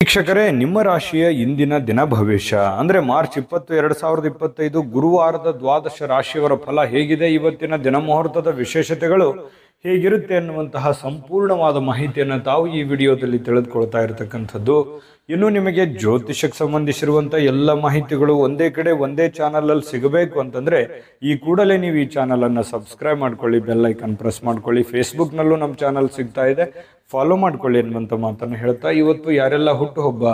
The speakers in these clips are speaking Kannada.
ವೀಕ್ಷಕರೇ, ನಿಮ್ಮ ರಾಶಿಯ ಇಂದಿನ ದಿನ ಭವಿಷ್ಯ ಅಂದ್ರೆ ಮಾರ್ಚ್ 20, 2025 ಗುರುವಾರದ ದ್ವಾದಶ ರಾಶಿಯವರ ಫಲ ಹೇಗಿದೆ, ಇವತ್ತಿನ ದಿನ ಮುಹೂರ್ತದ ವಿಶೇಷತೆಗಳು ಹೇಗಿರುತ್ತೆ ಅನ್ನುವಂತಹ ಸಂಪೂರ್ಣವಾದ ಮಾಹಿತಿಯನ್ನು ತಾವು ಈ ವಿಡಿಯೋದಲ್ಲಿ ತಿಳಿದುಕೊಳ್ತಾ ಇರತಕ್ಕಂಥದ್ದು. ಇನ್ನು ನಿಮಗೆ ಜ್ಯೋತಿಷಕ್ಕೆ ಸಂಬಂಧಿಸಿರುವಂಥ ಎಲ್ಲ ಮಾಹಿತಿಗಳು ಒಂದೇ ಕಡೆ ಒಂದೇ ಚಾನಲ್ ಅಲ್ಲಿ ಸಿಗಬೇಕು ಅಂತಂದ್ರೆ ಈ ಕೂಡಲೇ ನೀವು ಈ ಚಾನಲ್ ಅನ್ನು ಸಬ್ಸ್ಕ್ರೈಬ್ ಮಾಡ್ಕೊಳ್ಳಿ, ಬೆಲ್ ಐಕನ್ ಪ್ರೆಸ್ ಮಾಡ್ಕೊಳ್ಳಿ. ಫೇಸ್ಬುಕ್ನಲ್ಲೂ ನಮ್ಮ ಚಾನಲ್ ಸಿಗ್ತಾ ಇದೆ, ಫಾಲೋ ಮಾಡ್ಕೊಳ್ಳಿ ಅನ್ನುವಂಥ ಮಾತನ್ನು ಹೇಳ್ತಾ, ಇವತ್ತು ಯಾರೆಲ್ಲ ಹುಟ್ಟುಹಬ್ಬ,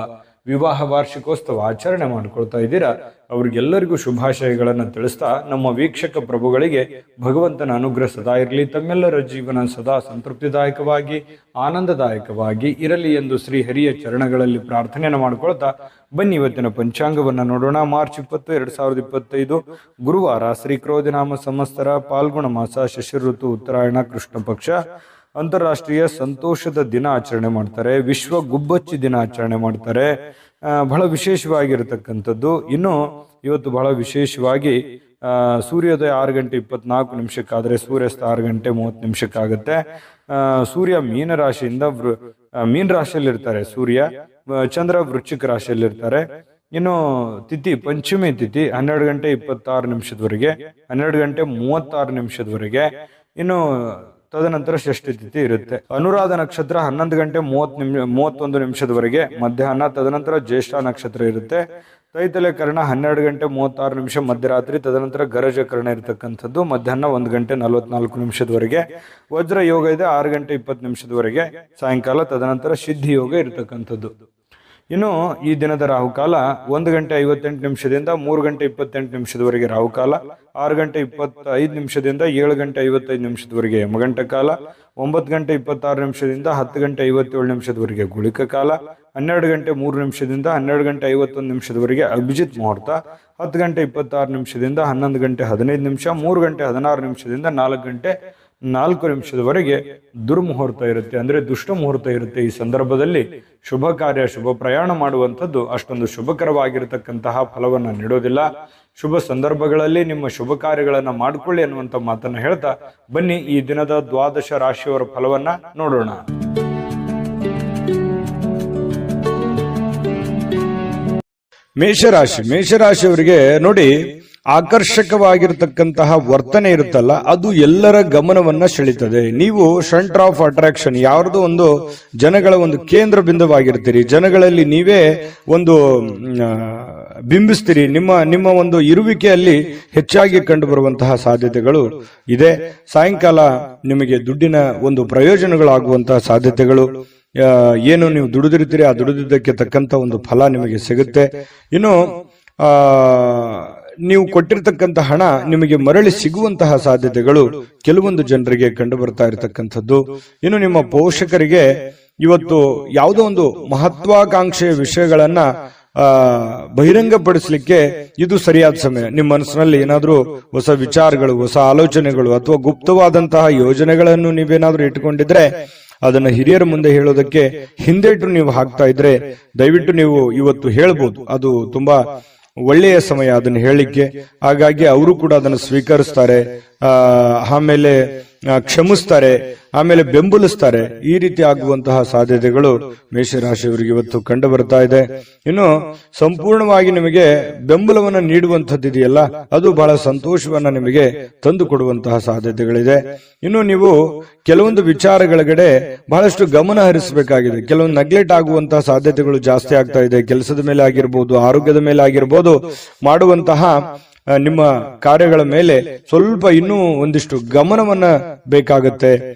ವಿವಾಹ ವಾರ್ಷಿಕೋತ್ಸವ ಆಚರಣೆ ಮಾಡ್ಕೊಳ್ತಾ ಇದ್ದೀರಾ ಅವ್ರಿಗೆಲ್ಲರಿಗೂ ಶುಭಾಶಯಗಳನ್ನು ತಿಳಿಸ್ತಾ, ನಮ್ಮ ವೀಕ್ಷಕ ಪ್ರಭುಗಳಿಗೆ ಭಗವಂತನ ಅನುಗ್ರಹ ಸದಾ ಇರಲಿ, ತಮ್ಮೆಲ್ಲರ ಜೀವನ ಸದಾ ಸಂತೃಪ್ತಿದಾಯಕವಾಗಿ ಆನಂದದಾಯಕವಾಗಿ ಇರಲಿ ಎಂದು ಶ್ರೀ ಹರಿಯ ಚರಣಗಳಲ್ಲಿ ಪ್ರಾರ್ಥನೆಯನ್ನು ಮಾಡ್ಕೊಳ್ತಾ ಬನ್ನಿ ಇವತ್ತಿನ ಪಂಚಾಂಗವನ್ನು ನೋಡೋಣ. ಮಾರ್ಚ್ 20, 2025 ಗುರುವಾರ, ಶ್ರೀ ಕ್ರೋಧಿನಾಮ ಸಂವತ್ಸರ, ಪಾಲ್ಗುಣ ಮಾಸ, ಶಿಶಿರ ಋತು, ಉತ್ತರಾಯಣ, ಕೃಷ್ಣ ಪಕ್ಷ. ಅಂತಾರಾಷ್ಟ್ರೀಯ ಸಂತೋಷದ ದಿನ ಆಚರಣೆ ಮಾಡ್ತಾರೆ, ವಿಶ್ವ ಗುಬ್ಬಚ್ಚಿ ದಿನ ಆಚರಣೆ ಮಾಡ್ತಾರೆ. ಬಹಳ ವಿಶೇಷವಾಗಿರತಕ್ಕಂಥದ್ದು. ಇನ್ನು ಇವತ್ತು ಬಹಳ ವಿಶೇಷವಾಗಿ ಸೂರ್ಯೋದಯ 6 ಗಂಟೆ 24 ನಿಮಿಷಕ್ಕಾದರೆ ಸೂರ್ಯಾಸ್ತ 6 ಗಂಟೆ 30 ನಿಮಿಷಕ್ಕಾಗುತ್ತೆ. ಸೂರ್ಯ ಮೀನ ರಾಶಿಯಿಂದ ಮೀನ ರಾಶಿಯಲ್ಲಿರ್ತಾರೆ ಸೂರ್ಯ, ಚಂದ್ರ ವೃಶ್ಚಿಕ ರಾಶಿಯಲ್ಲಿರ್ತಾರೆ. ಇನ್ನು ತಿಥಿ ಪಂಚಮಿ ತಿಥಿ 12 ಗಂಟೆ 26 ನಿಮಿಷದವರೆಗೆ, 12 ಗಂಟೆ 36 ನಿಮಿಷದವರೆಗೆ. ಇನ್ನು ತದನಂತರ ಷಷ್ಠಿ ತಿಥಿ ಇರುತ್ತೆ. ಅನುರಾಧ ನಕ್ಷತ್ರ 11 ಗಂಟೆ 31 ನಿಮಿಷದವರೆಗೆ ಮಧ್ಯಾಹ್ನ, ತದನಂತರ ಜ್ಯೇಷ್ಠ ನಕ್ಷತ್ರ ಇರುತ್ತೆ. ತೈತಲೆ ಕರ್ಣ 12 ಗಂಟೆ 36 ನಿಮಿಷ ಮಧ್ಯರಾತ್ರಿ, ತದನಂತರ ಗರಜ ಕರ್ಣ ಇರತಕ್ಕಂಥದ್ದು ಮಧ್ಯಾಹ್ನ 1 ಗಂಟೆ 44 ನಿಮಿಷದವರೆಗೆ. ವಜ್ರ ಯೋಗ ಇದೆ 6 ಗಂಟೆ 20 ನಿಮಿಷದವರೆಗೆ ಸಾಯಂಕಾಲ, ತದನಂತರ ಸಿದ್ಧಿ ಯೋಗ ಇರತಕ್ಕಂಥದ್ದು. ಇನ್ನು ಈ ದಿನದ ರಾಹುಕಾಲ 1 ಗಂಟೆ 58 ನಿಮಿಷದಿಂದ 3 ಗಂಟೆ 28 ನಿಮಿಷದವರೆಗೆ ರಾಹುಕಾಲ, 6 ಗಂಟೆ 25 ನಿಮಿಷದಿಂದ 7 ಗಂಟೆ 55 ನಿಮಿಷದವರೆಗೆ ಯಮಗಂಟ ಕಾಲ, 9 ಗಂಟೆ 26 ನಿಮಿಷದಿಂದ 10 ಗಂಟೆ 57 ನಿಮಿಷದವರೆಗೆ ಗುಳಿಕ ಕಾಲ, 12 ಗಂಟೆ 3 ನಿಮಿಷದಿಂದ 12 ಗಂಟೆ 51 ನಿಮಿಷದವರೆಗೆ ಅಭಿಜಿತ್ ಮುಹೂರ್ತ, 10 ಗಂಟೆ 26 ನಿಮಿಷದಿಂದ 11 ಗಂಟೆ 15 ನಿಮಿಷ, 3 ಗಂಟೆ 16 ನಿಮಿಷದಿಂದ 4 ಗಂಟೆ 4 ನಿಮಿಷದವರೆಗೆ ದುರ್ಮುಹೂರ್ತ ಇರುತ್ತೆ, ಅಂದ್ರೆ ದುಷ್ಟ ಮುಹೂರ್ತ ಇರುತ್ತೆ. ಈ ಸಂದರ್ಭದಲ್ಲಿ ಶುಭ ಕಾರ್ಯ, ಶುಭ ಪ್ರಯಾಣ ಮಾಡುವಂಥದ್ದು ಅಷ್ಟೊಂದು ಶುಭಕರವಾಗಿರತಕ್ಕಂತಹ ಫಲವನ್ನ ನೀಡೋದಿಲ್ಲ. ಶುಭ ಸಂದರ್ಭಗಳಲ್ಲಿ ನಿಮ್ಮ ಶುಭ ಕಾರ್ಯಗಳನ್ನ ಮಾಡಿಕೊಳ್ಳಿ ಅನ್ನುವಂಥ ಮಾತನ್ನ ಹೇಳ್ತಾ ಬನ್ನಿ ಈ ದಿನದ ದ್ವಾದಶ ರಾಶಿಯವರ ಫಲವನ್ನ ನೋಡೋಣ. ಮೇಷರಾಶಿಯವರಿಗೆ ನೋಡಿ, ಆಕರ್ಷಕವಾಗಿರತಕ್ಕಂತಹ ವರ್ತನೆ ಇರುತ್ತಲ್ಲ, ಅದು ಎಲ್ಲರ ಗಮನವನ್ನ ಸೆಳೀತದೆ. ನೀವು ಸೆಂಟರ್ ಆಫ್ ಅಟ್ರಾಕ್ಷನ್, ಯಾವ್ದೋ ಒಂದು ಜನಗಳ ಒಂದು ಕೇಂದ್ರ ಬಿಂದುವಾಗಿರ್ತೀರಿ. ಜನಗಳಲ್ಲಿ ನೀವೇ ಒಂದು ಬಿಂಬಿಸ್ತೀರಿ. ನಿಮ್ಮ ಒಂದು ಇರುವಿಕೆಯಲ್ಲಿ ಹೆಚ್ಚಾಗಿ ಕಂಡು ಬರುವಂತಹ ಸಾಧ್ಯತೆಗಳು ಇದೆ. ಸಾಯಂಕಾಲ ನಿಮಗೆ ದುಡ್ಡಿನ ಒಂದು ಪ್ರಯೋಜನಗಳಾಗುವಂತಹ ಸಾಧ್ಯತೆಗಳು, ಏನು ನೀವು ದುಡಿದಿರ್ತೀರಿ ಆ ದುಡಿದಿದ್ದಕ್ಕೆ ತಕ್ಕಂತ ಒಂದು ಫಲ ನಿಮಗೆ ಸಿಗುತ್ತೆ. ಇನ್ನು ನೀವು ಕೊಟ್ಟಿರ್ತಕ್ಕಂಥ ಹಣ ನಿಮಗೆ ಮರಳಿ ಸಿಗುವಂತಹ ಸಾಧ್ಯತೆಗಳು ಕೆಲವೊಂದು ಜನರಿಗೆ ಕಂಡು ಬರ್ತಾ ಇರತಕ್ಕಂಥದ್ದು. ಇನ್ನು ನಿಮ್ಮ ಪೋಷಕರಿಗೆ ಇವತ್ತು ಯಾವುದೋ ಒಂದು ಮಹತ್ವಾಕಾಂಕ್ಷೆಯ ವಿಷಯಗಳನ್ನ ಬಹಿರಂಗಪಡಿಸಲಿಕ್ಕೆ ಇದು ಸರಿಯಾದ ಸಮಯ. ನಿಮ್ಮ ಮನಸ್ಸಿನಲ್ಲಿ ಏನಾದ್ರೂ ಹೊಸ ವಿಚಾರಗಳು, ಹೊಸ ಆಲೋಚನೆಗಳು ಅಥವಾ ಗುಪ್ತವಾದಂತಹ ಯೋಜನೆಗಳನ್ನು ನೀವೇನಾದ್ರೂ ಇಟ್ಟುಕೊಂಡಿದ್ರೆ ಅದನ್ನ ಹಿರಿಯರ ಮುಂದೆ ಹೇಳೋದಕ್ಕೆ ಹಿಂದೇಟು ನೀವು ಹಾಕ್ತಾ ಇದ್ರೆ ದಯವಿಟ್ಟು ನೀವು ಇವತ್ತು ಹೇಳ್ಬೋದು. ಅದು ತುಂಬಾ ಒಳ್ಳೆಯ ಸಮಯ ಅದನ್ನು ಹೇಳಿಕ್ಕೆ. ಹಾಗಾಗಿ ಅವರು ಕೂಡ ಅದನ್ನು ಸ್ವೀಕರಿಸ್ತಾರೆ, ಆಮೇಲೆ ಕ್ಷಮಿಸ್ತಾರೆ, ಆಮೇಲೆ ಬೆಂಬಲಿಸ್ತಾರೆ. ಈ ರೀತಿ ಆಗುವಂತಹ ಸಾಧ್ಯತೆಗಳು ಮೇಷರಾಶಿಯವರಿಗೆ ಇವತ್ತು ಕಂಡು ಬರ್ತಾ ಇದೆ. ಇನ್ನು ಸಂಪೂರ್ಣವಾಗಿ ನಿಮಗೆ ಬೆಂಬಲವನ್ನ ನೀಡುವಂಥದ್ದಿದೆಯಲ್ಲ, ಅದು ಬಹಳ ಸಂತೋಷವನ್ನ ನಿಮಗೆ ತಂದು ಕೊಡುವಂತಹ ಸಾಧ್ಯತೆಗಳಿದೆ. ಇನ್ನು ನೀವು ಕೆಲವೊಂದು ವಿಚಾರಗಳಗಡೆ ಬಹಳಷ್ಟು ಗಮನ ಹರಿಸಬೇಕಾಗಿದೆ. ಕೆಲವೊಂದು ನೆಗ್ಲೆಕ್ಟ್ ಆಗುವಂತಹ ಸಾಧ್ಯತೆಗಳು ಜಾಸ್ತಿ ಆಗ್ತಾ ಇದೆ. ಕೆಲಸದ ಮೇಲೆ ಆಗಿರ್ಬೋದು, ಆರೋಗ್ಯದ ಮೇಲೆ ಆಗಿರ್ಬೋದು, ಮಾಡುವಂತಹ ನಿಮ್ಮ ಕಾರ್ಯಗಳ ಮೇಲೆ ಸ್ವಲ್ಪ ಇನ್ನೂ ಒಂದಿಷ್ಟು ಗಮನವನ್ನ ಬೇಕಾಗುತ್ತೆ,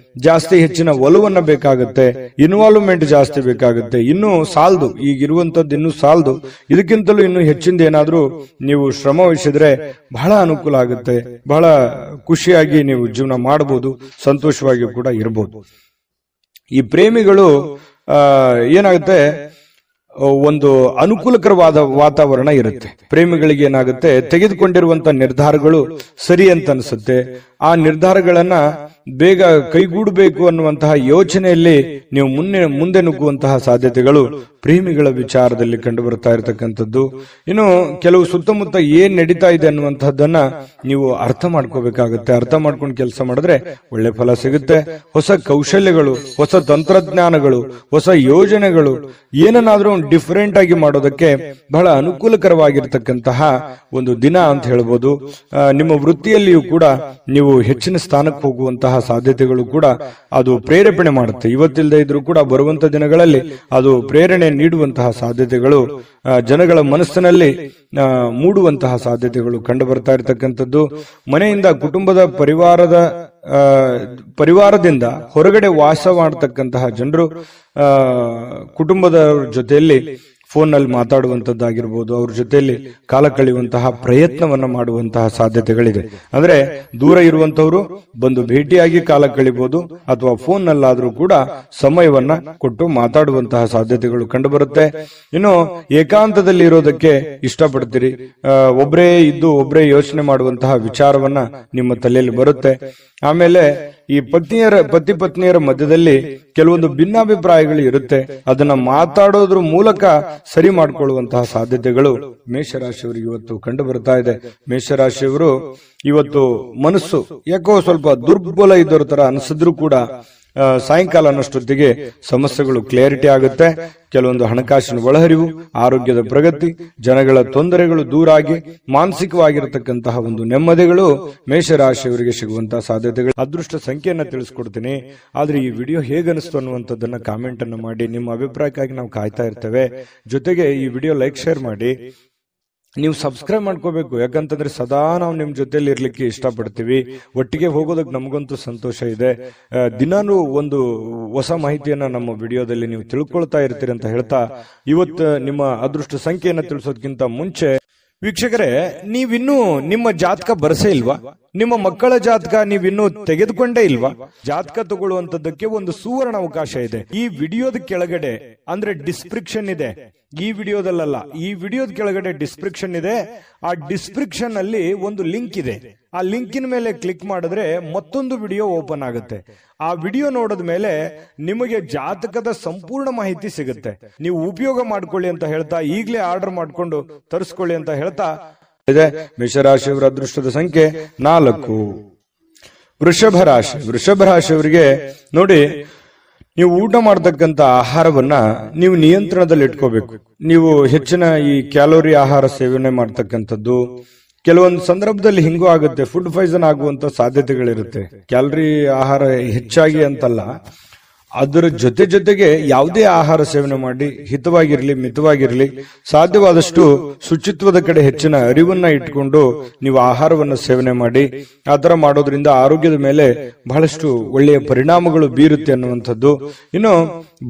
ಜಾಸ್ತಿ ಹೆಚ್ಚಿನ ಒಲವನ್ನ ಬೇಕಾಗುತ್ತೆ, ಇನ್ವಾಲ್ವ್ಮೆಂಟ್ ಜಾಸ್ತಿ ಬೇಕಾಗುತ್ತೆ. ಇನ್ನೂ ಸಾಲದು, ಈಗಿರುವಂತದ್ದು ಇನ್ನೂ ಸಾಲದು. ಇದಕ್ಕಿಂತಲೂ ಇನ್ನೂ ಹೆಚ್ಚಿಂದ ಏನಾದ್ರೂ ನೀವು ಶ್ರಮ ವಹಿಸಿದ್ರೆ ಬಹಳ ಅನುಕೂಲ ಆಗುತ್ತೆ. ಬಹಳ ಖುಷಿಯಾಗಿ ನೀವು ಜೀವನ ಮಾಡಬಹುದು, ಸಂತೋಷವಾಗಿ ಕೂಡ ಇರಬಹುದು. ಈ ಪ್ರೇಮಿಗಳು ಏನಾಗುತ್ತೆ, ಒಂದು ಅನುಕೂಲಕರವಾದ ವಾತಾವರಣ ಇರುತ್ತೆ. ಪ್ರೇಮಿಗಳಿಗೆ ಏನಾಗುತ್ತೆ, ತೆಗೆದುಕೊಂಡಿರುವಂತ ನಿರ್ಧಾರಗಳು ಸರಿ ಅಂತ ಅನ್ಸುತ್ತೆ. ಆ ನಿರ್ಧಾರಗಳನ್ನ ಬೇಗ ಕೈಗೂಡಬೇಕು ಅನ್ನುವಂತಹ ಯೋಚನೆಯಲ್ಲಿ ನೀವು ಮುಂದೆ ನುಗ್ಗುವಂತಹ ಸಾಧ್ಯತೆಗಳು ಪ್ರೇಮಿಗಳ ವಿಚಾರದಲ್ಲಿ ಕಂಡು ಬರ್ತಾ ಇರತಕ್ಕಂಥದ್ದು. ಇನ್ನು ಕೆಲವು ಸುತ್ತಮುತ್ತ ಏನ್ ನಡೀತಾ ಇದೆ ಅನ್ನುವಂತಹದ್ದನ್ನ ನೀವು ಅರ್ಥ ಮಾಡ್ಕೋಬೇಕಾಗುತ್ತೆ. ಅರ್ಥ ಮಾಡ್ಕೊಂಡು ಕೆಲಸ ಮಾಡಿದ್ರೆ ಒಳ್ಳೆ ಫಲ ಸಿಗುತ್ತೆ. ಹೊಸ ಕೌಶಲ್ಯಗಳು, ಹೊಸ ತಂತ್ರಜ್ಞಾನಗಳು, ಹೊಸ ಯೋಜನೆಗಳು, ಏನನ್ನಾದ್ರೂ ಡಿಫರೆಂಟ್ ಆಗಿ ಮಾಡೋದಕ್ಕೆ ಬಹಳ ಅನುಕೂಲಕರವಾಗಿರ್ತಕ್ಕಂತಹ ಒಂದು ದಿನ ಅಂತ ಹೇಳ್ಬೋದು. ನಿಮ್ಮ ವೃತ್ತಿಯಲ್ಲಿಯೂ ಕೂಡ ನೀವು ಹೆಚ್ಚಿನ ಸ್ಥಾನಕ್ಕೆ ಹೋಗುವಂತಹ ಸಾಧ್ಯತೆಗಳು ಕೂಡ ಅದು ಪ್ರೇರೇಪಣೆ ಮಾಡುತ್ತೆ. ಇವತ್ತಿಲ್ಲದೆ ಇದ್ರೂ ಕೂಡ ಬರುವಂತ ದಿನಗಳಲ್ಲಿ ಅದು ಪ್ರೇರಣೆ ನೀಡುವಂತಹ ಸಾಧ್ಯತೆಗಳು ಜನಗಳ ಮನಸ್ಸಿನಲ್ಲಿ ಮೂಡುವಂತಹ ಸಾಧ್ಯತೆಗಳು ಕಂಡು ಬರ್ತಾ ಇರತಕ್ಕಂಥದ್ದು. ಮನೆಯಿಂದ ಕುಟುಂಬದ ಪರಿವಾರದಿಂದ ಹೊರಗಡೆ ವಾಸ ಮಾಡತಕ್ಕಂತಹ ಜನರು ಕುಟುಂಬದ ಜೊತೆಯಲ್ಲಿ ಫೋನ್ ನಲ್ಲಿ ಮಾತಾಡುವಂತದ್ದಾಗಿರ್ಬೋದು, ಅವ್ರ ಜೊತೆಯಲ್ಲಿ ಕಾಲ ಕಳೆಯುವಂತಹ ಪ್ರಯತ್ನವನ್ನ ಮಾಡುವಂತಹ ಸಾಧ್ಯತೆಗಳಿದೆ. ಅಂದ್ರೆ ದೂರ ಇರುವಂತವರು ಬಂದು ಭೇಟಿಯಾಗಿ ಕಾಲ ಕಳಿಬಹುದು, ಅಥವಾ ಫೋನ್ ನಲ್ಲಾದ್ರೂ ಕೂಡ ಸಮಯವನ್ನ ಕೊಟ್ಟು ಮಾತಾಡುವಂತಹ ಸಾಧ್ಯತೆಗಳು ಕಂಡು ಬರುತ್ತೆ. ಇನ್ನು ಏಕಾಂತದಲ್ಲಿ ಇರೋದಕ್ಕೆ ಇಷ್ಟಪಡ್ತೀರಿ, ಒಬ್ಬರೇ ಇದ್ದು ಒಬ್ಬರೇ ಯೋಚನೆ ಮಾಡುವಂತಹ ವಿಚಾರವನ್ನ ನಿಮ್ಮ ತಲೆಯಲ್ಲಿ ಬರುತ್ತೆ. ಆಮೇಲೆ ಈ ಪತಿ ಪತ್ನಿಯರ ಮಧ್ಯದಲ್ಲಿ ಕೆಲವೊಂದು ಭಿನ್ನಾಭಿಪ್ರಾಯಗಳು ಇರುತ್ತೆ. ಅದನ್ನ ಮಾತಾಡೋದ್ರ ಮೂಲಕ ಸರಿ ಮಾಡಿಕೊಳ್ಳುವಂತಹ ಸಾಧ್ಯತೆಗಳು ಮೇಷರಾಶಿಯವರಿಗೆ ಇವತ್ತು ಕಂಡು ಬರ್ತಾ ಇದೆ. ಮೇಷರಾಶಿಯವರು ಇವತ್ತು ಮನಸ್ಸು ಯಾಕೋ ಸ್ವಲ್ಪ ದುರ್ಬಲ ಇದ್ದವ್ರ ತರ ಅನಿಸಿದ್ರು ಕೂಡ ಸಾಯಂಕಾಲ ಅನ್ನೋಷ್ಟೊತ್ತಿಗೆ ಸಮಸ್ಯೆಗಳು ಕ್ಲಿಯರಿಟಿ ಆಗುತ್ತೆ. ಕೆಲವೊಂದು ಹಣಕಾಸಿನ ಒಳಹರಿವು, ಆರೋಗ್ಯದ ಪ್ರಗತಿ, ಜನಗಳ ತೊಂದರೆಗಳು ದೂರ ಆಗಿ ಮಾನಸಿಕವಾಗಿರತಕ್ಕಂತಹ ಒಂದು ನೆಮ್ಮದಿಗಳು ಮೇಷರಾಶಿಯವರಿಗೆ ಸಿಗುವಂತಹ ಸಾಧ್ಯತೆಗಳು. ಅದೃಷ್ಟ ಸಂಖ್ಯೆಯನ್ನ ತಿಳಿಸ್ಕೊಡ್ತೀನಿ. ಆದ್ರೆ ಈ ವಿಡಿಯೋ ಹೇಗನಿಸ್ತು ಅನ್ನುವಂಥದ್ದನ್ನ ಕಾಮೆಂಟ್ ಅನ್ನು ಮಾಡಿ. ನಿಮ್ಮ ಅಭಿಪ್ರಾಯಕ್ಕಾಗಿ ನಾವು ಕಾಯ್ತಾ ಇರ್ತೇವೆ. ಜೊತೆಗೆ ಈ ವಿಡಿಯೋ ಲೈಕ್, ಶೇರ್ ಮಾಡಿ. ನೀವು ಸಬ್ಸ್ಕ್ರೈಬ್ ಮಾಡ್ಕೋಬೇಕು, ಯಾಕಂತಂದ್ರೆ ಸದಾ ನಾವು ನಿಮ್ ಜೊತೆಲಿ ಇರ್ಲಿಕ್ಕೆ ಇಷ್ಟಪಡ್ತೀವಿ. ಒಟ್ಟಿಗೆ ಹೋಗೋದಕ್ಕೆ ನಮಗಂತೂ ಸಂತೋಷ ಇದೆ. ದಿನಾನು ಒಂದು ಹೊಸ ಮಾಹಿತಿಯನ್ನ ನಮ್ಮ ವಿಡಿಯೋದಲ್ಲಿ ನೀವು ತಿಳ್ಕೊಳ್ತಾ ಇರ್ತೀರಿ ಅಂತ ಹೇಳ್ತಾ, ಇವತ್ತು ನಿಮ್ಮ ಅದೃಷ್ಟ ಸಂಖ್ಯೆಯನ್ನ ತಿಳಿಸೋದಕ್ಕಿಂತ ಮುಂಚೆ ವೀಕ್ಷಕರೇ, ನೀವಿನ್ನೂ ನಿಮ್ಮ ಜಾತಕ ಬರಸೇ ಇಲ್ವಾ? ನಿಮ್ಮ ಮಕ್ಕಳ ಜಾತಕ ನೀವಿನ್ನೂ ತೆಗೆದುಕೊಂಡೇ ಇಲ್ವಾ? ಜಾತಕ ತಗೊಳ್ಳುವಂತದ್ದಕ್ಕೆ ಒಂದು ಸುವರ್ಣ ಅವಕಾಶ ಇದೆ. ಈ ವಿಡಿಯೋದ ಕೆಳಗಡೆ ಅಂದ್ರೆ ಡಿಸ್ಕ್ರಿಪ್ಷನ್ ಇದೆ. ಈ ವಿಡಿಯೋದಲ್ಲ, ಈ ವಿಡಿಯೋದ ಕೆಳಗಡೆ ಡಿಸ್ಕ್ರಿಪ್ಷನ್ ಇದೆ. ಆ ಡಿಸ್ಕ್ರಿಪ್ಷನ್ ಅಲ್ಲಿ ಒಂದು ಲಿಂಕ್ ಇದೆ. ಆ ಲಿಂಕಿನ ಮೇಲೆ ಕ್ಲಿಕ್ ಮಾಡಿದ್ರೆ ಮತ್ತೊಂದು ವಿಡಿಯೋ ಓಪನ್ ಆಗುತ್ತೆ. ಆ ವಿಡಿಯೋ ನೋಡಿದ ಮೇಲೆ ನಿಮಗೆ ಜಾತಕದ ಸಂಪೂರ್ಣ ಮಾಹಿತಿ ಸಿಗುತ್ತೆ. ನೀವು ಉಪಯೋಗ ಮಾಡ್ಕೊಳ್ಳಿ ಅಂತ ಹೇಳ್ತಾ, ಈಗಲೇ ಆರ್ಡರ್ ಮಾಡ್ಕೊಂಡು ತರಿಸ್ಕೊಳ್ಳಿ ಅಂತ ಹೇಳ್ತಾ ಇದೆ. ಮೇಷರಾಶಿಯವರ ಅದೃಷ್ಟದ ಸಂಖ್ಯೆ 4. ವೃಷಭ ರಾಶಿಯವರಿಗೆ ನೋಡಿ, ನೀವು ಊಟ ಮಾಡತಕ್ಕಂತ ಆಹಾರವನ್ನ ನೀವು ನಿಯಂತ್ರಣದಲ್ಲಿ ಇಟ್ಕೋಬೇಕು. ನೀವು ಹೆಚ್ಚಿನ ಈ ಕ್ಯಾಲೋರಿ ಆಹಾರ ಸೇವನೆ ಮಾಡ್ತಕ್ಕಂಥದ್ದು ಕೆಲವೊಂದು ಸಂದರ್ಭದಲ್ಲಿ ಹಿಂಗೂ ಆಗುತ್ತೆ. ಫುಡ್ ಪಾಯ್ಸನ್ ಆಗುವಂತ ಸಾಧ್ಯತೆಗಳಿರುತ್ತೆ. ಕ್ಯಾಲೋರಿ ಆಹಾರ ಹೆಚ್ಚಾಗಿ ಅಂತಲ್ಲ, ಅದರ ಜೊತೆಗೆ ಯಾವುದೇ ಆಹಾರ ಸೇವನೆ ಮಾಡಿ ಹಿತವಾಗಿರ್ಲಿ, ಮಿತವಾಗಿರ್ಲಿ, ಸಾಧ್ಯವಾದಷ್ಟು ಶುಚಿತ್ವದ ಕಡೆ ಹೆಚ್ಚಿನ ಅರಿವನ್ನ ಇಟ್ಕೊಂಡು ನೀವು ಆಹಾರವನ್ನ ಸೇವನೆ ಮಾಡಿ. ಆತರ ಮಾಡೋದ್ರಿಂದ ಆರೋಗ್ಯದ ಮೇಲೆ ಬಹಳಷ್ಟು ಒಳ್ಳೆಯ ಪರಿಣಾಮಗಳು ಬೀರುತ್ತೆ ಅನ್ನುವಂಥದ್ದು. ಇನ್ನು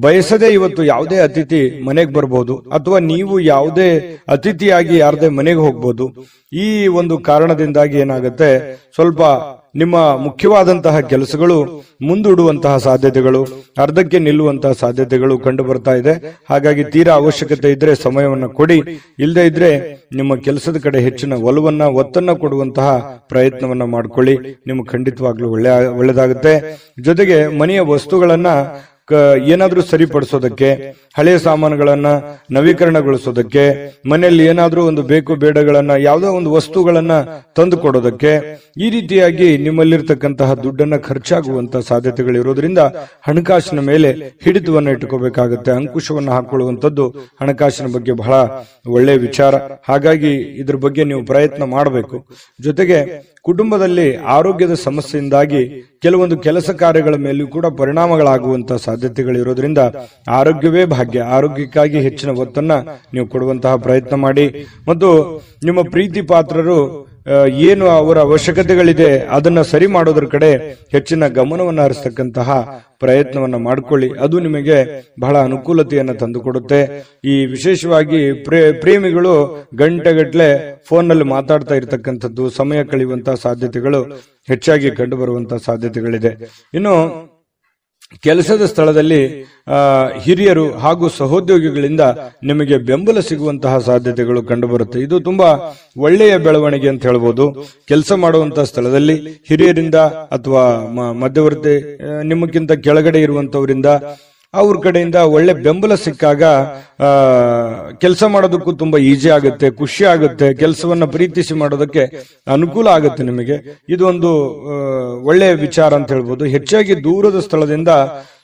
ಬಯಸದೆ ಇವತ್ತು ಯಾವುದೇ ಅತಿಥಿ ಮನೆಗೆ ಬರ್ಬೋದು, ಅಥವಾ ನೀವು ಯಾವುದೇ ಅತಿಥಿಯಾಗಿ ಯಾರದೇ ಮನೆಗೆ ಹೋಗ್ಬೋದು. ಈ ಒಂದು ಕಾರಣದಿಂದಾಗಿ ಏನಾಗುತ್ತೆ, ಸ್ವಲ್ಪ ನಿಮ್ಮ ಮುಖ್ಯವಾದಂತಹ ಕೆಲಸಗಳು ಮುಂದೂಡುವಂತಹ ಸಾಧ್ಯತೆಗಳು, ಅರ್ಧಕ್ಕೆ ನಿಲ್ಲುವಂತಹ ಸಾಧ್ಯತೆಗಳು ಕಂಡು ಬರ್ತಾ ಇದೆ. ಹಾಗಾಗಿ ತೀರಾ ಅವಶ್ಯಕತೆ ಇದ್ರೆ ಸಮಯವನ್ನ ಕೊಡಿ, ಇಲ್ಲದೆ ಇದ್ರೆ ನಿಮ್ಮ ಕೆಲಸದ ಕಡೆ ಹೆಚ್ಚಿನ ಒತ್ತನ್ನ ಕೊಡುವಂತಹ ಪ್ರಯತ್ನವನ್ನ ಮಾಡ್ಕೊಳ್ಳಿ. ನಿಮ್ಗೆ ಖಂಡಿತವಾಗ್ಲೂ ಒಳ್ಳೆದಾಗುತ್ತೆ. ಜೊತೆಗೆ ಮನೆಯ ವಸ್ತುಗಳನ್ನ ಏನಾದ್ರೂ ಸರಿಪಡಿಸೋದಕ್ಕೆ, ಹಳೆಯ ಸಾಮಾನುಗಳನ್ನ ನವೀಕರಣಗೊಳಿಸೋದಕ್ಕೆ, ಮನೆಯಲ್ಲಿ ಏನಾದ್ರೂ ಒಂದು ಬೇಕು ಬೇಡಗಳನ್ನ, ಯಾವುದೋ ಒಂದು ವಸ್ತುಗಳನ್ನ ತಂದು ಕೊಡೋದಕ್ಕೆ, ಈ ರೀತಿಯಾಗಿ ನಿಮ್ಮಲ್ಲಿರ್ತಕ್ಕಂತಹ ದುಡ್ಡನ್ನ ಖರ್ಚಾಗುವಂತ ಸಾಧ್ಯತೆಗಳಿರೋದ್ರಿಂದ ಹಣಕಾಸಿನ ಮೇಲೆ ಹಿಡಿತವನ್ನ ಇಟ್ಕೋಬೇಕಾಗುತ್ತೆ. ಅಂಕುಶವನ್ನ ಹಾಕೊಳ್ಳುವಂಥದ್ದು ಹಣಕಾಸಿನ ಬಗ್ಗೆ ಬಹಳ ಒಳ್ಳೆಯ ವಿಚಾರ. ಹಾಗಾಗಿ ಇದ್ರ ಬಗ್ಗೆ ನೀವು ಪ್ರಯತ್ನ ಮಾಡಬೇಕು. ಜೊತೆಗೆ ಕುಟುಂಬದಲ್ಲಿ ಆರೋಗ್ಯದ ಸಮಸ್ಯೆಯಿಂದಾಗಿ ಕೆಲವೊಂದು ಕೆಲಸ ಕಾರ್ಯಗಳ ಮೇಲೂ ಕೂಡ ಪರಿಣಾಮಗಳಾಗುವಂತಹ ಸಾಧ್ಯತೆಗಳಿರೋದ್ರಿಂದ ಆರೋಗ್ಯವೇ ಭಾಗ್ಯ. ಆರೋಗ್ಯಕ್ಕಾಗಿ ಹೆಚ್ಚಿನ ಒತ್ತನ್ನ ನೀವು ಕೊಡುವಂತಹ ಪ್ರಯತ್ನ ಮಾಡಿ. ಮತ್ತು ನಿಮ್ಮ ಪ್ರೀತಿ ಪಾತ್ರರು ಏನು ಅವರ ಅವಶ್ಯಕತೆಗಳಿದೆ ಅದನ್ನ ಸರಿ ಮಾಡೋದ್ರ ಕಡೆ ಹೆಚ್ಚಿನ ಗಮನವನ್ನು ಹರಿಸ್ತಕ್ಕಂತಹ ಪ್ರಯತ್ನವನ್ನ ಮಾಡಿಕೊಳ್ಳಿ. ಅದು ನಿಮಗೆ ಬಹಳ ಅನುಕೂಲತೆಯನ್ನ ತಂದುಕೊಡುತ್ತೆ. ಈ ವಿಶೇಷವಾಗಿ ಪ್ರೇಮಿಗಳು ಗಂಟೆಗಟ್ಟಲೆ ಫೋನ್ ನಲ್ಲಿ ಮಾತಾಡ್ತಾ ಇರತಕ್ಕಂಥದ್ದು, ಸಮಯ ಕಳೆಯುವಂತಹ ಸಾಧ್ಯತೆಗಳು ಹೆಚ್ಚಾಗಿ ಕಂಡು ಬರುವಂತಹ ಸಾಧ್ಯತೆಗಳಿದೆ. ಇನ್ನು ಕೆಲಸದ ಸ್ಥಳದಲ್ಲಿ ಹಿರಿಯರು ಹಾಗೂ ಸಹೋದ್ಯೋಗಿಗಳಿಂದ ನಿಮಗೆ ಬೆಂಬಲ ಸಿಗುವಂತಹ ಸಾಧ್ಯತೆಗಳು ಕಂಡುಬರುತ್ತೆ. ಇದು ತುಂಬಾ ಒಳ್ಳೆಯ ಬೆಳವಣಿಗೆ ಅಂತ ಹೇಳ್ಬೋದು. ಕೆಲಸ ಮಾಡುವಂತಹ ಸ್ಥಳದಲ್ಲಿ ಹಿರಿಯರಿಂದ ಅಥವಾ ಮಧ್ಯವರ್ತಿ ನಿಮಗಿಂತ ಕೆಳಗಡೆ ಇರುವಂತವರಿಂದ ಅವ್ರ ಕಡೆಯಿಂದ ಒಳ್ಳೆ ಬೆಂಬಲ ಸಿಕ್ಕಾಗ ಕೆಲಸ ಮಾಡೋದಕ್ಕೂ ತುಂಬಾ ಈಜಿ ಆಗುತ್ತೆ, ಖುಷಿ ಆಗುತ್ತೆ, ಕೆಲಸವನ್ನ ಪ್ರೀತಿಸಿ ಮಾಡೋದಕ್ಕೆ ಅನುಕೂಲ ಆಗುತ್ತೆ ನಿಮಗೆ. ಇದು ಒಂದು ಒಳ್ಳೆಯ ವಿಚಾರ ಅಂತ ಹೇಳ್ಬೋದು. ಹೆಚ್ಚಾಗಿ ದೂರದ ಸ್ಥಳದಿಂದ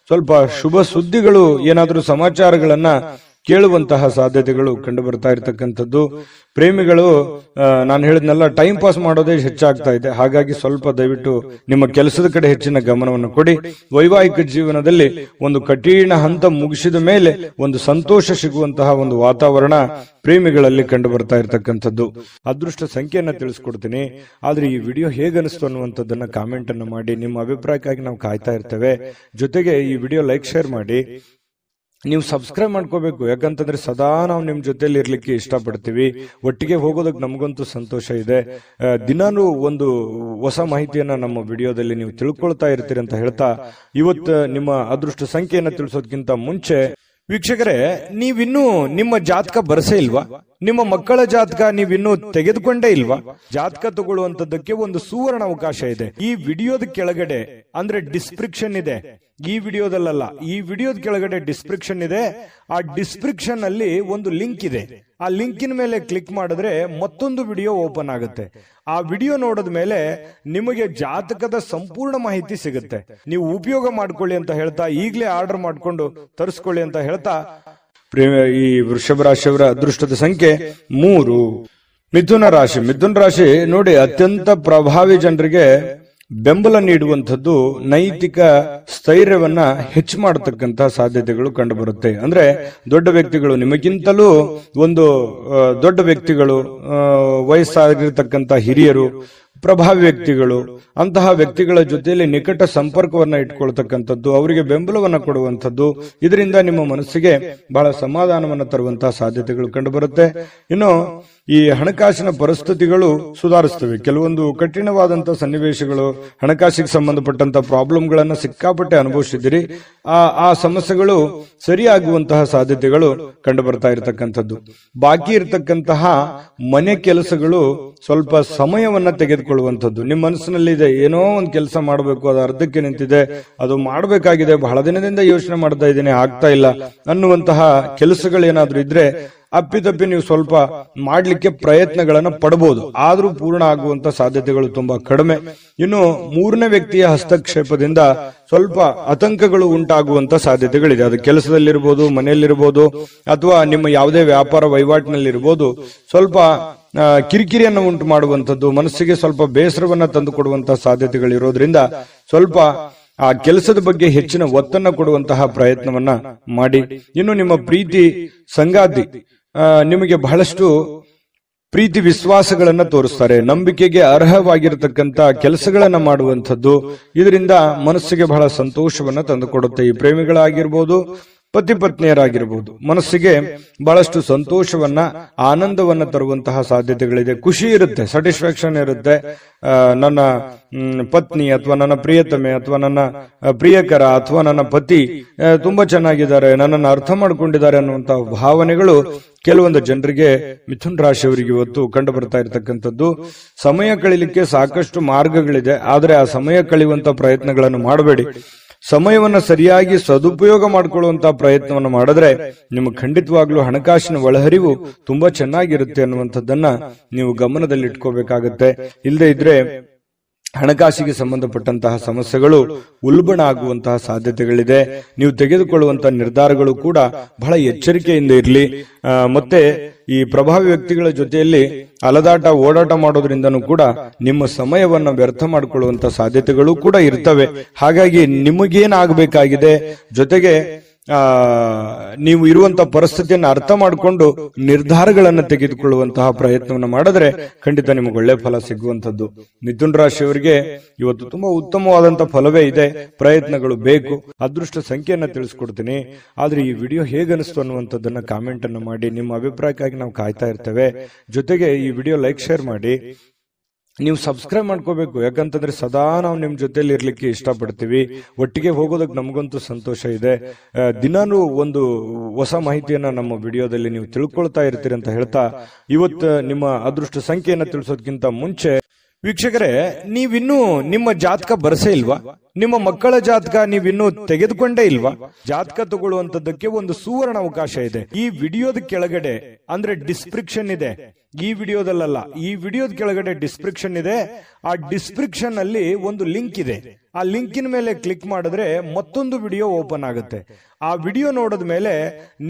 ಸ್ವಲ್ಪ ಶುಭ ಸುದ್ದಿಗಳು, ಏನಾದರೂ ಸಮಾಚಾರಗಳನ್ನ ಕೇಳುವಂತಹ ಸಾಧ್ಯತೆಗಳು ಕಂಡು ಬರ್ತಾ ಇರತಕ್ಕಂಥದ್ದು. ಪ್ರೇಮಿಗಳು ನಾನು ಹೇಳಿದ್ನೆಲ್ಲ ಟೈಮ್ ಪಾಸ್ ಮಾಡೋದೇ ಹೆಚ್ಚಾಗ್ತಾ ಇದೆ. ಹಾಗಾಗಿ ಸ್ವಲ್ಪ ದಯವಿಟ್ಟು ನಿಮ್ಮ ಕೆಲಸದ ಕಡೆ ಹೆಚ್ಚಿನ ಗಮನವನ್ನು ಕೊಡಿ. ವೈವಾಹಿಕ ಜೀವನದಲ್ಲಿ ಒಂದು ಕಠಿಣ ಹಂತ ಮುಗಿಸಿದ ಮೇಲೆ ಒಂದು ಸಂತೋಷ ಸಿಗುವಂತಹ ಒಂದು ವಾತಾವರಣ ಪ್ರೇಮಿಗಳಲ್ಲಿ ಕಂಡು ಬರ್ತಾ ಇರತಕ್ಕಂಥದ್ದು. ಅದೃಷ್ಟ ಸಂಖ್ಯೆಯನ್ನ ತಿಳಿಸ್ಕೊಡ್ತೀನಿ. ಆದ್ರೆ ಈ ವಿಡಿಯೋ ಹೇಗನಿಸ್ತು ಅನ್ನುವಂಥದ್ದನ್ನ ಕಾಮೆಂಟ್ ಅನ್ನು ಮಾಡಿ. ನಿಮ್ಮ ಅಭಿಪ್ರಾಯಕ್ಕಾಗಿ ನಾವು ಕಾಯ್ತಾ ಇರ್ತೇವೆ. ಜೊತೆಗೆ ಈ ವಿಡಿಯೋ ಲೈಕ್, ಶೇರ್ ಮಾಡಿ. ನೀವು ಸಬ್ಸ್ಕ್ರೈಬ್ ಮಾಡ್ಕೋಬೇಕು, ಯಾಕಂತಂದ್ರೆ ಸದಾ ನಾವು ನಿಮ್ ಜೊತೆಲಿ ಇರ್ಲಿಕ್ಕೆ ಇಷ್ಟಪಡ್ತೀವಿ. ಒಟ್ಟಿಗೆ ಹೋಗೋದಕ್ಕೆ ನಮಗಂತೂ ಸಂತೋಷ ಇದೆ. ದಿನಾನು ಒಂದು ಹೊಸ ಮಾಹಿತಿಯನ್ನ ನಮ್ಮ ವಿಡಿಯೋದಲ್ಲಿ ನೀವು ತಿಳ್ಕೊಳ್ತಾ ಇರ್ತೀರಿ ಅಂತ ಹೇಳ್ತಾ, ಇವತ್ತು ನಿಮ್ಮ ಅದೃಷ್ಟ ಸಂಖ್ಯೆಯನ್ನ ತಿಳಿಸೋದಕ್ಕಿಂತ ಮುಂಚೆ ವೀಕ್ಷಕರೇ, ನೀವಿನ್ನೂ ನಿಮ್ಮ ಜಾತಕ ಬರಸೇ ಇಲ್ವಾ? ನಿಮ್ಮ ಮಕ್ಕಳ ಜಾತಕ ನೀವಿನ್ನೂ ತೆಗೆದುಕೊಂಡೇ ಇಲ್ವಾ? ಜಾತಕ ತಗೊಳ್ಳುವಂತದ್ದಕ್ಕೆ ಒಂದು ಸುವರ್ಣ ಅವಕಾಶ ಇದೆ. ಈ ವಿಡಿಯೋದ ಕೆಳಗಡೆ ಅಂದ್ರೆ ಡಿಸ್ಕ್ರಿಪ್ಷನ್ ಇದೆ. ಈ ವಿಡಿಯೋದಲ್ಲ, ಈ ವಿಡಿಯೋದ ಕೆಳಗಡೆ ಡಿಸ್ಕ್ರಿಪ್ಷನ್ ಇದೆ. ಆ ಡಿಸ್ಕ್ರಿಪ್ಷನ್ ಅಲ್ಲಿ ಒಂದು ಲಿಂಕ್ ಇದೆ. ಆ ಲಿಂಕಿನ ಮೇಲೆ ಕ್ಲಿಕ್ ಮಾಡಿದ್ರೆ ಮತ್ತೊಂದು ವಿಡಿಯೋ ಓಪನ್ ಆಗುತ್ತೆ. ಆ ವಿಡಿಯೋ ನೋಡಿದ ಮೇಲೆ ನಿಮಗೆ ಜಾತಕದ ಸಂಪೂರ್ಣ ಮಾಹಿತಿ ಸಿಗುತ್ತೆ. ನೀವು ಉಪಯೋಗ ಮಾಡ್ಕೊಳ್ಳಿ ಅಂತ ಹೇಳ್ತಾ, ಈಗಲೇ ಆರ್ಡರ್ ಮಾಡ್ಕೊಂಡು ತರಿಸ್ಕೊಳ್ಳಿ ಅಂತ ಹೇಳ್ತಾ, ಈ ವೃಷಭ ರಾಶಿಯವರ ಅದೃಷ್ಟದ ಸಂಖ್ಯೆ 3. ಮಿಥುನ ರಾಶಿ. ಮಿಥುನ ರಾಶಿ ನೋಡಿ, ಅತ್ಯಂತ ಪ್ರಭಾವಿ ಜನರಿಗೆ ಬೆಂಬಲ ನೀಡುವಂಥದ್ದು ನೈತಿಕ ಸ್ಥೈರ್ಯವನ್ನ ಹೆಚ್ಚು ಮಾಡತಕ್ಕಂತಹ ಸಾಧ್ಯತೆಗಳು ಕಂಡು ಬರುತ್ತೆ. ಅಂದ್ರೆ ದೊಡ್ಡ ವ್ಯಕ್ತಿಗಳು, ನಿಮಗಿಂತಲೂ ಒಂದು ದೊಡ್ಡ ವ್ಯಕ್ತಿಗಳು, ವಯಸ್ಸಾಗಿರ್ತಕ್ಕಂಥ ಹಿರಿಯರು, ಪ್ರಭಾವಿ ವ್ಯಕ್ತಿಗಳು, ಅಂತಹ ವ್ಯಕ್ತಿಗಳ ಜೊತೆಯಲ್ಲಿ ನಿಕಟ ಸಂಪರ್ಕವನ್ನ ಇಟ್ಕೊಳ್ತಕ್ಕಂಥದ್ದು, ಅವರಿಗೆ ಬೆಂಬಲವನ್ನ ಕೊಡುವಂಥದ್ದು, ಇದರಿಂದ ನಿಮ್ಮ ಮನಸ್ಸಿಗೆ ಬಹಳ ಸಮಾಧಾನವನ್ನ ತರುವಂತಹ ಸಾಧ್ಯತೆಗಳು ಕಂಡು ಬರುತ್ತೆ. ಇನ್ನು ಈ ಹಣಕಾಸಿನ ಪರಿಸ್ಥಿತಿಗಳು ಸುಧಾರಿಸ್ತವೆ. ಕೆಲವೊಂದು ಕಠಿಣವಾದಂತಹ ಸನ್ನಿವೇಶಗಳು, ಹಣಕಾಸಿಗೆ ಸಂಬಂಧಪಟ್ಟಂತ ಪ್ರಾಬ್ಲಮ್ಗಳನ್ನ ಸಿಕ್ಕಾಪಟ್ಟೆ ಅನುಭವಿಸಿದ್ದೀರಿ. ಆ ಸಮಸ್ಯೆಗಳು ಸರಿಯಾಗುವಂತಹ ಸಾಧ್ಯತೆಗಳು ಕಂಡು ಬರ್ತಾ ಇರತಕ್ಕಂಥದ್ದು. ಬಾಕಿ ಇರತಕ್ಕಂತಹ ಮನೆ ಕೆಲಸಗಳು ಸ್ವಲ್ಪ ಸಮಯವನ್ನ ತೆಗೆದುಕೊಳ್ಳುವಂಥದ್ದು. ನಿಮ್ಮ ಮನಸ್ಸಿನಲ್ಲಿ ಇದೆ, ಏನೋ ಒಂದು ಕೆಲಸ ಮಾಡಬೇಕು, ಅದು ಅರ್ಧಕ್ಕೆ ನಿಂತಿದೆ, ಅದು ಮಾಡಬೇಕಾಗಿದೆ, ಬಹಳ ದಿನದಿಂದ ಯೋಚನೆ ಮಾಡ್ತಾ ಇದ್ದೀನಿ, ಆಗ್ತಾ ಇಲ್ಲ ಅನ್ನುವಂತಹ ಕೆಲಸಗಳೇನಾದ್ರೂ ಇದ್ರೆ ಅಪ್ಪಿತಪ್ಪಿ ನೀವು ಸ್ವಲ್ಪ ಮಾಡ್ಲಿಕ್ಕೆ ಪ್ರಯತ್ನಗಳನ್ನ ಪಡಬಹುದು. ಆದ್ರೂ ಪೂರ್ಣ ಆಗುವಂತ ಸಾಧ್ಯತೆಗಳು ತುಂಬಾ ಕಡಿಮೆ. ಇನ್ನು 3ನೇ ವ್ಯಕ್ತಿಯ ಹಸ್ತಕ್ಷೇಪದಿಂದ ಸ್ವಲ್ಪ ಆತಂಕಗಳು ಉಂಟಾಗುವಂತ ಸಾಧ್ಯತೆಗಳಿದೆ. ಅದು ಕೆಲಸದಲ್ಲಿರ್ಬೋದು, ಮನೆಯಲ್ಲಿರ್ಬೋದು, ಅಥವಾ ನಿಮ್ಮ ಯಾವುದೇ ವ್ಯಾಪಾರ ವಹಿವಾಟಿನಲ್ಲಿರ್ಬೋದು. ಸ್ವಲ್ಪ ಕಿರಿಕಿರಿಯನ್ನು ಉಂಟು ಮಾಡುವಂಥದ್ದು, ಮನಸ್ಸಿಗೆ ಸ್ವಲ್ಪ ಬೇಸರವನ್ನ ತಂದು ಕೊಡುವಂತಹ ಸಾಧ್ಯತೆಗಳಿರೋದ್ರಿಂದ ಸ್ವಲ್ಪ ಆ ಕೆಲಸದ ಬಗ್ಗೆ ಹೆಚ್ಚಿನ ಒತ್ತನ್ನ ಕೊಡುವಂತಹ ಪ್ರಯತ್ನವನ್ನ ಮಾಡಿ. ಇನ್ನು ನಿಮ್ಮ ಪ್ರೀತಿ ಸಂಗಾತಿ ನಿಮಗೆ ಬಹಳಷ್ಟು ಪ್ರೀತಿ ವಿಶ್ವಾಸಗಳನ್ನ ತೋರಿಸ್ತಾರೆ. ನಂಬಿಕೆಗೆ ಅರ್ಹವಾಗಿರತಕ್ಕಂತ ಕೆಲಸಗಳನ್ನ ಮಾಡುವಂಥದ್ದು, ಇದರಿಂದ ಮನಸ್ಸಿಗೆ ಬಹಳ ಸಂತೋಷವನ್ನ ತಂದುಕೊಡುತ್ತೆ. ಈ ಪ್ರೇಮಿಗಳಾಗಿರ್ಬೋದು, ಪತಿ ಪತ್ನಿಯರಾಗಿರ್ಬೋದು, ಮನಸ್ಸಿಗೆ ಬಹಳಷ್ಟು ಸಂತೋಷವನ್ನ, ಆನಂದವನ್ನ ತರುವಂತಹ ಸಾಧ್ಯತೆಗಳಿದೆ. ಖುಷಿ ಇರುತ್ತೆ, ಸ್ಯಾಟಿಸ್ಫ್ಯಾಕ್ಷನ್ ಇರುತ್ತೆ. ನನ್ನ ಪತ್ನಿ ಅಥವಾ ನನ್ನ ಪ್ರಿಯತಮೆ ಅಥವಾ ನನ್ನ ಪ್ರಿಯಕರ ಅಥವಾ ನನ್ನ ಪತಿ ತುಂಬಾ ಚೆನ್ನಾಗಿದ್ದಾರೆ, ನನ್ನನ್ನು ಅರ್ಥ ಮಾಡ್ಕೊಂಡಿದ್ದಾರೆ ಅನ್ನುವಂತಹ ಭಾವನೆಗಳು ಕೆಲವೊಂದು ಜನರಿಗೆ, ಮಿಥುನ್ ರಾಶಿಯವರಿಗೆ ಇವತ್ತು ಕಂಡು ಬರ್ತಾ ಇರತಕ್ಕಂಥದ್ದು. ಸಮಯ ಕಳಿಲಿಕ್ಕೆ ಸಾಕಷ್ಟು ಮಾರ್ಗಗಳಿದೆ, ಆದರೆ ಆ ಸಮಯ ಕಳೆಯುವಂತ ಪ್ರಯತ್ನಗಳನ್ನು ಮಾಡಬೇಡಿ. ಸಮಯವನ್ನ ಸರಿಯಾಗಿ ಸದುಪಯೋಗ ಮಾಡಿಕೊಳ್ಳುವಂತಹ ಪ್ರಯತ್ನವನ್ನು ಮಾಡಿದ್ರೆ ನಿಮಗೆ ಖಂಡಿತವಾಗ್ಲೂ ಹಣಕಾಸಿನ ಒಳಹರಿವು ತುಂಬಾ ಚೆನ್ನಾಗಿರುತ್ತೆ ಅನ್ನುವಂಥದ್ದನ್ನ ನೀವು ಗಮನದಲ್ಲಿ ಇಟ್ಕೋಬೇಕಾಗತ್ತೆ. ಇಲ್ಲದೆ ಇದ್ರೆ ಹಣಕಾಸಿಗೆ ಸಂಬಂಧಪಟ್ಟಂತಹ ಸಮಸ್ಯೆಗಳು ಉಲ್ಬಣ ಆಗುವಂತಹ ಸಾಧ್ಯತೆಗಳಿದೆ. ನೀವು ತೆಗೆದುಕೊಳ್ಳುವಂತಹ ನಿರ್ಧಾರಗಳು ಕೂಡ ಬಹಳ ಎಚ್ಚರಿಕೆಯಿಂದ ಇರಲಿ. ಮತ್ತೆ ಈ ಪ್ರಭಾವಿ ವ್ಯಕ್ತಿಗಳ ಜೊತೆಯಲ್ಲಿ ಅಲದಾಟ ಓಡಾಟ ಮಾಡೋದ್ರಿಂದನೂ ಕೂಡ ನಿಮ್ಮ ಸಮಯವನ್ನ ವ್ಯರ್ಥ ಮಾಡಿಕೊಳ್ಳುವಂತ ಸಾಧ್ಯತೆಗಳು ಕೂಡ ಇರ್ತವೆ. ಹಾಗಾಗಿ ನಿಮಗೇನಾಗಬೇಕಾಗಿದೆ, ಜೊತೆಗೆ ನೀವು ಇರುವಂತ ಪರಿಸ್ಥಿತಿಯನ್ನು ಅರ್ಥ ಮಾಡಿಕೊಂಡು ನಿರ್ಧಾರಗಳನ್ನು ತೆಗೆದುಕೊಳ್ಳುವಂತಹ ಪ್ರಯತ್ನವನ್ನು ಮಾಡಿದ್ರೆ ಖಂಡಿತ ನಿಮಗೆ ಒಳ್ಳೆ ಫಲ ಸಿಗುವಂತದ್ದು. ಮಿಥುನ್ ರಾಶಿಯವರಿಗೆ ಇವತ್ತು ತುಂಬಾ ಉತ್ತಮವಾದಂತಹ ಫಲವೇ ಇದೆ. ಪ್ರಯತ್ನಗಳು ಬೇಕು. ಅದೃಷ್ಟ ಸಂಖ್ಯೆಯನ್ನ ತಿಳಿಸ್ಕೊಡ್ತೀನಿ. ಆದ್ರೆ ಈ ವಿಡಿಯೋ ಹೇಗನಿಸ್ತು ಅನ್ನುವಂಥದ್ದನ್ನ ಕಾಮೆಂಟ್ ಅನ್ನು ಮಾಡಿ. ನಿಮ್ಮ ಅಭಿಪ್ರಾಯಕ್ಕಾಗಿ ನಾವು ಕಾಯ್ತಾ ಇರ್ತೇವೆ. ಜೊತೆಗೆ ಈ ವಿಡಿಯೋ ಲೈಕ್, ಶೇರ್ ಮಾಡಿ. ನೀವು ಸಬ್ಸ್ಕ್ರೈಬ್ ಮಾಡ್ಕೋಬೇಕು. ಯಾಕಂತಂದ್ರೆ ಸದಾ ನಾವು ನಿಮ್ ಜೊತೆಲಿ ಇರ್ಲಿಕ್ಕೆ ಇಷ್ಟಪಡ್ತೀವಿ. ಒಟ್ಟಿಗೆ ಹೋಗೋದಕ್ಕೆ ನಮಗಂತೂ ಸಂತೋಷ ಇದೆ. ದಿನಾನು ಒಂದು ಹೊಸ ಮಾಹಿತಿಯನ್ನ ನಮ್ಮ ವಿಡಿಯೋದಲ್ಲಿ ನೀವು ತಿಳ್ಕೊಳ್ತಾ ಇರ್ತೀರಿ ಅಂತ ಹೇಳ್ತಾ, ಇವತ್ತು ನಿಮ್ಮ ಅದೃಷ್ಟ ಸಂಖ್ಯೆಯನ್ನ ತಿಳಿಸೋದಕ್ಕಿಂತ ಮುಂಚೆ ವೀಕ್ಷಕರೇ, ನೀವಿನ್ನೂ ನಿಮ್ಮ ಜಾತಕ ಬರಸೇ ಇಲ್ವಾ? ನಿಮ್ಮ ಮಕ್ಕಳ ಜಾತಕ ನೀವಿನ್ನೂ ತೆಗೆದುಕೊಂಡೇ ಇಲ್ವಾ? ಜಾತಕ ತಗೊಳ್ಳುವಂತದ್ದಕ್ಕೆ ಒಂದು ಸುವರ್ಣ ಅವಕಾಶ ಇದೆ. ಈ ವಿಡಿಯೋದ ಕೆಳಗಡೆ ಅಂದ್ರೆ ಡಿಸ್ಕ್ರಿಪ್ಷನ್ ಇದೆ. ಈ ವಿಡಿಯೋದಲ್ಲ, ಈ ವಿಡಿಯೋದ ಕೆಳಗಡೆ ಡಿಸ್ಕ್ರಿಪ್ಷನ್ ಇದೆ. ಆ ಡಿಸ್ಕ್ರಿಪ್ಷನ್ ಅಲ್ಲಿ ಒಂದು ಲಿಂಕ್ ಇದೆ. ಆ ಲಿಂಕಿನ ಮೇಲೆ ಕ್ಲಿಕ್ ಮಾಡಿದ್ರೆ ಮತ್ತೊಂದು ವಿಡಿಯೋ ಓಪನ್ ಆಗುತ್ತೆ. ಆ ವಿಡಿಯೋ ನೋಡಿದ ಮೇಲೆ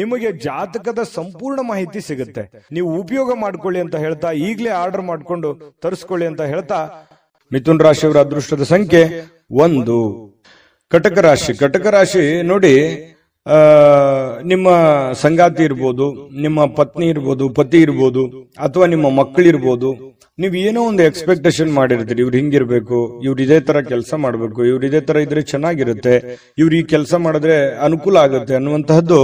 ನಿಮಗೆ ಜಾತಕದ ಸಂಪೂರ್ಣ ಮಾಹಿತಿ ಸಿಗುತ್ತೆ. ನೀವು ಉಪಯೋಗ ಮಾಡ್ಕೊಳ್ಳಿ ಅಂತ ಹೇಳ್ತಾ, ಈಗಲೇ ಆರ್ಡರ್ ಮಾಡ್ಕೊಂಡು ತರಿಸ್ಕೊಳ್ಳಿ ಅಂತ ಹೇಳ್ತಾ, ಮಿಥುನ್ ರಾಶಿಯವರ ಅದೃಷ್ಟದ ಸಂಖ್ಯೆ 1. ಕಟಕ ರಾಶಿ. ಕಟಕ ರಾಶಿ ನೋಡಿ, ನಿಮ್ಮ ಸಂಗಾತಿ ಇರ್ಬೋದು, ನಿಮ್ಮ ಪತ್ನಿ ಇರ್ಬೋದು, ಪತಿ ಇರ್ಬೋದು, ಅಥವಾ ನಿಮ್ಮ ಮಕ್ಕಳಿರ್ಬೋದು. ನೀವು ಏನೋ ಒಂದು ಎಕ್ಸ್ಪೆಕ್ಟೇಷನ್ ಮಾಡಿರ್ತೀರಿ, ಇವ್ರು ಹಿಂಗಿರ್ಬೇಕು, ಇವ್ರು ಇದೇ ತರ ಕೆಲಸ ಮಾಡ್ಬೇಕು, ಇವ್ರು ಇದೇ ತರ ಇದ್ರೆ ಚೆನ್ನಾಗಿರುತ್ತೆ, ಇವ್ರು ಈ ಕೆಲಸ ಮಾಡಿದ್ರೆ ಅನುಕೂಲ ಆಗುತ್ತೆ ಅನ್ನುವಂತಹದ್ದು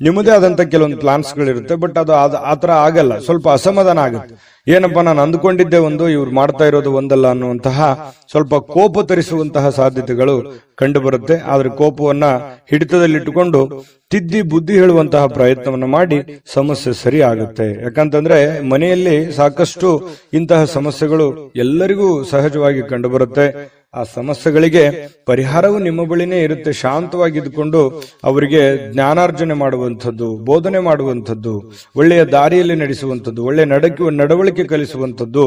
ನಿಮ್ಮದೇ ಆದಂತ ಕೆಲವೊಂದು ಪ್ಲಾನ್ಸ್ ಗಳಿರುತ್ತೆ. ಬಟ್ ಅದು ಆತರ ಆಗಲ್ಲ. ಸ್ವಲ್ಪ ಅಸಮಾಧಾನ ಆಗುತ್ತೆ. ಏನಪ್ಪಾ, ನಾನು ಅಂದುಕೊಂಡಿದ್ದೆ ಒಂದು, ಇವ್ರು ಮಾಡ್ತಾ ಇರೋದು ಒಂದಲ್ಲ ಅನ್ನುವಂತಹ ಸ್ವಲ್ಪ ಕೋಪ ತರಿಸುವಂತಹ ಸಾಧ್ಯತೆಗಳು ಕಂಡು ಬರುತ್ತೆ. ಆದ್ರೆ ಕೋಪವನ್ನ ಹಿಡಿತದಲ್ಲಿಟ್ಟುಕೊಂಡು ತಿದ್ದಿ ಬುದ್ಧಿ ಹೇಳುವಂತಹ ಪ್ರಯತ್ನವನ್ನ ಮಾಡಿ ಸಮಸ್ಯೆ ಸರಿ ಆಗುತ್ತೆ. ಯಾಕಂತಂದ್ರೆ ಮನೆಯಲ್ಲಿ ಸಾಕಷ್ಟು ಇಂತಹ ಸಮಸ್ಯೆಗಳು ಎಲ್ಲರಿಗೂ ಸಹಜವಾಗಿ ಕಂಡು ಬರುತ್ತೆ. ಆ ಸಮಸ್ಯೆಗಳಿಗೆ ಪರಿಹಾರವು ನಿಮ್ಮ ಬಳಿನೇ ಇರುತ್ತೆ. ಶಾಂತವಾಗಿದ್ದುಕೊಂಡು ಅವರಿಗೆ ಜ್ಞಾನಾರ್ಜನೆ ಮಾಡುವಂಥದ್ದು, ಬೋಧನೆ ಮಾಡುವಂಥದ್ದು, ಒಳ್ಳೆಯ ದಾರಿಯಲ್ಲಿ ನಡೆಸುವಂಥದ್ದು, ಒಳ್ಳೆಯ ನಡವಳಿಕೆ ಕಲಿಸುವಂಥದ್ದು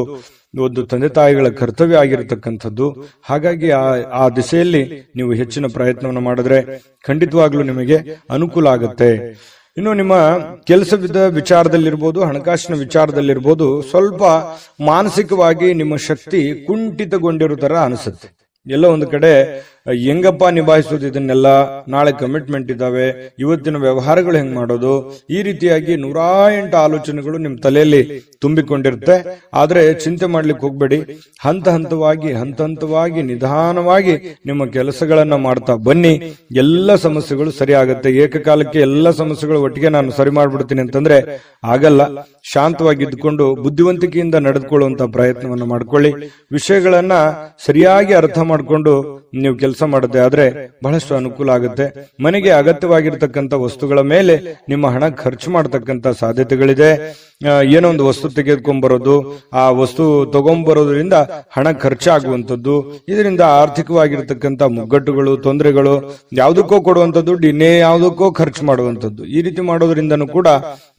ಒಂದು ತಂದೆ ತಾಯಿಗಳ ಕರ್ತವ್ಯ ಆಗಿರತಕ್ಕಂಥದ್ದು. ಹಾಗಾಗಿ ಆ ದಿಸೆಯಲ್ಲಿ ನೀವು ಹೆಚ್ಚಿನ ಪ್ರಯತ್ನವನ್ನು ಮಾಡಿದ್ರೆ ಖಂಡಿತವಾಗ್ಲೂ ನಿಮಗೆ ಅನುಕೂಲ ಆಗುತ್ತೆ. ಇನ್ನು ನಿಮ್ಮ ಕೆಲಸದ ವಿಚಾರದಲ್ಲಿರ್ಬೋದು, ಹಣಕಾಸಿನ ವಿಚಾರದಲ್ಲಿರ್ಬೋದು, ಸ್ವಲ್ಪ ಮಾನಸಿಕವಾಗಿ ನಿಮ್ಮ ಶಕ್ತಿ ಕುಂಠಿತಗೊಂಡಿರೋ ತರ ಅನಿಸುತ್ತೆ. ಎಲ್ಲ ಒಂದು ಕಡೆ ಹೆಂಗಪ್ಪ ನಿಭಾಯಿಸೋದು ಇದನ್ನೆಲ್ಲ, ನಾಳೆ ಕಮಿಟ್ಮೆಂಟ್ ಇದಾವೆ, ಇವತ್ತಿನ ವ್ಯವಹಾರಗಳು ಹೆಂಗ್ ಮಾಡೋದು, ಈ ರೀತಿಯಾಗಿ 108 ಆಲೋಚನೆಗಳು ನಿಮ್ ತಲೆಯಲ್ಲಿ ತುಂಬಿಕೊಂಡಿರುತ್ತೆ. ಆದ್ರೆ ಚಿಂತೆ ಮಾಡ್ಲಿಕ್ಕೆ ಹೋಗ್ಬೇಡಿ. ಹಂತ ಹಂತವಾಗಿ ನಿಧಾನವಾಗಿ ನಿಮ್ಮ ಕೆಲಸಗಳನ್ನ ಮಾಡ್ತಾ ಬನ್ನಿ. ಎಲ್ಲ ಸಮಸ್ಯೆಗಳು ಸರಿ ಆಗುತ್ತೆ. ಏಕಕಾಲಕ್ಕೆ ಎಲ್ಲ ಸಮಸ್ಯೆಗಳು ಒಟ್ಟಿಗೆ ನಾನು ಸರಿ ಮಾಡ್ಬಿಡ್ತೀನಿ ಅಂತಂದ್ರೆ ಆಗಲ್ಲ. ಶಾಂತವಾಗಿದ್ದುಕೊಂಡು ಬುದ್ಧಿವಂತಿಕೆಯಿಂದ ನಡೆದುಕೊಳ್ಳುವಂತ ಪ್ರಯತ್ನವನ್ನು ಮಾಡ್ಕೊಳ್ಳಿ. ವಿಷಯಗಳನ್ನ ಸರಿಯಾಗಿ ಅರ್ಥ ಮಾಡ್ಕೊಂಡು ನೀವು ಕೆಲಸ ಮಾಡದೆ ಆದ್ರೆ ಬಹಳಷ್ಟು ಅನುಕೂಲ ಆಗುತ್ತೆ. ಮನೆಗೆ ಅಗತ್ಯವಾಗಿರ್ತಕ್ಕಂಥ ವಸ್ತುಗಳ ಮೇಲೆ ನಿಮ್ಮ ಹಣ ಖರ್ಚು ಮಾಡತಕ್ಕಂತ ಸಾಧ್ಯತೆಗಳಿದೆ. ಏನೋ ಒಂದು ವಸ್ತು ತೆಗೆದುಕೊಂಡ್ಬರೋದು, ಆ ವಸ್ತು ತಗೊಂಡ್ಬರೋದ್ರಿಂದ ಹಣ ಖರ್ಚಾಗುವಂಥದ್ದು, ಇದರಿಂದ ಆರ್ಥಿಕವಾಗಿರ್ತಕ್ಕಂಥ ಮುಗ್ಗಟ್ಟುಗಳು, ತೊಂದರೆಗಳು, ಯಾವುದಕ್ಕೋ ಕೊಡುವಂತ ದುಡ್ಡು ಇನ್ನೇ ಯಾವುದಕ್ಕೋ ಖರ್ಚು ಮಾಡುವಂಥದ್ದು, ಈ ರೀತಿ ಮಾಡೋದ್ರಿಂದನೂ ಕೂಡ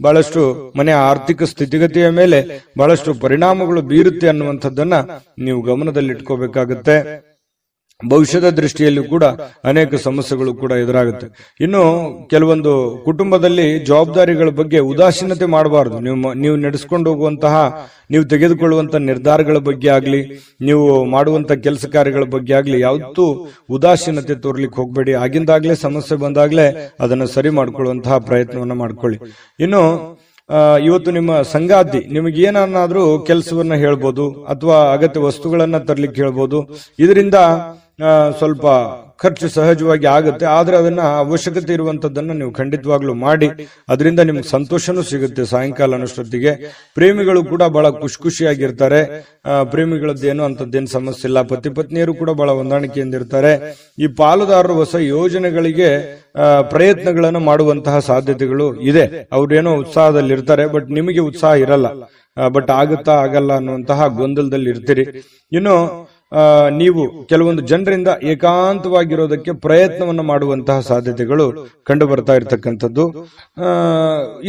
ಬಹಳಷ್ಟು ಮನೆಯ ಆರ್ಥಿಕ ಸ್ಥಿತಿಗತಿಯ ಮೇಲೆ ಬಹಳಷ್ಟು ಪರಿಣಾಮಗಳು ಬೀರುತ್ತೆ ಅನ್ನುವಂಥದ್ದನ್ನ ನೀವು ಗಮನದಲ್ಲಿಟ್ಕೋಬೇಕಾಗತ್ತೆ. ಭವಿಷ್ಯದ ದೃಷ್ಟಿಯಲ್ಲಿ ಕೂಡ ಅನೇಕ ಸಮಸ್ಯೆಗಳು ಕೂಡ ಎದುರಾಗುತ್ತೆ. ಇನ್ನು ಕೆಲವೊಂದು ಕುಟುಂಬದಲ್ಲಿ ಜವಾಬ್ದಾರಿಗಳ ಬಗ್ಗೆ ಉದಾಸೀನತೆ ಮಾಡಬಾರದು. ನೀವು ನಡೆಸ್ಕೊಂಡು ಹೋಗುವಂತಹ, ನೀವು ತೆಗೆದುಕೊಳ್ಳುವಂತ ನಿರ್ಧಾರಗಳ ಬಗ್ಗೆ ಆಗ್ಲಿ, ನೀವು ಮಾಡುವಂತ ಕೆಲಸ ಕಾರ್ಯಗಳ ಬಗ್ಗೆ ಆಗ್ಲಿ ಯಾವತ್ತೂ ಉದಾಸೀನತೆ ತೋರ್ಲಿಕ್ಕೆ ಹೋಗ್ಬೇಡಿ. ಆಗಿಂದಾಗ್ಲೇ ಸಮಸ್ಯೆ ಬಂದಾಗ್ಲೇ ಅದನ್ನು ಸರಿ ಮಾಡ್ಕೊಳ್ಳುವಂತಹ ಪ್ರಯತ್ನವನ್ನ ಮಾಡ್ಕೊಳ್ಳಿ. ಇನ್ನು ಇವತ್ತು ನಿಮ್ಮ ಸಂಗಾತಿ ನಿಮಗೆ ಏನನ್ನಾದ್ರೂ ಕೆಲಸವನ್ನ ಹೇಳ್ಬೋದು, ಅಥವಾ ಅಗತ್ಯ ವಸ್ತುಗಳನ್ನ ತರ್ಲಿಕ್ಕೆ ಹೇಳ್ಬೋದು. ಇದರಿಂದ ಸ್ವಲ್ಪ ಖರ್ಚು ಸಹಜವಾಗಿ ಆಗುತ್ತೆ. ಆದ್ರೆ ಅದನ್ನ ಅವಶ್ಯಕತೆ ಇರುವಂತದ್ದನ್ನ ನೀವು ಖಂಡಿತವಾಗ್ಲೂ ಮಾಡಿ. ಅದರಿಂದ ನಿಮ್ಗೆ ಸಂತೋಷನೂ ಸಿಗುತ್ತೆ. ಸಾಯಂಕಾಲ ಅನ್ನೋಷ್ಟೊತ್ತಿಗೆ ಪ್ರೇಮಿಗಳು ಕೂಡ ಬಹಳ ಖುಷಿಯಾಗಿರ್ತಾರೆ. ಪ್ರೇಮಿಗಳದ್ದೇನು ಅಂತದ್ದೇನು ಸಮಸ್ಯೆ ಇಲ್ಲ. ಪತಿ ಪತ್ನಿಯರು ಕೂಡ ಬಹಳ ಹೊಂದಾಣಿಕೆಯಿಂದ ಇರ್ತಾರೆ. ಈ ಪಾಲುದಾರರು ಹೊಸ ಯೋಜನೆಗಳಿಗೆ ಪ್ರಯತ್ನಗಳನ್ನು ಮಾಡುವಂತಹ ಸಾಧ್ಯತೆಗಳು ಇದೆ. ಅವ್ರೇನೋ ಉತ್ಸಾಹದಲ್ಲಿ ಇರ್ತಾರೆ, ಬಟ್ ನಿಮಗೆ ಉತ್ಸಾಹ ಇರಲ್ಲ. ಬಟ್ ಆಗುತ್ತಾ ಆಗಲ್ಲ ಅನ್ನುವಂತಹ ಗೊಂದಲದಲ್ಲಿ ಇರ್ತೀರಿ. ಇನ್ನು ನೀವು ಕೆಲವೊಂದು ಜನರಿಂದ ಏಕಾಂತವಾಗಿರೋದಕ್ಕೆ ಪ್ರಯತ್ನವನ್ನು ಮಾಡುವಂತಹ ಸಾಧ್ಯತೆಗಳು ಕಂಡು ಬರ್ತಾ ಇರತಕ್ಕಂಥದ್ದು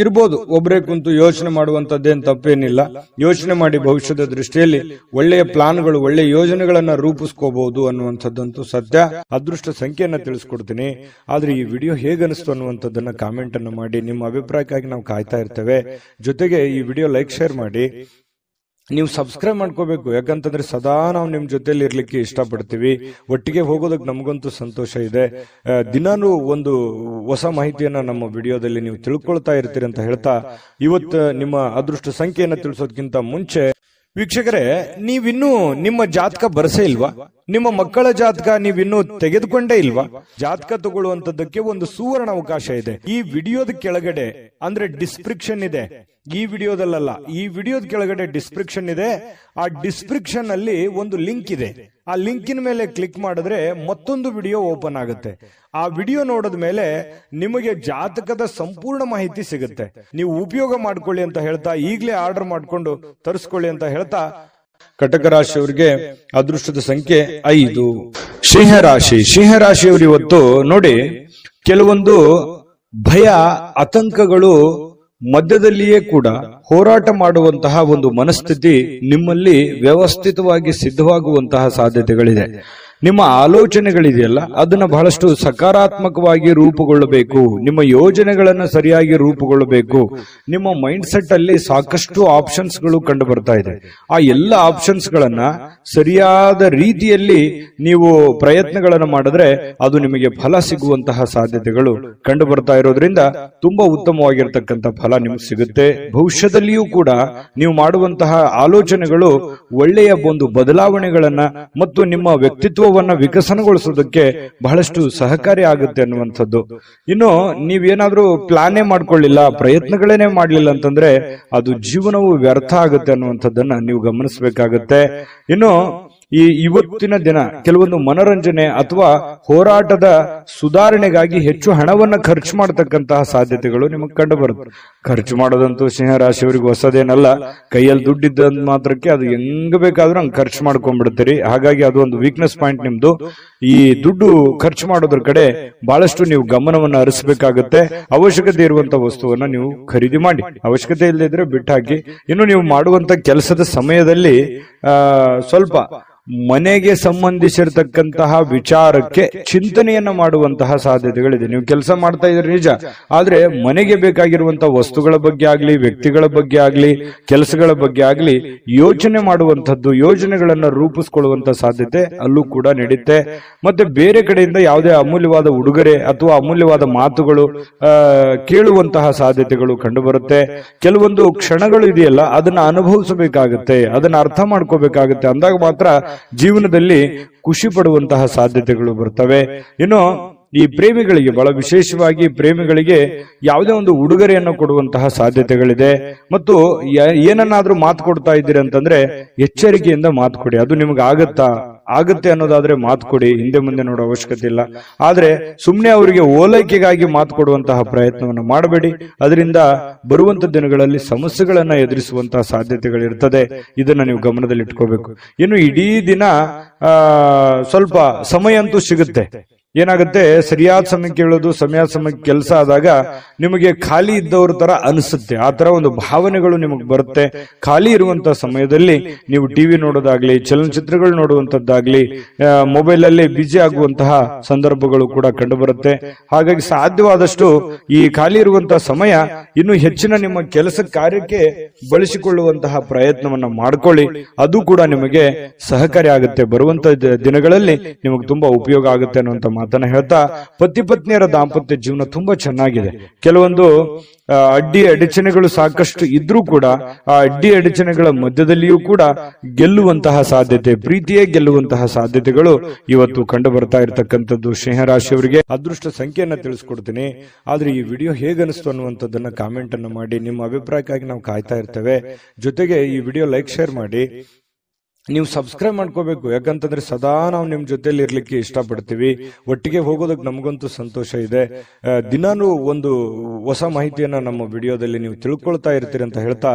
ಇರ್ಬೋದು. ಒಬ್ಬರೇ ಕುಂತು ಯೋಚನೆ ಮಾಡುವಂತದ್ದೇನು ತಪ್ಪೇನಿಲ್ಲ. ಯೋಚನೆ ಮಾಡಿ ಭವಿಷ್ಯದ ದೃಷ್ಟಿಯಲ್ಲಿ ಒಳ್ಳೆಯ ಪ್ಲಾನ್ಗಳು, ಒಳ್ಳೆಯ ಯೋಜನೆಗಳನ್ನ ರೂಪಿಸ್ಕೋಬಹುದು ಅನ್ನುವಂಥದ್ದಂತೂ ಸತ್ಯ. ಅದೃಷ್ಟ ಸಂಖ್ಯೆಯನ್ನ ತಿಳಿಸ್ಕೊಡ್ತೀನಿ. ಆದ್ರೆ ಈ ವಿಡಿಯೋ ಹೇಗನಿಸ್ತು ಅನ್ನುವಂಥದ್ದನ್ನ ಕಾಮೆಂಟ್ ಅನ್ನು ಮಾಡಿ. ನಿಮ್ಮ ಅಭಿಪ್ರಾಯಕ್ಕಾಗಿ ನಾವು ಕಾಯ್ತಾ ಇರ್ತೇವೆ. ಜೊತೆಗೆ ಈ ವಿಡಿಯೋ ಲೈಕ್, ಶೇರ್ ಮಾಡಿ. ನೀವು ಸಬ್ಸ್ಕ್ರೈಬ್ ಮಾಡ್ಕೋಬೇಕು. ಯಾಕಂತಂದ್ರೆ ಸದಾ ನಾವು ನಿಮ್ ಜೊತೆಲಿ ಇರ್ಲಿಕ್ಕೆ ಇಷ್ಟಪಡ್ತೀವಿ. ಒಟ್ಟಿಗೆ ಹೋಗೋದಕ್ಕೆ ನಮಗಂತೂ ಸಂತೋಷ ಇದೆ. ದಿನಾನು ಒಂದು ಹೊಸ ಮಾಹಿತಿಯನ್ನ ನಮ್ಮ ವಿಡಿಯೋದಲ್ಲಿ ನೀವು ತಿಳ್ಕೊಳ್ತಾ ಇರ್ತೀರಿ ಅಂತ ಹೇಳ್ತಾ, ಇವತ್ತು ನಿಮ್ಮ ಅದೃಷ್ಟ ಸಂಖ್ಯೆಯನ್ನ ತಿಳಿಸೋದಕ್ಕಿಂತ ಮುಂಚೆ ವೀಕ್ಷಕರೇ, ನೀವಿನ್ನೂ ನಿಮ್ಮ ಜಾತಕ ಬರಸೇ ಇಲ್ವಾ? ನಿಮ್ಮ ಮಕ್ಕಳ ಜಾತಕ ನೀವಿನ್ನೂ ತೆಗೆದುಕೊಂಡೇ ಇಲ್ವಾ? ಜಾತಕ ತಗೊಳ್ಳುವಂತದ್ದಕ್ಕೆ ಒಂದು ಸುವರ್ಣ ಅವಕಾಶ ಇದೆ. ಈ ವಿಡಿಯೋದ ಕೆಳಗಡೆ ಅಂದ್ರೆ ಡಿಸ್ಕ್ರಿಪ್ಷನ್ ಇದೆ, ಈ ವಿಡಿಯೋದಲ್ಲ, ಈ ವಿಡಿಯೋದ ಕೆಳಗಡೆ ಡಿಸ್ಕ್ರಿಪ್ಷನ್ ಇದೆ. ಆ ಡಿಸ್ಕ್ರಿಪ್ಷನ್ ಅಲ್ಲಿ ಒಂದು ಲಿಂಕ್ ಇದೆ. ಆ ಲಿಂಕಿನ ಮೇಲೆ ಕ್ಲಿಕ್ ಮಾಡಿದ್ರೆ ಮತ್ತೊಂದು ವಿಡಿಯೋ ಓಪನ್ ಆಗುತ್ತೆ. ಆ ವಿಡಿಯೋ ನೋಡಿದ ಮೇಲೆ ನಿಮಗೆ ಜಾತಕದ ಸಂಪೂರ್ಣ ಮಾಹಿತಿ ಸಿಗುತ್ತೆ. ನೀವು ಉಪಯೋಗ ಮಾಡ್ಕೊಳ್ಳಿ ಅಂತ ಹೇಳ್ತಾ, ಈಗಲೇ ಆರ್ಡರ್ ಮಾಡ್ಕೊಂಡು ತರಿಸ್ಕೊಳ್ಳಿ ಅಂತ ಹೇಳ್ತಾ, ಕಟಕ ರಾಶಿಯವರಿಗೆ ಅದೃಷ್ಟದ ಸಂಖ್ಯೆ 5. ಸಿಂಹರಾಶಿಯವರು ಇವತ್ತು ನೋಡಿ, ಕೆಲವೊಂದು ಭಯ ಆತಂಕಗಳು ಮಧ್ಯದಲ್ಲಿಯೇ ಕೂಡ ಹೋರಾಟ ಮಾಡುವಂತಹ ಒಂದು ಮನಸ್ಥಿತಿ ನಿಮ್ಮಲ್ಲಿ ವ್ಯವಸ್ಥಿತವಾಗಿ ಸಿದ್ಧವಾಗುವಂತಹ ಸಾಧ್ಯತೆಗಳಿದೆ. ನಿಮ್ಮ ಆಲೋಚನೆಗಳಿದೆಯಲ್ಲ, ಅದನ್ನ ಬಹಳಷ್ಟು ಸಕಾರಾತ್ಮಕವಾಗಿ ರೂಪುಗೊಳ್ಳಬೇಕು. ನಿಮ್ಮ ಯೋಜನೆಗಳನ್ನ ಸರಿಯಾಗಿ ರೂಪುಗೊಳ್ಳಬೇಕು. ನಿಮ್ಮ ಮೈಂಡ್ ಸೆಟ್ ಅಲ್ಲಿ ಸಾಕಷ್ಟು ಆಪ್ಷನ್ಸ್ ಗಳು ಕಂಡು ಬರ್ತಾ ಇದೆ. ಆ ಎಲ್ಲ ಆಪ್ಷನ್ಸ್ ಗಳನ್ನ ಸರಿಯಾದ ರೀತಿಯಲ್ಲಿ ನೀವು ಪ್ರಯತ್ನಗಳನ್ನು ಮಾಡಿದ್ರೆ ಅದು ನಿಮಗೆ ಫಲ ಸಿಗುವಂತಹ ಸಾಧ್ಯತೆಗಳು ಕಂಡು ಬರ್ತಾ ಇರೋದ್ರಿಂದ ತುಂಬಾ ಉತ್ತಮವಾಗಿರ್ತಕ್ಕಂಥ ಫಲ ನಿಮ್ಗೆ ಸಿಗುತ್ತೆ. ಭವಿಷ್ಯದಲ್ಲಿಯೂ ಕೂಡ ನೀವು ಮಾಡುವಂತಹ ಆಲೋಚನೆಗಳು ಒಳ್ಳೆಯ ಒಂದು ಬದಲಾವಣೆಗಳನ್ನ ಮತ್ತು ನಿಮ್ಮ ವ್ಯಕ್ತಿತ್ವ ವಿಕಸನಗೊಳಿಸೋದಕ್ಕೆ ಬಹಳಷ್ಟು ಸಹಕಾರಿ ಆಗುತ್ತೆ ಅನ್ನುವಂಥದ್ದು. ಇನ್ನು ನೀವೇನಾದ್ರೂ ಪ್ಲಾನೇ ಮಾಡ್ಕೊಳ್ಳಿಲ್ಲ, ಪ್ರಯತ್ನಗಳೇನೆ ಮಾಡ್ಲಿಲ್ಲ ಅಂತಂದ್ರೆ ಅದು ಜೀವನವು ವ್ಯರ್ಥ ಆಗುತ್ತೆ ಅನ್ನುವಂಥದ್ದನ್ನ ನೀವು ಗಮನಿಸಬೇಕಾಗತ್ತೆ. ಇನ್ನು ಇವತ್ತಿನ ದಿನ ಕೆಲವೊಂದು ಮನೋರಂಜನೆ ಅಥವಾ ಹೋರಾಟದ ಸುಧಾರಣೆಗಾಗಿ ಹೆಚ್ಚು ಹಣವನ್ನ ಖರ್ಚು ಮಾಡತಕ್ಕಂತಹ ಸಾಧ್ಯತೆಗಳು ನಿಮಗೆ ಕಂಡು ಬರುತ್ತೆ. ಖರ್ಚು ಮಾಡೋದಂತೂ ಸಿಂಹರಾಶಿಯವರಿಗೆ ಹೊಸದೇನಲ್ಲ. ಕೈಯಲ್ಲಿ ದುಡ್ಡಿದ್ದ ಮಾತ್ರಕ್ಕೆ ಅದು ಹೆಂಗ್ ಬೇಕಾದ್ರೂ ಹಂಗೆ ಖರ್ಚು ಮಾಡ್ಕೊಂಡ್ಬಿಡ್ತೀರಿ. ಹಾಗಾಗಿ ಅದು ಒಂದು ವೀಕ್ನೆಸ್ ಪಾಯಿಂಟ್ ನಿಮ್ದು. ಈ ದುಡ್ಡು ಖರ್ಚು ಮಾಡೋದ್ರ ಕಡೆ ಬಹಳಷ್ಟು ನೀವು ಗಮನವನ್ನು ಹರಿಸಬೇಕಾಗುತ್ತೆ. ಅವಶ್ಯಕತೆ ಇರುವಂತ ವಸ್ತುವನ್ನ ನೀವು ಖರೀದಿ ಮಾಡಿ, ಅವಶ್ಯಕತೆ ಇಲ್ಲದಿದ್ರೆ ಬಿಟ್ಟು ಹಾಕಿ. ಇನ್ನು ನೀವು ಮಾಡುವಂತ ಕೆಲಸದ ಸಮಯದಲ್ಲಿ ಸ್ವಲ್ಪ ಮನೆಗೆ ಸಂಬಂಧಿಸಿರ್ತಕ್ಕಂತಹ ವಿಚಾರಕ್ಕೆ ಚಿಂತನೆಯನ್ನ ಮಾಡುವಂತಹ ಸಾಧ್ಯತೆಗಳಿದೆ. ನೀವು ಕೆಲಸ ಮಾಡ್ತಾ ಇದ್ರೆ ನಿಜ, ಆದ್ರೆ ಮನೆಗೆ ಬೇಕಾಗಿರುವಂತಹ ವಸ್ತುಗಳ ಬಗ್ಗೆ ಆಗ್ಲಿ, ವ್ಯಕ್ತಿಗಳ ಬಗ್ಗೆ ಆಗ್ಲಿ, ಕೆಲಸಗಳ ಬಗ್ಗೆ ಆಗ್ಲಿ ಯೋಚನೆ ಮಾಡುವಂತದ್ದು, ಯೋಜನೆಗಳನ್ನ ರೂಪಿಸ್ಕೊಳ್ಳುವಂತ ಸಾಧ್ಯತೆ ಅಲ್ಲೂ ಕೂಡ ನಡೆಯುತ್ತೆ. ಮತ್ತೆ ಬೇರೆ ಕಡೆಯಿಂದ ಯಾವುದೇ ಅಮೂಲ್ಯವಾದ ಉಡುಗೊರೆ ಅಥವಾ ಅಮೂಲ್ಯವಾದ ಮಾತುಗಳು ಕೇಳುವಂತಹ ಸಾಧ್ಯತೆಗಳು ಕಂಡು ಬರುತ್ತೆ. ಕೆಲವೊಂದು ಕ್ಷಣಗಳು ಇದೆಯಲ್ಲ, ಅದನ್ನ ಅನುಭವಿಸಬೇಕಾಗುತ್ತೆ, ಅದನ್ನ ಅರ್ಥ ಮಾಡ್ಕೋಬೇಕಾಗುತ್ತೆ. ಅಂದಾಗ ಮಾತ್ರ ಜೀವನದಲ್ಲಿ ಖುಷಿ ಪಡುವಂತಹ ಸಾಧ್ಯತೆಗಳು ಬರ್ತವೆ. ಇನ್ನು ಈ ಪ್ರೇಮಿಗಳಿಗೆ, ಬಹಳ ವಿಶೇಷವಾಗಿ ಪ್ರೇಮಿಗಳಿಗೆ ಯಾವುದೇ ಒಂದು ಉಡುಗೊರೆಯನ್ನು ಕೊಡುವಂತಹ ಸಾಧ್ಯತೆಗಳಿದೆ. ಮತ್ತು ಏನನ್ನಾದ್ರೂ ಮಾತು ಕೊಡ್ತಾ ಇದ್ದೀರಿ ಅಂತಂದ್ರೆ ಎಚ್ಚರಿಕೆಯಿಂದ ಮಾತು ಕೊಡಿ. ಅದು ನಿಮ್ಗೆ ಆಗತ್ತೆ ಅನ್ನೋದಾದ್ರೆ ಮಾತು ಕೊಡಿ, ಹಿಂದೆ ಮುಂದೆ ನೋಡೋ ಅವಶ್ಯಕತೆ ಇಲ್ಲ. ಆದ್ರೆ ಸುಮ್ನೆ ಅವರಿಗೆ ಓಲೈಕೆಗಾಗಿ ಮಾತು ಕೊಡುವಂತಹ ಪ್ರಯತ್ನವನ್ನು ಮಾಡಬೇಡಿ. ಅದರಿಂದ ಬರುವಂತ ದಿನಗಳಲ್ಲಿ ಸಮಸ್ಯೆಗಳನ್ನ ಎದುರಿಸುವಂತಹ ಸಾಧ್ಯತೆಗಳಿರ್ತದೆ. ಇದನ್ನ ನೀವು ಗಮನದಲ್ಲಿ ಇಟ್ಕೋಬೇಕು. ಇನ್ನು ಇಡೀ ದಿನ ಸ್ವಲ್ಪ ಸಮಯ ಅಂತೂ ಸಿಗುತ್ತೆ. ಏನಾಗುತ್ತೆ, ಸರಿಯಾದ ಸಮಯಕ್ಕೆ ಹೇಳೋದು, ಸಮಯಕ್ಕೆ ಕೆಲಸ ಆದಾಗ ನಿಮಗೆ ಖಾಲಿ ಇದ್ದವ್ರ ತರ ಅನಿಸುತ್ತೆ. ಆ ತರ ಒಂದು ಭಾವನೆಗಳು ನಿಮಗೆ ಬರುತ್ತೆ. ಖಾಲಿ ಇರುವಂತಹ ಸಮಯದಲ್ಲಿ ನೀವು ಟಿವಿ ನೋಡೋದಾಗ್ಲಿ, ಚಲನಚಿತ್ರಗಳು ನೋಡುವಂತದ್ದಾಗ್ಲಿ, ಮೊಬೈಲ್ ಅಲ್ಲಿ ಬಿಜಿ ಆಗುವಂತಹ ಸಂದರ್ಭಗಳು ಕೂಡ ಕಂಡು ಬರುತ್ತೆ. ಹಾಗಾಗಿ ಸಾಧ್ಯವಾದಷ್ಟು ಈ ಖಾಲಿ ಇರುವಂತಹ ಸಮಯ ಇನ್ನು ಹೆಚ್ಚಿನ ನಿಮ್ಮ ಕೆಲಸ ಕಾರ್ಯಕ್ಕೆ ಬಳಸಿಕೊಳ್ಳುವಂತಹ ಪ್ರಯತ್ನವನ್ನ ಮಾಡ್ಕೊಳ್ಳಿ. ಅದು ಕೂಡ ನಿಮಗೆ ಸಹಕಾರಿ ಆಗುತ್ತೆ. ಬರುವಂತ ದಿನಗಳಲ್ಲಿ ನಿಮಗೆ ತುಂಬಾ ಉಪಯೋಗ ಆಗುತ್ತೆ ಅನ್ನುವಂತ ಮಾತನ್ನ ಹೇಳ್ತಾ, ಪತಿ ಪತ್ನಿಯರ ದಾಂಪತ್ಯ ಜೀವನ ತುಂಬಾ ಚೆನ್ನಾಗಿದೆ. ಕೆಲವೊಂದು ಅಡ್ಡಿ ಅಡಚಣೆಗಳು ಸಾಕಷ್ಟು ಇದ್ರೂ ಕೂಡ ಆ ಅಡ್ಡಿ ಅಡಚಣೆಗಳ ಮಧ್ಯದಲ್ಲಿಯೂ ಕೂಡ ಗೆಲ್ಲುವಂತಹ ಸಾಧ್ಯತೆ, ಪ್ರೀತಿಯೇ ಗೆಲ್ಲುವಂತಹ ಸಾಧ್ಯತೆಗಳು ಇವತ್ತು ಕಂಡು ಬರ್ತಾ ಇರತಕ್ಕಂಥದ್ದು. ಸಿಂಹರಾಶಿಯವರಿಗೆ ಅದೃಷ್ಟ ಸಂಖ್ಯೆಯನ್ನ ತಿಳಿಸ್ಕೊಡ್ತೀನಿ. ಆದ್ರೆ ಈ ವಿಡಿಯೋ ಹೇಗನಿಸ್ತು ಅನ್ನುವಂಥದ್ದನ್ನ ಕಾಮೆಂಟ್ ಅನ್ನು ಮಾಡಿ. ನಿಮ್ಮ ಅಭಿಪ್ರಾಯಕ್ಕಾಗಿ ನಾವು ಕಾಯ್ತಾ ಇರ್ತೇವೆ. ಜೊತೆಗೆ ಈ ವಿಡಿಯೋ ಲೈಕ್, ಶೇರ್ ಮಾಡಿ. ನೀವು ಸಬ್ಸ್ಕ್ರೈಬ್ ಮಾಡ್ಕೋಬೇಕು. ಯಾಕಂತಂದ್ರೆ ಸದಾ ನಾವು ನಿಮ್ ಜೊತೆಲಿ ಇರ್ಲಿಕ್ಕೆ ಇಷ್ಟಪಡ್ತೀವಿ. ಒಟ್ಟಿಗೆ ಹೋಗೋದಕ್ಕೆ ನಮಗಂತೂ ಸಂತೋಷ ಇದೆ. ದಿನಾನು ಒಂದು ಹೊಸ ಮಾಹಿತಿಯನ್ನ ನಮ್ಮ ವಿಡಿಯೋದಲ್ಲಿ ನೀವು ತಿಳ್ಕೊಳ್ತಾ ಇರ್ತೀರಿ ಅಂತ ಹೇಳ್ತಾ,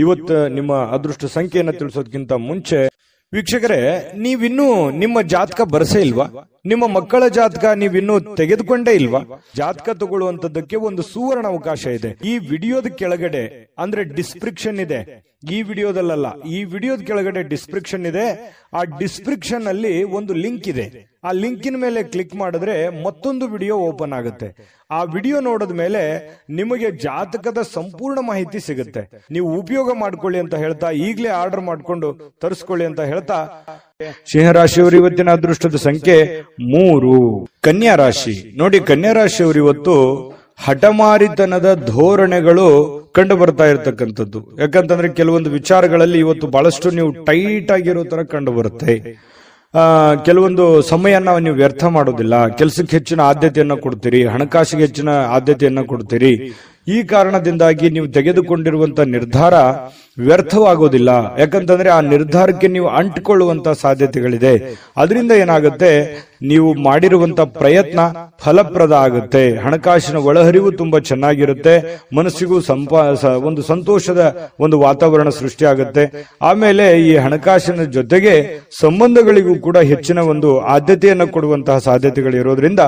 ಇವತ್ತು ನಿಮ್ಮ ಅದೃಷ್ಟ ಸಂಖ್ಯೆಯನ್ನ ತಿಳಿಸೋದಕ್ಕಿಂತ ಮುಂಚೆ ವೀಕ್ಷಕರೇ, ನೀವಿನ್ನೂ ನಿಮ್ಮ ಜಾತಕ ಬರಸೇ ಇಲ್ವಾ? ನಿಮ್ಮ ಮಕ್ಕಳ ಜಾತಕ ನೀವಿನ್ನೂ ತೆಗೆದುಕೊಂಡೇ ಇಲ್ವಾ? ಜಾತಕ ತಗೊಳ್ಳುವಂತದ್ದಕ್ಕೆ ಒಂದು ಸುವರ್ಣ ಅವಕಾಶ ಇದೆ. ಈ ವಿಡಿಯೋದ ಕೆಳಗಡೆ ಅಂದ್ರೆ ಡಿಸ್ಕ್ರಿಪ್ಷನ್ ಇದೆ, ಈ ವಿಡಿಯೋದಲ್ಲ, ಈ ವಿಡಿಯೋದ ಕೆಳಗಡೆ ಡಿಸ್ಕ್ರಿಪ್ಷನ್ ಇದೆ. ಆ ಡಿಸ್ಕ್ರಿಪ್ಷನ್ ಅಲ್ಲಿ ಒಂದು ಲಿಂಕ್ ಇದೆ. ಆ ಲಿಂಕಿನ ಮೇಲೆ ಕ್ಲಿಕ್ ಮಾಡಿದ್ರೆ ಮತ್ತೊಂದು ವಿಡಿಯೋ ಓಪನ್ ಆಗುತ್ತೆ. ಆ ವಿಡಿಯೋ ನೋಡಿದ ಮೇಲೆ ನಿಮಗೆ ಜಾತಕದ ಸಂಪೂರ್ಣ ಮಾಹಿತಿ ಸಿಗುತ್ತೆ. ನೀವು ಉಪಯೋಗ ಮಾಡ್ಕೊಳ್ಳಿ ಅಂತ ಹೇಳ್ತಾ, ಈಗಲೇ ಆರ್ಡರ್ ಮಾಡ್ಕೊಂಡು ತರಿಸ್ಕೊಳ್ಳಿ ಅಂತ ಹೇಳ್ತಾ, ಸಿಂಹರಾಶಿಯವರು ಇವತ್ತಿನ ಅದೃಷ್ಟದ ಸಂಖ್ಯೆ 3. ಕನ್ಯಾ ರಾಶಿ ನೋಡಿ, ಕನ್ಯಾ ರಾಶಿಯವರು ಇವತ್ತು ಹಠಮಾರಿತನದ ಧೋರಣೆಗಳು ಕಂಡು ಬರ್ತಾ ಇರತಕ್ಕಂಥದ್ದು. ಯಾಕಂತಂದ್ರೆ ಕೆಲವೊಂದು ವಿಚಾರಗಳಲ್ಲಿ ಇವತ್ತು ಬಹಳಷ್ಟು ನೀವು ಟೈಟ್ ಆಗಿರೋ ತರ ಕಂಡು ಬರುತ್ತೆ. ಕೆಲವೊಂದು ಸಮಯನ ನೀವು ವ್ಯರ್ಥ ಮಾಡೋದಿಲ್ಲ, ಕೆಲಸಕ್ಕೆ ಹೆಚ್ಚಿನ ಆದ್ಯತೆಯನ್ನ ಕೊಡ್ತೀರಿ, ಹಣಕಾಸಿಗೆ ಹೆಚ್ಚಿನ ಆದ್ಯತೆಯನ್ನ ಕೊಡ್ತೀರಿ. ಈ ಕಾರಣದಿಂದಾಗಿ ನೀವು ತೆಗೆದುಕೊಂಡಿರುವಂತಹ ನಿರ್ಧಾರ ವ್ಯರ್ಥವಾಗೋದಿಲ್ಲ. ಯಾಕಂತಂದ್ರೆ ಆ ನಿರ್ಧಾರಕ್ಕೆ ನೀವು ಅಂಟಿಕೊಳ್ಳುವಂತ ಸಾಧ್ಯತೆಗಳಿದೆ. ಅದರಿಂದ ಏನಾಗುತ್ತೆ, ನೀವು ಮಾಡಿರುವಂತ ಪ್ರಯತ್ನ ಫಲಪ್ರದ ಆಗುತ್ತೆ. ಹಣಕಾಸಿನ ಒಳಹರಿವು ತುಂಬಾ ಚೆನ್ನಾಗಿರುತ್ತೆ. ಮನಸ್ಸಿಗೂ ಒಂದು ಸಂತೋಷದ ಒಂದು ವಾತಾವರಣ ಸೃಷ್ಟಿಯಾಗುತ್ತೆ. ಆಮೇಲೆ ಈ ಹಣಕಾಸಿನ ಜೊತೆಗೆ ಸಂಬಂಧಗಳಿಗೂ ಕೂಡ ಹೆಚ್ಚಿನ ಒಂದು ಆದ್ಯತೆಯನ್ನು ಕೊಡುವಂತಹ ಸಾಧ್ಯತೆಗಳು ಇರೋದ್ರಿಂದ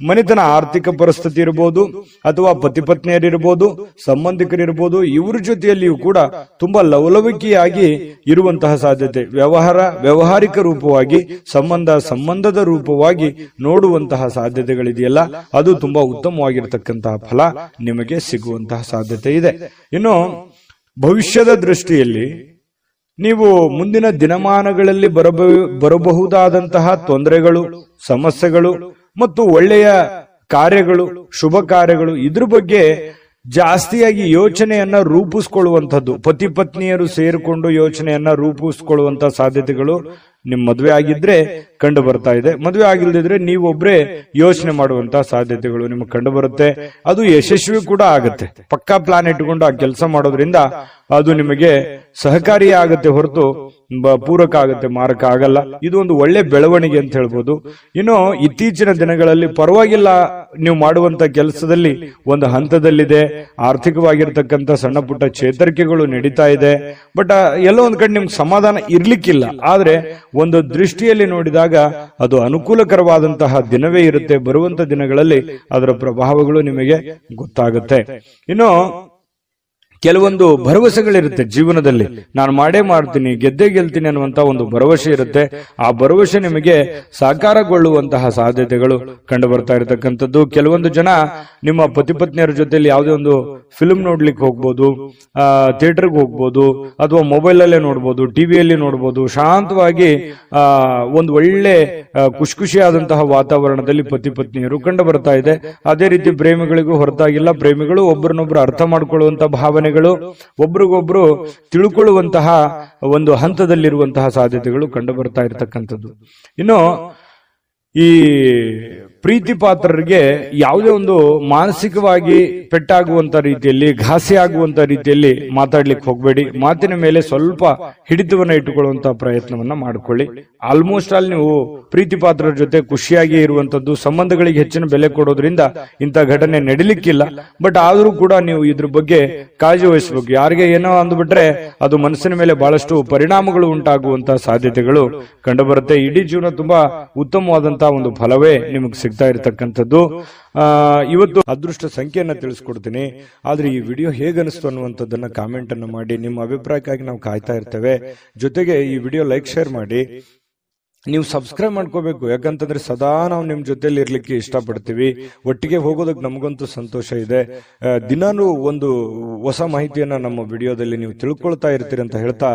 ಮನೆತನ ಆರ್ಥಿಕ ಪರಿಸ್ಥಿತಿ ಇರಬಹುದು, ಅಥವಾ ಪತಿ ಪತ್ನಿಯರಿರ್ಬೋದು, ಸಂಬಂಧಿಕರಿರ್ಬೋದು, ಇವ್ರ ಜೊತೆಯಲ್ಲಿಯೂ ಕೂಡ ತುಂಬಾ ಲವಲವಿಕೆಯಾಗಿ ಇರುವಂತಹ ಸಾಧ್ಯತೆ. ವ್ಯವಹಾರಿಕ ರೂಪವಾಗಿ, ಸಂಬಂಧದ ರೂಪವಾಗಿ ನೋಡುವಂತಹ ಸಾಧ್ಯತೆಗಳಿದೆಯಲ್ಲ, ಅದು ತುಂಬಾ ಉತ್ತಮವಾಗಿರತಕ್ಕಂತಹ ಫಲ ನಿಮಗೆ ಸಿಗುವಂತಹ ಸಾಧ್ಯತೆ ಇದೆ. ಇನ್ನು ಭವಿಷ್ಯದ ದೃಷ್ಟಿಯಲ್ಲಿ ನೀವು ಮುಂದಿನ ದಿನಮಾನಗಳಲ್ಲಿ ಬರಬಹುದಾದಂತಹ ತೊಂದರೆಗಳು, ಸಮಸ್ಯೆಗಳು ಮತ್ತು ಒಳ್ಳೆಯ ಕಾರ್ಯಗಳು, ಶುಭ ಕಾರ್ಯಗಳು, ಇದ್ರ ಬಗ್ಗೆ ಜಾಸ್ತಿಯಾಗಿ ಯೋಚನೆಯನ್ನ ರೂಪಿಸ್ಕೊಳ್ಳುವಂಥದ್ದು, ಪತಿ ಪತ್ನಿಯರು ಸೇರಿಕೊಂಡು ಯೋಚನೆಯನ್ನ ರೂಪಿಸ್ಕೊಳ್ಳುವಂತ ಸಾಧ್ಯತೆಗಳು ನಿಮ್ ಮದುವೆ ಆಗಿದ್ರೆ ಕಂಡು ಬರ್ತಾ ಇದೆ. ಮದುವೆ ಆಗಿಲ್ದಿದ್ರೆ ನೀವೊಬ್ರೇ ಯೋಚನೆ ಮಾಡುವಂತಹ ಸಾಧ್ಯತೆಗಳು ನಿಮ್ಗೆ ಕಂಡು ಬರುತ್ತೆ. ಅದು ಯಶಸ್ವಿ ಕೂಡ ಆಗುತ್ತೆ. ಪಕ್ಕಾ ಪ್ಲಾನ್ ಇಟ್ಟುಕೊಂಡು ಆ ಕೆಲಸ ಮಾಡೋದ್ರಿಂದ ಅದು ನಿಮಗೆ ಸಹಕಾರಿಯಾಗುತ್ತೆ ಹೊರತು ಪೂರಕ ಆಗುತ್ತೆ, ಮಾರಕ ಆಗಲ್ಲ. ಇದು ಒಂದು ಒಳ್ಳೆ ಬೆಳವಣಿಗೆ ಅಂತ ಹೇಳ್ಬೋದು. ಇನ್ನು ಇತ್ತೀಚಿನ ದಿನಗಳಲ್ಲಿ ಪರವಾಗಿಲ್ಲ, ನೀವು ಮಾಡುವಂತ ಕೆಲಸದಲ್ಲಿ ಒಂದು ಹಂತದಲ್ಲಿದೆ, ಆರ್ಥಿಕವಾಗಿರ್ತಕ್ಕಂಥ ಸಣ್ಣ ಪುಟ್ಟ ಚೇತರಿಕೆಗಳು ನಡೀತಾ ಇದೆ. ಬಟ್ ಎಲ್ಲೋ ಒಂದ್ ಕಡೆ ನಿಮ್ಗೆ ಸಮಾಧಾನ ಇರ್ಲಿಕ್ಕಿಲ್ಲ. ಆದ್ರೆ ಒಂದು ದೃಷ್ಟಿಯಲ್ಲಿ ನೋಡಿದಾಗ ಅದು ಅನುಕೂಲಕರವಾದಂತಹ ದಿನವೇ ಇರುತ್ತೆ. ಬರುವಂತ ದಿನಗಳಲ್ಲಿ ಅದರ ಪ್ರಭಾವಗಳು ನಿಮಗೆ ಗೊತ್ತಾಗುತ್ತೆ. ಇನ್ನು ಕೆಲವೊಂದು ಭರವಸೆಗಳಿರುತ್ತೆ ಜೀವನದಲ್ಲಿ. ನಾನು ಮಾಡೇ ಮಾಡ್ತೀನಿ, ಗೆದ್ದೇ ಗೆಲ್ತೀನಿ ಅನ್ನುವಂತ ಒಂದು ಭರವಸೆ ಇರುತ್ತೆ. ಆ ಭರವಸೆ ನಿಮಗೆ ಸಾಕಾರಗೊಳ್ಳುವಂತಹ ಸಾಧ್ಯತೆಗಳು ಕಂಡು ಬರ್ತಾ ಇರತಕ್ಕಂಥದ್ದು. ಕೆಲವೊಂದು ಜನ ನಿಮ್ಮ ಪತಿ ಪತ್ನಿಯರ ಜೊತೆಲಿ ಯಾವುದೇ ಒಂದು ಫಿಲ್ಮ್ ನೋಡ್ಲಿಕ್ಕೆ ಹೋಗ್ಬೋದು, ಥಿಯೇಟರ್ಗೆ ಹೋಗ್ಬೋದು, ಅಥವಾ ಮೊಬೈಲ್ ಅಲ್ಲೇ ನೋಡ್ಬೋದು, ಟಿವಿಯಲ್ಲಿ ನೋಡ್ಬೋದು. ಶಾಂತವಾಗಿ ಒಂದು ಒಳ್ಳೆ ಖುಷಿಯಾದಂತಹ ವಾತಾವರಣದಲ್ಲಿ ಪತಿ ಪತ್ನಿಯರು ಕಂಡು ಬರ್ತಾ ಇದೆ. ಅದೇ ರೀತಿ ಪ್ರೇಮಿಗಳಿಗೂ ಹೊರತಾಗಿಲ್ಲ. ಪ್ರೇಮಿಗಳು ಒಬ್ಬರನ್ನೊಬ್ರು ಅರ್ಥ ಮಾಡ್ಕೊಳ್ಳುವಂತ ಭಾವನೆ, ಒಬ್ರಿಗೊಬ್ರು ತಿಳ್ಕೊಳ್ಳುವಂತಹ ಒಂದು ಹಂತದಲ್ಲಿರುವಂತಹ ಸಾಧ್ಯತೆಗಳು ಕಂಡು ಬರ್ತಾ ಇರತಕ್ಕಂಥದ್ದು. ಇನ್ನು ಈ ಪ್ರೀತಿ ಪಾತ್ರರಿಗೆ ಯಾವುದೇ ಒಂದು ಮಾನಸಿಕವಾಗಿ ಪೆಟ್ಟಾಗುವಂತ ರೀತಿಯಲ್ಲಿ, ಘಾಸಿ ಆಗುವಂತ ರೀತಿಯಲ್ಲಿ ಮಾತಾಡ್ಲಿಕ್ಕೆ ಹೋಗ್ಬೇಡಿ. ಮಾತಿನ ಮೇಲೆ ಸ್ವಲ್ಪ ಹಿಡಿತವನ್ನ ಇಟ್ಟುಕೊಳ್ಳುವಂತ ಪ್ರಯತ್ನವನ್ನ ಮಾಡ್ಕೊಳ್ಳಿ. ಆಲ್ಮೋಸ್ಟ್ ಆಲ್ ನೀವು ಪ್ರೀತಿ ಪಾತ್ರರ ಜೊತೆ ಖುಷಿಯಾಗಿ ಇರುವಂತದ್ದು, ಸಂಬಂಧಗಳಿಗೆ ಹೆಚ್ಚಿನ ಬೆಲೆ ಕೊಡೋದ್ರಿಂದ ಇಂಥ ಘಟನೆ ನಡಿಲಿಕ್ಕಿಲ್ಲ. ಬಟ್ ಆದ್ರೂ ಕೂಡ ನೀವು ಇದ್ರ ಬಗ್ಗೆ ಕಾಳಜಿ ವಹಿಸಬೇಕು. ಯಾರಿಗೆ ಏನೋ ಅಂದ್ಬಿಟ್ರೆ ಅದು ಮನಸ್ಸಿನ ಮೇಲೆ ಬಹಳಷ್ಟು ಪರಿಣಾಮಗಳು ಉಂಟಾಗುವಂತಹ ಸಾಧ್ಯತೆಗಳು ಕಂಡು ಬರುತ್ತೆ. ಇಡೀ ಜೀವನ ತುಂಬಾ ಉತ್ತಮವಾದಂತಹ ಒಂದು ಫಲವೇ ನಿಮಗೆ ಸಿಗ್ತಾ ಇರತಕ್ಕಂಥದ್ದು. ಇವತ್ತು ಅದೃಷ್ಟ ಸಂಖ್ಯೆಯನ್ನ ತಿಳಿಸ್ಕೊಡ್ತೀನಿ. ಆದ್ರೆ ಈ ವಿಡಿಯೋ ಹೇಗನಿಸ್ತು ಅನ್ನುವಂಥದ್ದನ್ನ ಕಾಮೆಂಟ್ ಅನ್ನು ಮಾಡಿ. ನಿಮ್ಮ ಅಭಿಪ್ರಾಯಕ್ಕಾಗಿ ನಾವು ಕಾಯ್ತಾ ಇರ್ತೇವೆ. ಜೊತೆಗೆ ಈ ವಿಡಿಯೋ ಲೈಕ್, ಶೇರ್ ಮಾಡಿ. ನೀವು ಸಬ್ಸ್ಕ್ರೈಬ್ ಮಾಡ್ಕೋಬೇಕು. ಯಾಕಂತಂದ್ರೆ ಸದಾ ನಾವು ನಿಮ್ ಜೊತೆಲಿ ಇರ್ಲಿಕ್ಕೆ ಇಷ್ಟಪಡ್ತೀವಿ. ಒಟ್ಟಿಗೆ ಹೋಗೋದಕ್ಕೆ ನಮಗಂತೂ ಸಂತೋಷ ಇದೆ. ದಿನಾನು ಒಂದು ಹೊಸ ಮಾಹಿತಿಯನ್ನ ನಮ್ಮ ವಿಡಿಯೋದಲ್ಲಿ ನೀವು ತಿಳ್ಕೊಳ್ತಾ ಇರ್ತೀರಿ ಅಂತ ಹೇಳ್ತಾ,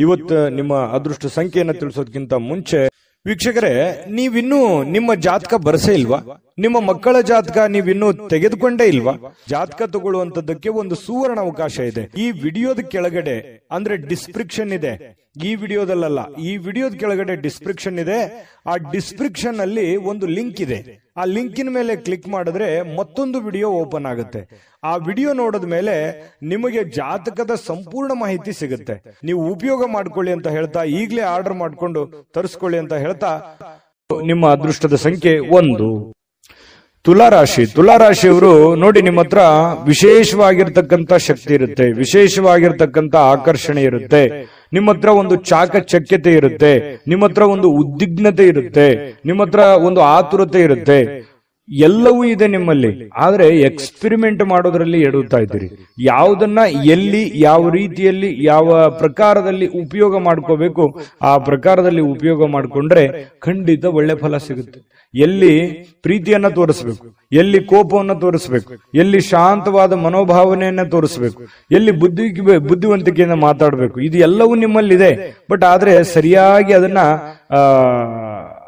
ಇವತ್ತು ನಿಮ್ಮ ಅದೃಷ್ಟ ಸಂಖ್ಯೆಯನ್ನ ತಿಳಿಸೋದಕ್ಕಿಂತ ಮುಂಚೆ ವೀಕ್ಷಕರೇ, ನೀವಿನ್ನೂ ನಿಮ್ಮ ಜಾತಕ ಬರಸೇ ಇಲ್ವಾ? ನಿಮ್ಮ ಮಕ್ಕಳ ಜಾತಕ ನೀವಿನ್ನೂ ತೆಗೆದುಕೊಂಡೇ ಇಲ್ವಾ? ಜಾತಕ ತಗೊಳ್ಳುವಂತದ್ದಕ್ಕೆ ಒಂದು ಸುವರ್ಣ ಅವಕಾಶ ಇದೆ. ಈ ವಿಡಿಯೋದ ಕೆಳಗಡೆ ಅಂದ್ರೆ ಡಿಸ್ಕ್ರಿಪ್ಷನ್ ಇದೆ. ಈ ವಿಡಿಯೋದಲ್ಲ, ಈ ವಿಡಿಯೋದ ಕೆಳಗಡೆ ಡಿಸ್ಕ್ರಿಪ್ಷನ್ ಇದೆ. ಆ ಡಿಸ್ಕ್ರಿಪ್ಷನ್ ಅಲ್ಲಿ ಒಂದು ಲಿಂಕ್ ಇದೆ. ಆ ಲಿಂಕಿನ ಮೇಲೆ ಕ್ಲಿಕ್ ಮಾಡಿದ್ರೆ ಮತ್ತೊಂದು ವಿಡಿಯೋ ಓಪನ್ ಆಗುತ್ತೆ. ಆ ವಿಡಿಯೋ ನೋಡಿದ ಮೇಲೆ ನಿಮಗೆ ಜಾತಕದ ಸಂಪೂರ್ಣ ಮಾಹಿತಿ ಸಿಗುತ್ತೆ. ನೀವು ಉಪಯೋಗ ಮಾಡ್ಕೊಳ್ಳಿ ಅಂತ ಹೇಳ್ತಾ, ಈಗಲೇ ಆರ್ಡರ್ ಮಾಡ್ಕೊಂಡು ತರಿಸ್ಕೊಳ್ಳಿ ಅಂತ ಹೇಳ್ತಾ, ನಿಮ್ಮ ಅದೃಷ್ಟದ ಸಂಖ್ಯೆ 1. ತುಲಾರಾಶಿ. ತುಲಾರಾಶಿಯವರು ನೋಡಿ, ನಿಮ್ಮ ಹತ್ರ ವಿಶೇಷವಾಗಿರ್ತಕ್ಕಂಥ ಶಕ್ತಿ ಇರುತ್ತೆ, ವಿಶೇಷವಾಗಿರ್ತಕ್ಕಂಥ ಆಕರ್ಷಣೆ ಇರುತ್ತೆ. ನಿಮ್ಮ ಹತ್ರ ಒಂದು ಚಾಕಚಕ್ಯತೆ ಇರುತ್ತೆ, ನಿಮ್ಮ ಹತ್ರ ಒಂದು ಉದ್ವಿಗ್ನತೆ ಇರುತ್ತೆ, ನಿಮ್ಮ ಹತ್ರ ಒಂದು ಆತುರತೆ ಇರುತ್ತೆ. ಎಲ್ಲವೂ ಇದೆ ನಿಮ್ಮಲ್ಲಿ. ಆದ್ರೆ ಎಕ್ಸ್ಪೆರಿಮೆಂಟ್ ಮಾಡೋದ್ರಲ್ಲಿ ಎಡುತ್ತಾ ಇದ್ದೀರಿ. ಯಾವುದನ್ನ ಎಲ್ಲಿ, ಯಾವ ರೀತಿಯಲ್ಲಿ, ಯಾವ ಪ್ರಕಾರದಲ್ಲಿ ಉಪಯೋಗ ಮಾಡ್ಕೋಬೇಕು ಆ ಪ್ರಕಾರದಲ್ಲಿ ಉಪಯೋಗ ಮಾಡಿಕೊಂಡ್ರೆ ಖಂಡಿತ ಒಳ್ಳೆ ಫಲ ಸಿಗುತ್ತೆ. ಎಲ್ಲಿ ಪ್ರೀತಿಯನ್ನ ತೋರಿಸ್ಬೇಕು, ಎಲ್ಲಿ ಕೋಪವನ್ನ ತೋರಿಸ್ಬೇಕು, ಎಲ್ಲಿ ಶಾಂತವಾದ ಮನೋಭಾವನೆಯನ್ನ ತೋರಿಸ್ಬೇಕು, ಎಲ್ಲಿ ಬುದ್ಧಿವಂತಿಕೆಯಿಂದ ಮಾತಾಡಬೇಕು, ಇದು ಎಲ್ಲವೂ ನಿಮ್ಮಲ್ಲಿದೆ. ಬಟ್ ಆದ್ರೆ ಸರಿಯಾಗಿ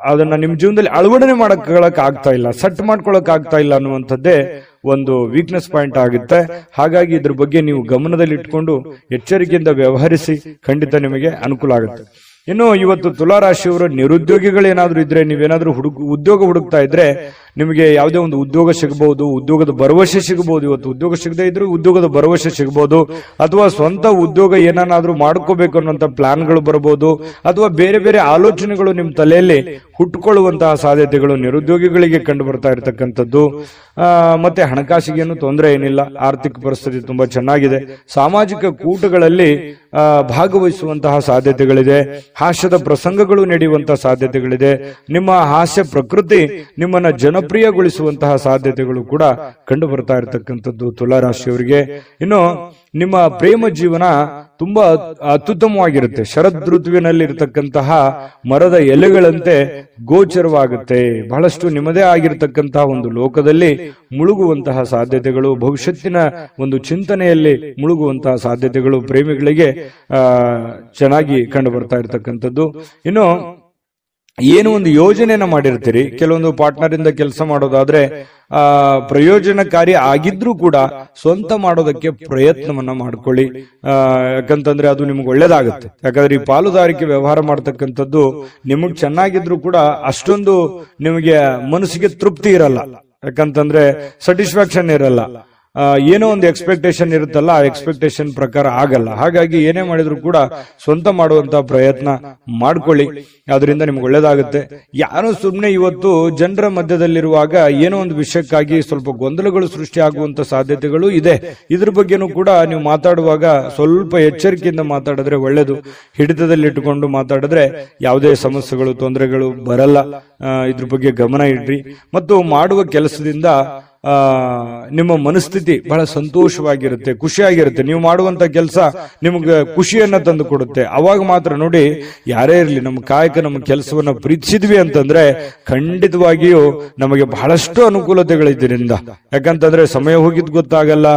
ಅದನ್ನ ನಿಮ್ ಜೀವನದಲ್ಲಿ ಅಳವಡನೆ ಮಾಡಕ್ ಆಗ್ತಾ ಇಲ್ಲ, ಸೆಟ್ ಮಾಡ್ಕೊಳಕ್ ಆಗ್ತಾ ಇಲ್ಲ ಅನ್ನುವಂಥದ್ದೇ ಒಂದು ವೀಕ್ನೆಸ್ ಪಾಯಿಂಟ್ ಆಗುತ್ತೆ. ಹಾಗಾಗಿ ಇದ್ರ ಬಗ್ಗೆ ನೀವು ಗಮನದಲ್ಲಿ ಇಟ್ಕೊಂಡು ಎಚ್ಚರಿಕೆಯಿಂದ ವ್ಯವಹರಿಸಿ, ಖಂಡಿತ ನಿಮಗೆ ಅನುಕೂಲ ಆಗುತ್ತೆ. ಇನ್ನು ಇವತ್ತು ತುಲಾರಾಶಿಯವರು ನಿರುದ್ಯೋಗಿಗಳೇನಾದ್ರೂ ಇದ್ರೆ, ನೀವೇನಾದ್ರೂ ಉದ್ಯೋಗ ಹುಡುಕ್ತಾ ಇದ್ರೆ ನಿಮಗೆ ಯಾವುದೇ ಒಂದು ಉದ್ಯೋಗ ಸಿಗಬಹುದು, ಉದ್ಯೋಗದ ಭರವಸೆ ಸಿಗಬಹುದು. ಇವತ್ತು ಉದ್ಯೋಗ ಸಿಗದೆ ಇದ್ರೂ ಉದ್ಯೋಗದ ಭರವಸೆ ಸಿಗಬಹುದು, ಅಥವಾ ಸ್ವಂತ ಉದ್ಯೋಗ ಏನಾದ್ರೂ ಮಾಡ್ಕೋಬೇಕು ಅನ್ನುವಂತ ಪ್ಲಾನ್ಗಳು ಬರಬಹುದು, ಅಥವಾ ಬೇರೆ ಬೇರೆ ಆಲೋಚನೆಗಳು ನಿಮ್ಮ ತಲೆಯಲ್ಲಿ ಹುಟ್ಟುಕೊಳ್ಳುವಂತಹ ಸಾಧ್ಯತೆಗಳು ನಿರುದ್ಯೋಗಿಗಳಿಗೆ ಕಂಡು ಬರ್ತಾ ಇರತಕ್ಕಂಥದ್ದು. ಮತ್ತೆ ಹಣಕಾಸಿಗೆ ಏನು ತೊಂದರೆ ಏನಿಲ್ಲ, ಆರ್ಥಿಕ ಪರಿಸ್ಥಿತಿ ತುಂಬಾ ಚೆನ್ನಾಗಿದೆ. ಸಾಮಾಜಿಕ ಕೂಟಗಳಲ್ಲಿ ಭಾಗವಹಿಸುವಂತಹ ಸಾಧ್ಯತೆಗಳಿದೆ. ಹಾಸ್ಯದ ಪ್ರಸಂಗಗಳು ನಡೆಯುವಂತಹ ಸಾಧ್ಯತೆಗಳಿದೆ. ನಿಮ್ಮ ಹಾಸ್ಯ ಪ್ರಕೃತಿ ನಿಮ್ಮನ್ನ ಜನಪ್ರಿಯಗೊಳಿಸುವಂತಹ ಸಾಧ್ಯತೆಗಳು ಕೂಡ ಕಂಡು ಬರ್ತಾ ಇರತಕ್ಕಂಥದ್ದು ತುಲಾರಾಶಿಯವರಿಗೆ. ಇನ್ನು ನಿಮ್ಮ ಪ್ರೇಮ ಜೀವನ ತುಂಬಾ ಅತ್ಯುತ್ತಮವಾಗಿರುತ್ತೆ. ಶರದ್ ಋತುವಿನಲ್ಲಿ ಇರತಕ್ಕಂತಹ ಮರದ ಎಲೆಗಳಂತೆ ಗೋಚರವಾಗುತ್ತೆ. ಬಹಳಷ್ಟು ನಿಮ್ಮದೇ ಆಗಿರತಕ್ಕಂತಹ ಒಂದು ಲೋಕದಲ್ಲಿ ಮುಳುಗುವಂತಹ ಸಾಧ್ಯತೆಗಳು, ಭವಿಷ್ಯತ್ತಿನ ಒಂದು ಚಿಂತನೆಯಲ್ಲಿ ಮುಳುಗುವಂತಹ ಸಾಧ್ಯತೆಗಳು ಪ್ರೇಮಿಗಳಿಗೆ ಚೆನ್ನಾಗಿ ಕಂಡು ಬರ್ತಾ ಇರತಕ್ಕಂಥದ್ದು. ಇನ್ನು ಏನು ಒಂದು ಯೋಜನೆಯನ್ನ ಮಾಡಿರ್ತೀರಿ, ಕೆಲವೊಂದು ಪಾರ್ಟ್ನರ್ ಇಂದ ಕೆಲಸ ಮಾಡೋದಾದ್ರೆ ಪ್ರಯೋಜನಕಾರಿ ಆಗಿದ್ರೂ ಕೂಡ ಸ್ವಂತ ಮಾಡೋದಕ್ಕೆ ಪ್ರಯತ್ನವನ್ನ ಮಾಡ್ಕೊಳ್ಳಿ. ಯಾಕಂತಂದ್ರೆ ಅದು ನಿಮ್ಗೆ ಒಳ್ಳೇದಾಗುತ್ತೆ. ಯಾಕಂದ್ರೆ ಈ ಪಾಲುದಾರಿಕೆ ವ್ಯವಹಾರ ಮಾಡ್ತಕ್ಕಂಥದ್ದು ನಿಮಗ್ ಚೆನ್ನಾಗಿದ್ರು ಕೂಡ ಅಷ್ಟೊಂದು ನಿಮಗೆ ಮನಸ್ಸಿಗೆ ತೃಪ್ತಿ ಇರಲ್ಲ. ಯಾಕಂತಂದ್ರೆ ಸ್ಯಾಟಿಸ್ಫ್ಯಾಕ್ಷನ್ ಇರಲ್ಲ. ಏನೋ ಒಂದು ಎಕ್ಸ್ಪೆಕ್ಟೇಷನ್ ಇರುತ್ತಲ್ಲ, ಆ ಎಕ್ಸ್ಪೆಕ್ಟೇಷನ್ ಪ್ರಕಾರ ಆಗಲ್ಲ. ಹಾಗಾಗಿ ಏನೇ ಮಾಡಿದ್ರು ಕೂಡ ಸ್ವಂತ ಮಾಡುವಂತ ಪ್ರಯತ್ನ ಮಾಡ್ಕೊಳ್ಳಿ, ಅದರಿಂದ ನಿಮ್ಗೆ ಒಳ್ಳೇದಾಗುತ್ತೆ. ಯಾರೋ ಸುಮ್ಮನೆ ಇವತ್ತು ಜನರ ಮಧ್ಯದಲ್ಲಿರುವಾಗ ಏನೋ ಒಂದು ವಿಷಯಕ್ಕಾಗಿ ಸ್ವಲ್ಪ ಗೊಂದಲಗಳು ಸೃಷ್ಟಿ ಆಗುವಂತ ಸಾಧ್ಯತೆಗಳು ಇದೆ. ಇದ್ರ ಬಗ್ಗೆನೂ ಕೂಡ ನೀವು ಮಾತಾಡುವಾಗ ಸ್ವಲ್ಪ ಎಚ್ಚರಿಕೆಯಿಂದ ಮಾತಾಡಿದ್ರೆ ಒಳ್ಳೇದು. ಹಿಡಿತದಲ್ಲಿಟ್ಟುಕೊಂಡು ಮಾತಾಡಿದ್ರೆ ಯಾವುದೇ ಸಮಸ್ಯೆಗಳು, ತೊಂದರೆಗಳು ಬರಲ್ಲ. ಇದ್ರ ಬಗ್ಗೆ ಗಮನ ಇಡ್ರಿ. ಮತ್ತು ಮಾಡುವ ಕೆಲಸದಿಂದ ನಿಮ್ಮ ಮನಸ್ಥಿತಿ ಬಹಳ ಸಂತೋಷವಾಗಿರುತ್ತೆ, ಖುಷಿಯಾಗಿರುತ್ತೆ. ನೀವು ಮಾಡುವಂತ ಕೆಲಸ ನಿಮ್ಗೆ ಖುಷಿಯನ್ನ ತಂದು ಕೊಡುತ್ತೆ. ಅವಾಗ ಮಾತ್ರ ನೋಡಿ, ಯಾರೇ ಇರಲಿ, ನಮ್ಮ ಕಾಯಕ, ನಮ್ಮ ಕೆಲಸವನ್ನ ಪ್ರೀತಿಸಿದ್ವಿ ಅಂತಂದ್ರೆ ಖಂಡಿತವಾಗಿಯೂ ನಮಗೆ ಬಹಳಷ್ಟು ಅನುಕೂಲತೆಗಳಿದ್ದರಿಂದ. ಯಾಕಂತಂದ್ರೆ ಸಮಯ ಹೋಗಿದ್ ಗೊತ್ತಾಗಲ್ಲ.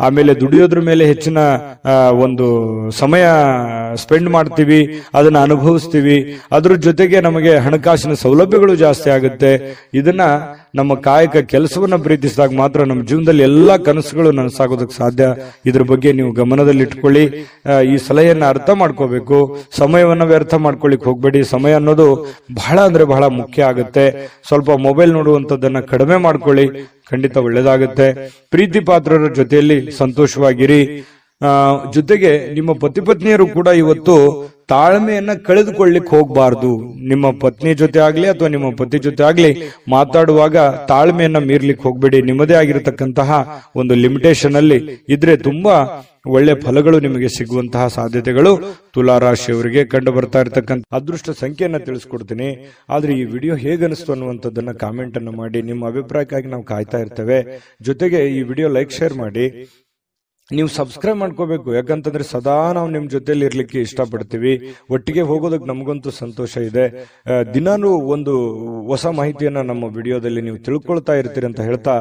ಆಮೇಲೆ ದುಡಿಯೋದ್ರ ಮೇಲೆ ಹೆಚ್ಚಿನ ಒಂದು ಸಮಯ ಸ್ಪೆಂಡ್ ಮಾಡ್ತೀವಿ, ಅದನ್ನ ಅನುಭವಿಸ್ತೀವಿ. ಅದ್ರ ಜೊತೆಗೆ ನಮಗೆ ಹಣಕಾಸಿನ ಸೌಲಭ್ಯಗಳು ಜಾಸ್ತಿ ಆಗುತ್ತೆ. ಇದನ್ನ ನಮ್ಮ ಕಾಯಕ ಕೆಲಸವನ್ನ ಪ್ರೀತಿಸಿದಾಗ ಮಾತ್ರ ನಮ್ಮ ಜೀವನದಲ್ಲಿ ಎಲ್ಲಾ ಕನಸುಗಳು ನನಸಾಗೋದಕ್ಕೆ ಸಾಧ್ಯ. ಇದ್ರ ಬಗ್ಗೆ ನೀವು ಗಮನದಲ್ಲಿಟ್ಕೊಳ್ಳಿ. ಈ ಸಲಹೆಯನ್ನ ಅರ್ಥ ಮಾಡ್ಕೋಬೇಕು. ಸಮಯವನ್ನ ವ್ಯರ್ಥ ಮಾಡ್ಕೊಳ್ಳಿಕ್ ಹೋಗ್ಬೇಡಿ. ಸಮಯ ಅನ್ನೋದು ಬಹಳ ಅಂದ್ರೆ ಬಹಳ ಮುಖ್ಯ ಆಗುತ್ತೆ. ಸ್ವಲ್ಪ ಮೊಬೈಲ್ ನೋಡುವಂತದ್ದನ್ನ ಕಡಿಮೆ ಮಾಡ್ಕೊಳ್ಳಿ, ಖಂಡಿತ ಒಳ್ಳೇದಾಗುತ್ತೆ. ಪ್ರೀತಿ ಪಾತ್ರರ ಜೊತೆಯಲ್ಲಿ ಸಂತೋಷವಾಗಿರಿ. ಜೊತೆಗೆ ನಿಮ್ಮ ಪತಿ ಪತ್ನಿಯರು ಕೂಡ ಇವತ್ತು ತಾಳ್ಮೆಯನ್ನ ಕಳೆದುಕೊಳ್ಳಿಕ್ ಹೋಗ್ಬಾರ್ದು. ನಿಮ್ಮ ಪತ್ನಿ ಜೊತೆ ಆಗ್ಲಿ ಅಥವಾ ನಿಮ್ಮ ಪತಿ ಜೊತೆ ಆಗ್ಲಿ ಮಾತಾಡುವಾಗ ತಾಳ್ಮೆಯನ್ನ ಮೀರ್ಲಿಕ್ಕೆ ಹೋಗ್ಬೇಡಿ. ನಿಮ್ಮದೇ ಆಗಿರತಕ್ಕಂತಹ ಒಂದು ಲಿಮಿಟೇಷನ್ ಅಲ್ಲಿ ಇದ್ರೆ ತುಂಬಾ ಒಳ್ಳೆ ಫಲಗಳು ನಿಮಗೆ ಸಿಗುವಂತಹ ಸಾಧ್ಯತೆಗಳು ತುಲಾರಾಶಿಯವರಿಗೆ ಕಂಡು ಬರ್ತಾ ಇರತಕ್ಕಂಥ. ಅದೃಷ್ಟ ಸಂಖ್ಯೆಯನ್ನ ತಿಳಿಸ್ಕೊಡ್ತೀನಿ. ಆದ್ರೆ ಈ ವಿಡಿಯೋ ಹೇಗನಿಸ್ತು ಅನ್ನುವಂಥದ್ದನ್ನ ಕಾಮೆಂಟ್ ಅನ್ನು ಮಾಡಿ. ನಿಮ್ಮ ಅಭಿಪ್ರಾಯಕ್ಕಾಗಿ ನಾವು ಕಾಯ್ತಾ ಇರ್ತೇವೆ. ಜೊತೆಗೆ ಈ ವಿಡಿಯೋ ಲೈಕ್, ಶೇರ್ ಮಾಡಿ. ನೀವು ಸಬ್ಸ್ಕ್ರೈಬ್ ಮಾಡ್ಕೋಬೇಕು. ಯಾಕಂತಂದ್ರೆ ಸದಾ ನಾವು ನಿಮ್ ಜೊತೆಲಿ ಇರ್ಲಿಕ್ಕೆ ಇಷ್ಟಪಡ್ತೀವಿ. ಒಟ್ಟಿಗೆ ಹೋಗೋದಕ್ಕೆ ನಮಗಂತೂ ಸಂತೋಷ ಇದೆ. ದಿನಾನು ಒಂದು ಹೊಸ ಮಾಹಿತಿಯನ್ನ ನಮ್ಮ ವಿಡಿಯೋದಲ್ಲಿ ನೀವು ತಿಳ್ಕೊಳ್ತಾ ಇರ್ತೀರಿ ಅಂತ ಹೇಳ್ತಾ,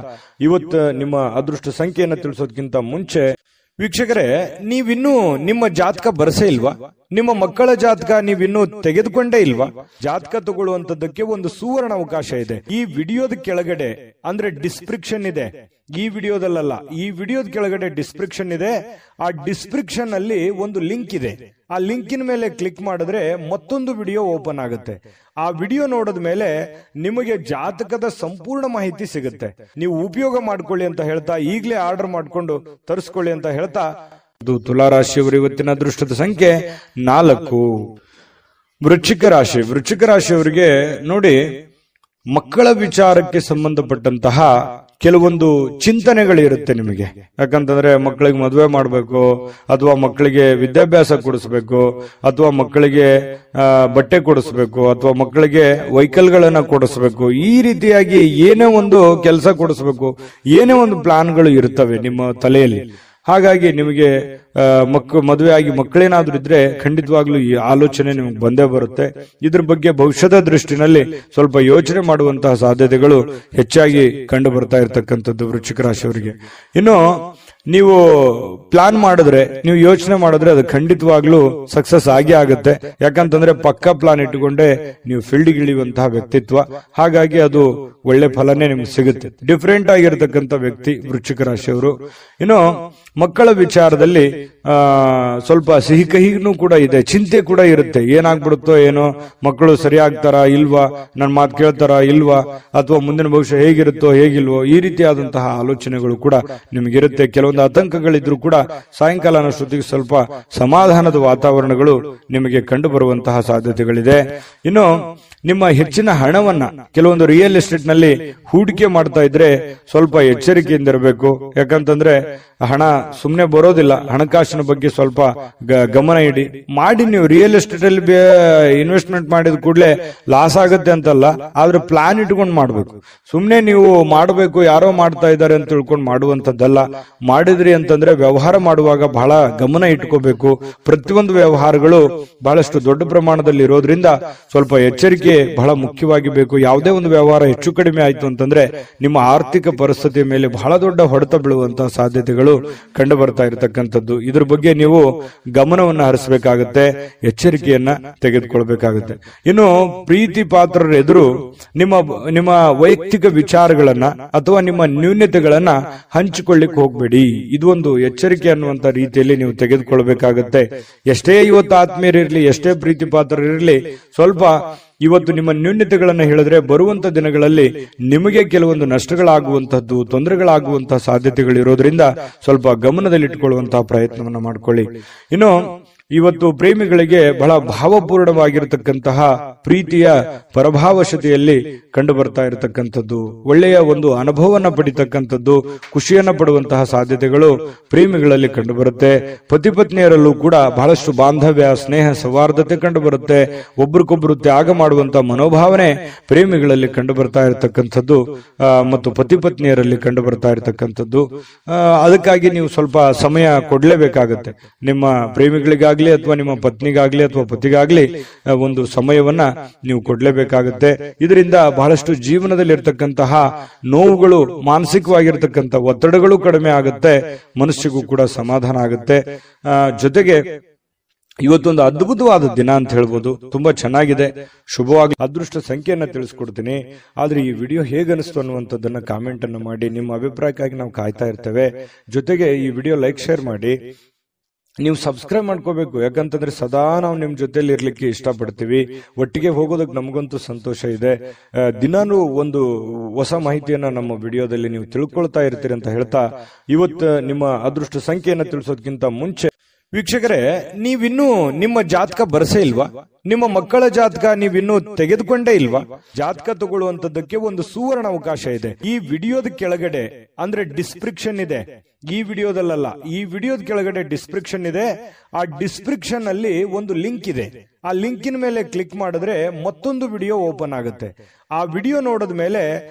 ಇವತ್ತು ನಿಮ್ಮ ಅದೃಷ್ಟ ಸಂಖ್ಯೆಯನ್ನ ತಿಳಿಸೋದಕ್ಕಿಂತ ಮುಂಚೆ ವೀಕ್ಷಕರೇ, ನೀವಿನ್ನೂ ನಿಮ್ಮ ಜಾತಕ ಬರಸೇ ಇಲ್ವಾ? ನಿಮ್ಮ ಮಕ್ಕಳ ಜಾತಕ ನೀವಿನ್ನೂ ತೆಗೆದುಕೊಂಡೇ ಇಲ್ವಾ? ಜಾತಕ ತಗೊಳ್ಳುವಂತದ್ದಕ್ಕೆ ಒಂದು ಸುವರ್ಣ ಅವಕಾಶ ಇದೆ. ಈ ವಿಡಿಯೋದ ಕೆಳಗಡೆ ಅಂದ್ರೆ ಡಿಸ್ಕ್ರಿಪ್ಷನ್ ಇದೆ. ಈ ವಿಡಿಯೋದಲ್ಲ, ಈ ವಿಡಿಯೋದ ಕೆಳಗಡೆ ಡಿಸ್ಕ್ರಿಪ್ಷನ್ ಇದೆ. ಆ ಡಿಸ್ಕ್ರಿಪ್ಷನ್ ಅಲ್ಲಿ ಒಂದು ಲಿಂಕ್ ಇದೆ. ಆ ಲಿಂಕಿನ ಮೇಲೆ ಕ್ಲಿಕ್ ಮಾಡಿದ್ರೆ ಮತ್ತೊಂದು ವಿಡಿಯೋ ಓಪನ್ ಆಗುತ್ತೆ. ಆ ವಿಡಿಯೋ ನೋಡಿದ ಮೇಲೆ ನಿಮಗೆ ಜಾತಕದ ಸಂಪೂರ್ಣ ಮಾಹಿತಿ ಸಿಗುತ್ತೆ. ನೀವು ಉಪಯೋಗ ಮಾಡ್ಕೊಳ್ಳಿ ಅಂತ ಹೇಳ್ತಾ, ಈಗಲೇ ಆರ್ಡರ್ ಮಾಡ್ಕೊಂಡು ತರಿಸ್ಕೊಳ್ಳಿ ಅಂತ ಹೇಳ್ತಾ, ತುಲಾರಾಶಿಯವರು ಇವತ್ತಿನ ಅದೃಷ್ಟದ ಸಂಖ್ಯೆ 4. ವೃಶ್ಚಿಕ ರಾಶಿ. ವೃಶ್ಚಿಕ ರಾಶಿಯವರಿಗೆ ನೋಡಿ, ಮಕ್ಕಳ ವಿಚಾರಕ್ಕೆ ಸಂಬಂಧಪಟ್ಟಂತಹ ಕೆಲವೊಂದು ಚಿಂತನೆಗಳಿರುತ್ತೆ ನಿಮಗೆ. ಯಾಕಂತಂದ್ರೆ ಮಕ್ಕಳಿಗೆ ಮದುವೆ ಮಾಡಬೇಕು, ಅಥವಾ ಮಕ್ಕಳಿಗೆ ವಿದ್ಯಾಭ್ಯಾಸ ಕೊಡಿಸ್ಬೇಕು, ಅಥವಾ ಮಕ್ಕಳಿಗೆ ಬಟ್ಟೆ ಕೊಡಿಸ್ಬೇಕು, ಅಥವಾ ಮಕ್ಕಳಿಗೆ ವೆಹಿಕಲ್ಗಳನ್ನ ಕೊಡಿಸ್ಬೇಕು. ಈ ರೀತಿಯಾಗಿ ಏನೇ ಒಂದು ಕೆಲಸ ಕೊಡಿಸ್ಬೇಕು, ಏನೇ ಒಂದು ಪ್ಲಾನ್ಗಳು ಇರ್ತವೆ ನಿಮ್ಮ ತಲೆಯಲ್ಲಿ. ಹಾಗಾಗಿ ನಿಮಗೆ ಮದುವೆ ಆಗಿ ಮಕ್ಕಳೇನಾದ್ರೂ ಇದ್ರೆ ಖಂಡಿತವಾಗ್ಲೂ ಈ ಆಲೋಚನೆ ನಿಮ್ಗೆ ಬಂದೇ ಬರುತ್ತೆ. ಇದ್ರ ಬಗ್ಗೆ ಭವಿಷ್ಯದ ದೃಷ್ಟಿನಲ್ಲಿ ಸ್ವಲ್ಪ ಯೋಚನೆ ಮಾಡುವಂತಹ ಸಾಧ್ಯತೆಗಳು ಹೆಚ್ಚಾಗಿ ಕಂಡು ಬರ್ತಾ ಇರತಕ್ಕಂಥದ್ದು ವೃಶ್ಚಿಕ ರಾಶಿಯವರಿಗೆ. ಇನ್ನು ನೀವು ಪ್ಲಾನ್ ಮಾಡಿದ್ರೆ, ನೀವು ಯೋಚನೆ ಮಾಡಿದ್ರೆ ಅದು ಖಂಡಿತವಾಗ್ಲೂ ಸಕ್ಸಸ್ ಆಗೇ ಆಗುತ್ತೆ. ಯಾಕಂತಂದ್ರೆ ಪಕ್ಕಾ ಪ್ಲಾನ್ ಇಟ್ಟುಕೊಂಡೇ ನೀವು ಫೀಲ್ಡ್ಗೆ ಇಳಿಯುವಂತಹ ವ್ಯಕ್ತಿತ್ವ. ಹಾಗಾಗಿ ಅದು ಒಳ್ಳೆ ಫಲನೇ ನಿಮ್ಗೆ ಸಿಗುತ್ತೆ. ಡಿಫ್ರೆಂಟ್ ಆಗಿರತಕ್ಕಂಥ ವ್ಯಕ್ತಿ ವೃಶ್ಚಿಕ ರಾಶಿಯವರು. ಇನ್ನು ಮಕ್ಕಳ ವಿಚಾರದಲ್ಲಿ ಸ್ವಲ್ಪ ಸಿಹಿ ಕಹಿನೂ ಕೂಡ ಇದೆ, ಚಿಂತೆ ಕೂಡ ಇರುತ್ತೆ. ಏನಾಗ್ಬಿಡುತ್ತೋ ಏನೋ, ಮಕ್ಕಳು ಸರಿ ಆಗ್ತಾರಾ ಇಲ್ವಾ, ನನ್ನ ಮಾತು ಕೇಳ್ತಾರಾ ಇಲ್ವಾ, ಅಥವಾ ಮುಂದಿನ ಭವಿಷ್ಯ ಹೇಗಿರುತ್ತೋ ಹೇಗಿಲ್ವೋ, ಈ ರೀತಿಯಾದಂತಹ ಆಲೋಚನೆಗಳು ಕೂಡ ನಿಮಗಿರುತ್ತೆ. ಕೆಲವೊಂದು ಆತಂಕಗಳಿದ್ರೂ ಕೂಡ ಸಾಯಂಕಾಲ ಅನ್ನೋಷ್ಟೊತ್ತಿಗೆ ಸ್ವಲ್ಪ ಸಮಾಧಾನದ ವಾತಾವರಣಗಳು ನಿಮಗೆ ಕಂಡು ಬರುವಂತಹ ಸಾಧ್ಯತೆಗಳಿದೆ. ಇನ್ನು ನಿಮ್ಮ ಹೆಚ್ಚಿನ ಹಣವನ್ನ ಕೆಲವೊಂದು ರಿಯಲ್ ಎಸ್ಟೇಟ್ ನಲ್ಲಿ ಹೂಡಿಕೆ ಮಾಡ್ತಾ ಇದ್ರೆ ಸ್ವಲ್ಪ ಎಚ್ಚರಿಕೆಯಿಂದ ಇರಬೇಕು. ಯಾಕಂತಂದ್ರೆ ಹಣ ಸುಮ್ಮನೆ ಬರೋದಿಲ್ಲ. ಹಣಕಾಸಿನ ಬಗ್ಗೆ ಸ್ವಲ್ಪ ಗಮನ ಇಡಿ. ಮಾಡಿ ನೀವು ರಿಯಲ್ ಎಸ್ಟೇಟ್ ಅಲ್ಲಿ ಇನ್ವೆಸ್ಟ್ಮೆಂಟ್ ಮಾಡಿದ ಕೂಡಲೇ ಲಾಸ್ ಆಗುತ್ತೆ ಅಂತಲ್ಲ, ಆದ್ರೆ ಪ್ಲಾನ್ ಇಟ್ಕೊಂಡು ಮಾಡ್ಬೇಕು. ಸುಮ್ಮನೆ ನೀವು ಮಾಡಬೇಕು ಯಾರೋ ಮಾಡ್ತಾ ಇದ್ದಾರೆ ಅಂತ ತಿಳ್ಕೊಂಡು ಮಾಡುವಂತದ್ದಲ್ಲ. ಮಾಡಿದ್ರಿ ಅಂತಂದ್ರೆ ವ್ಯವಹಾರ ಮಾಡುವಾಗ ಬಹಳ ಗಮನ ಇಟ್ಕೋಬೇಕು. ಪ್ರತಿಯೊಂದು ವ್ಯವಹಾರಗಳು ಬಹಳಷ್ಟು ದೊಡ್ಡ ಪ್ರಮಾಣದಲ್ಲಿ ಇರೋದ್ರಿಂದ ಸ್ವಲ್ಪ ಎಚ್ಚರಿಕೆ ಬಹಳ ಮುಖ್ಯವಾಗಿ ಬೇಕು. ಯಾವುದೇ ಒಂದು ವ್ಯವಹಾರ ಹೆಚ್ಚು ಕಡಿಮೆ ಆಯ್ತು ಅಂತಂದ್ರೆ ನಿಮ್ಮ ಆರ್ಥಿಕ ಪರಿಸ್ಥಿತಿಯ ಮೇಲೆ ಬಹಳ ದೊಡ್ಡ ಹೊಡೆತ ಬೀಳುವಂತಹ ಸಾಧ್ಯತೆಗಳು ಕಂಡು ಬರ್ತಾ ಇರತಕ್ಕಂಥದ್ದು. ಇದ್ರ ಬಗ್ಗೆ ನೀವು ಗಮನವನ್ನು ಹರಿಸಬೇಕಾಗುತ್ತೆ, ಎಚ್ಚರಿಕೆಯನ್ನ ತೆಗೆದುಕೊಳ್ಬೇಕಾಗುತ್ತೆ. ಇನ್ನು ಪ್ರೀತಿ ಪಾತ್ರರ ಎದುರು ನಿಮ್ಮ ವೈಯಕ್ತಿಕ ವಿಚಾರಗಳನ್ನ ಅಥವಾ ನಿಮ್ಮ ನ್ಯೂನತೆಗಳನ್ನ ಹಂಚಿಕೊಳ್ಳಿಕ್ ಹೋಗ್ಬೇಡಿ. ಇದು ಒಂದು ಎಚ್ಚರಿಕೆ ಅನ್ನುವಂತ ರೀತಿಯಲ್ಲಿ ನೀವು ತೆಗೆದುಕೊಳ್ಬೇಕಾಗತ್ತೆ. ಎಷ್ಟೇ ಇವತ್ತು ಆತ್ಮೀಯರಿರ್ಲಿ, ಎಷ್ಟೇ ಪ್ರೀತಿ ಪಾತ್ರರಿರ್ಲಿ, ಸ್ವಲ್ಪ ಇವತ್ತು ನಿಮ್ಮ ನ್ಯೂನತೆಗಳನ್ನ ಹೇಳಿದ್ರೆ ಬರುವಂತ ದಿನಗಳಲ್ಲಿ ನಿಮಗೆ ಕೆಲವೊಂದು ನಷ್ಟಗಳಾಗುವಂತಹದ್ದು, ತೊಂದರೆಗಳಾಗುವಂತಹ ಸಾಧ್ಯತೆಗಳಿರೋದ್ರಿಂದ ಸ್ವಲ್ಪ ಗಮನದಲ್ಲಿಟ್ಟುಕೊಳ್ಳುವಂತಹ ಪ್ರಯತ್ನವನ್ನ ಮಾಡ್ಕೊಳ್ಳಿ. ಇನ್ನು ಇವತ್ತು ಪ್ರೇಮಿಗಳಿಗೆ ಬಹಳ ಭಾವಪೂರ್ಣವಾಗಿರತಕ್ಕಂತಹ ಪ್ರೀತಿಯ ಪರಭಾವಶತೆಯಲ್ಲಿ ಕಂಡು ಬರ್ತಾ ಇರತಕ್ಕಂಥದ್ದು, ಒಳ್ಳೆಯ ಒಂದು ಅನುಭವವನ್ನು ಪಡಿತಕ್ಕಂಥದ್ದು, ಖುಷಿಯನ್ನ ಪಡುವಂತಹ ಸಾಧ್ಯತೆಗಳು ಪ್ರೇಮಿಗಳಲ್ಲಿ ಕಂಡು ಬರುತ್ತೆ. ಪತಿ ಪತ್ನಿಯರಲ್ಲೂ ಕೂಡ ಬಹಳಷ್ಟು ಬಾಂಧವ್ಯ, ಸ್ನೇಹ, ಸೌಹಾರ್ದತೆ ಕಂಡು ಬರುತ್ತೆ. ಒಬ್ರಿಗೊಬ್ರು ತ್ಯಾಗ ಮಾಡುವಂತಹ ಮನೋಭಾವನೆ ಪ್ರೇಮಿಗಳಲ್ಲಿ ಕಂಡು ಬರ್ತಾ ಇರತಕ್ಕಂಥದ್ದು ಮತ್ತು ಪತಿ ಪತ್ನಿಯರಲ್ಲಿ ಕಂಡು ಬರ್ತಾ ಇರತಕ್ಕಂಥದ್ದು. ಅದಕ್ಕಾಗಿ ನೀವು ಸ್ವಲ್ಪ ಸಮಯ ಕೊಡ್ಲೇಬೇಕಾಗತ್ತೆ. ನಿಮ್ಮ ಪ್ರೇಮಿಗಳಿಗಾಗಿ ಅಥವಾ ನಿಮ್ಮ ಪತ್ನಿಗಾಗ್ಲಿ ಅಥವಾ ಪತಿಗಾಗ್ಲಿ ಒಂದು ಸಮಯವನ್ನ ನೀವು ಕೊಡ್ಲೇಬೇಕಾಗುತ್ತೆ. ಇದರಿಂದ ಬಹಳಷ್ಟು ಜೀವನದಲ್ಲಿ ಇರತಕ್ಕಂತಹ ನೋವುಗಳು, ಮಾನಸಿಕವಾಗಿರ್ತಕ್ಕಂಥ ಒತ್ತಡಗಳು ಕಡಿಮೆ ಆಗುತ್ತೆ, ಮನಸ್ಸಿಗೂ ಕೂಡ ಸಮಾಧಾನ ಆಗುತ್ತೆ. ಜೊತೆಗೆ ಇವತ್ತೊಂದು ಅದ್ಭುತವಾದ ದಿನ ಅಂತ ಹೇಳ್ಬೋದು. ತುಂಬಾ ಚೆನ್ನಾಗಿದೆ, ಶುಭವಾಗಿ. ಅದೃಷ್ಟ ಸಂಖ್ಯೆಯನ್ನ ತಿಳಿಸ್ಕೊಡ್ತೀನಿ. ಆದ್ರೆ ಈ ವಿಡಿಯೋ ಹೇಗನಿಸ್ತು ಅನ್ನುವಂಥದ್ದನ್ನ ಕಾಮೆಂಟ್ ಅನ್ನು ಮಾಡಿ. ನಿಮ್ಮ ಅಭಿಪ್ರಾಯಕ್ಕಾಗಿ ನಾವು ಕಾಯ್ತಾ ಇರ್ತೇವೆ. ಜೊತೆಗೆ ಈ ವಿಡಿಯೋ ಲೈಕ್, ಶೇರ್ ಮಾಡಿ. ನೀವು ಸಬ್ಸ್ಕ್ರೈಬ್ ಮಾಡ್ಕೋಬೇಕು. ಯಾಕಂತಂದ್ರೆ ಸದಾ ನಾವು ನಿಮ್ ಜೊತೆಲಿ ಇರ್ಲಿಕ್ಕೆ ಇಷ್ಟಪಡ್ತೀವಿ. ಒಟ್ಟಿಗೆ ಹೋಗೋದಕ್ಕೆ ನಮಗಂತೂ ಸಂತೋಷ ಇದೆ. ದಿನಾನು ಒಂದು ಹೊಸ ಮಾಹಿತಿಯನ್ನ ನಮ್ಮ ವಿಡಿಯೋದಲ್ಲಿ ನೀವು ತಿಳ್ಕೊಳ್ತಾ ಇರ್ತೀರಿ ಅಂತ ಹೇಳ್ತಾ, ಇವತ್ತು ನಿಮ್ಮ ಅದೃಷ್ಟ ಸಂಖ್ಯೆಯನ್ನ ತಿಳಿಸೋದಕ್ಕಿಂತ ಮುಂಚೆ ವೀಕ್ಷಕರೇ, ನೀವಿನ್ನೂ ನಿಮ್ಮ ಜಾತಕ ಬರಸೇ ಇಲ್ವಾ? ನಿಮ್ಮ ಮಕ್ಕಳ ಜಾತಕ ನೀವಿನ್ನೂ ತೆಗೆದುಕೊಂಡೇ ಇಲ್ವಾ? ಜಾತಕ ತಗೊಳ್ಳುವಂತದ್ದಕ್ಕೆ ಒಂದು ಸುವರ್ಣ ಅವಕಾಶ ಇದೆ. ಈ ವಿಡಿಯೋದ ಕೆಳಗಡೆ ಅಂದ್ರೆ ಡಿಸ್ಕ್ರಿಪ್ಷನ್ ಇದೆ. ಈ ವಿಡಿಯೋದಲ್ಲ, ಈ ವಿಡಿಯೋದ ಕೆಳಗಡೆ ಡಿಸ್ಕ್ರಿಪ್ಷನ್ ಇದೆ. ಆ ಡಿಸ್ಕ್ರಿಪ್ಷನ್ ಅಲ್ಲಿ ಒಂದು ಲಿಂಕ್ ಇದೆ. ಆ ಲಿಂಕಿನ ಮೇಲೆ ಕ್ಲಿಕ್ ಮಾಡಿದ್ರೆ ಮತ್ತೊಂದು ವಿಡಿಯೋ ಓಪನ್ ಆಗುತ್ತೆ. ಆ ವಿಡಿಯೋ ನೋಡಿದ ಮೇಲೆ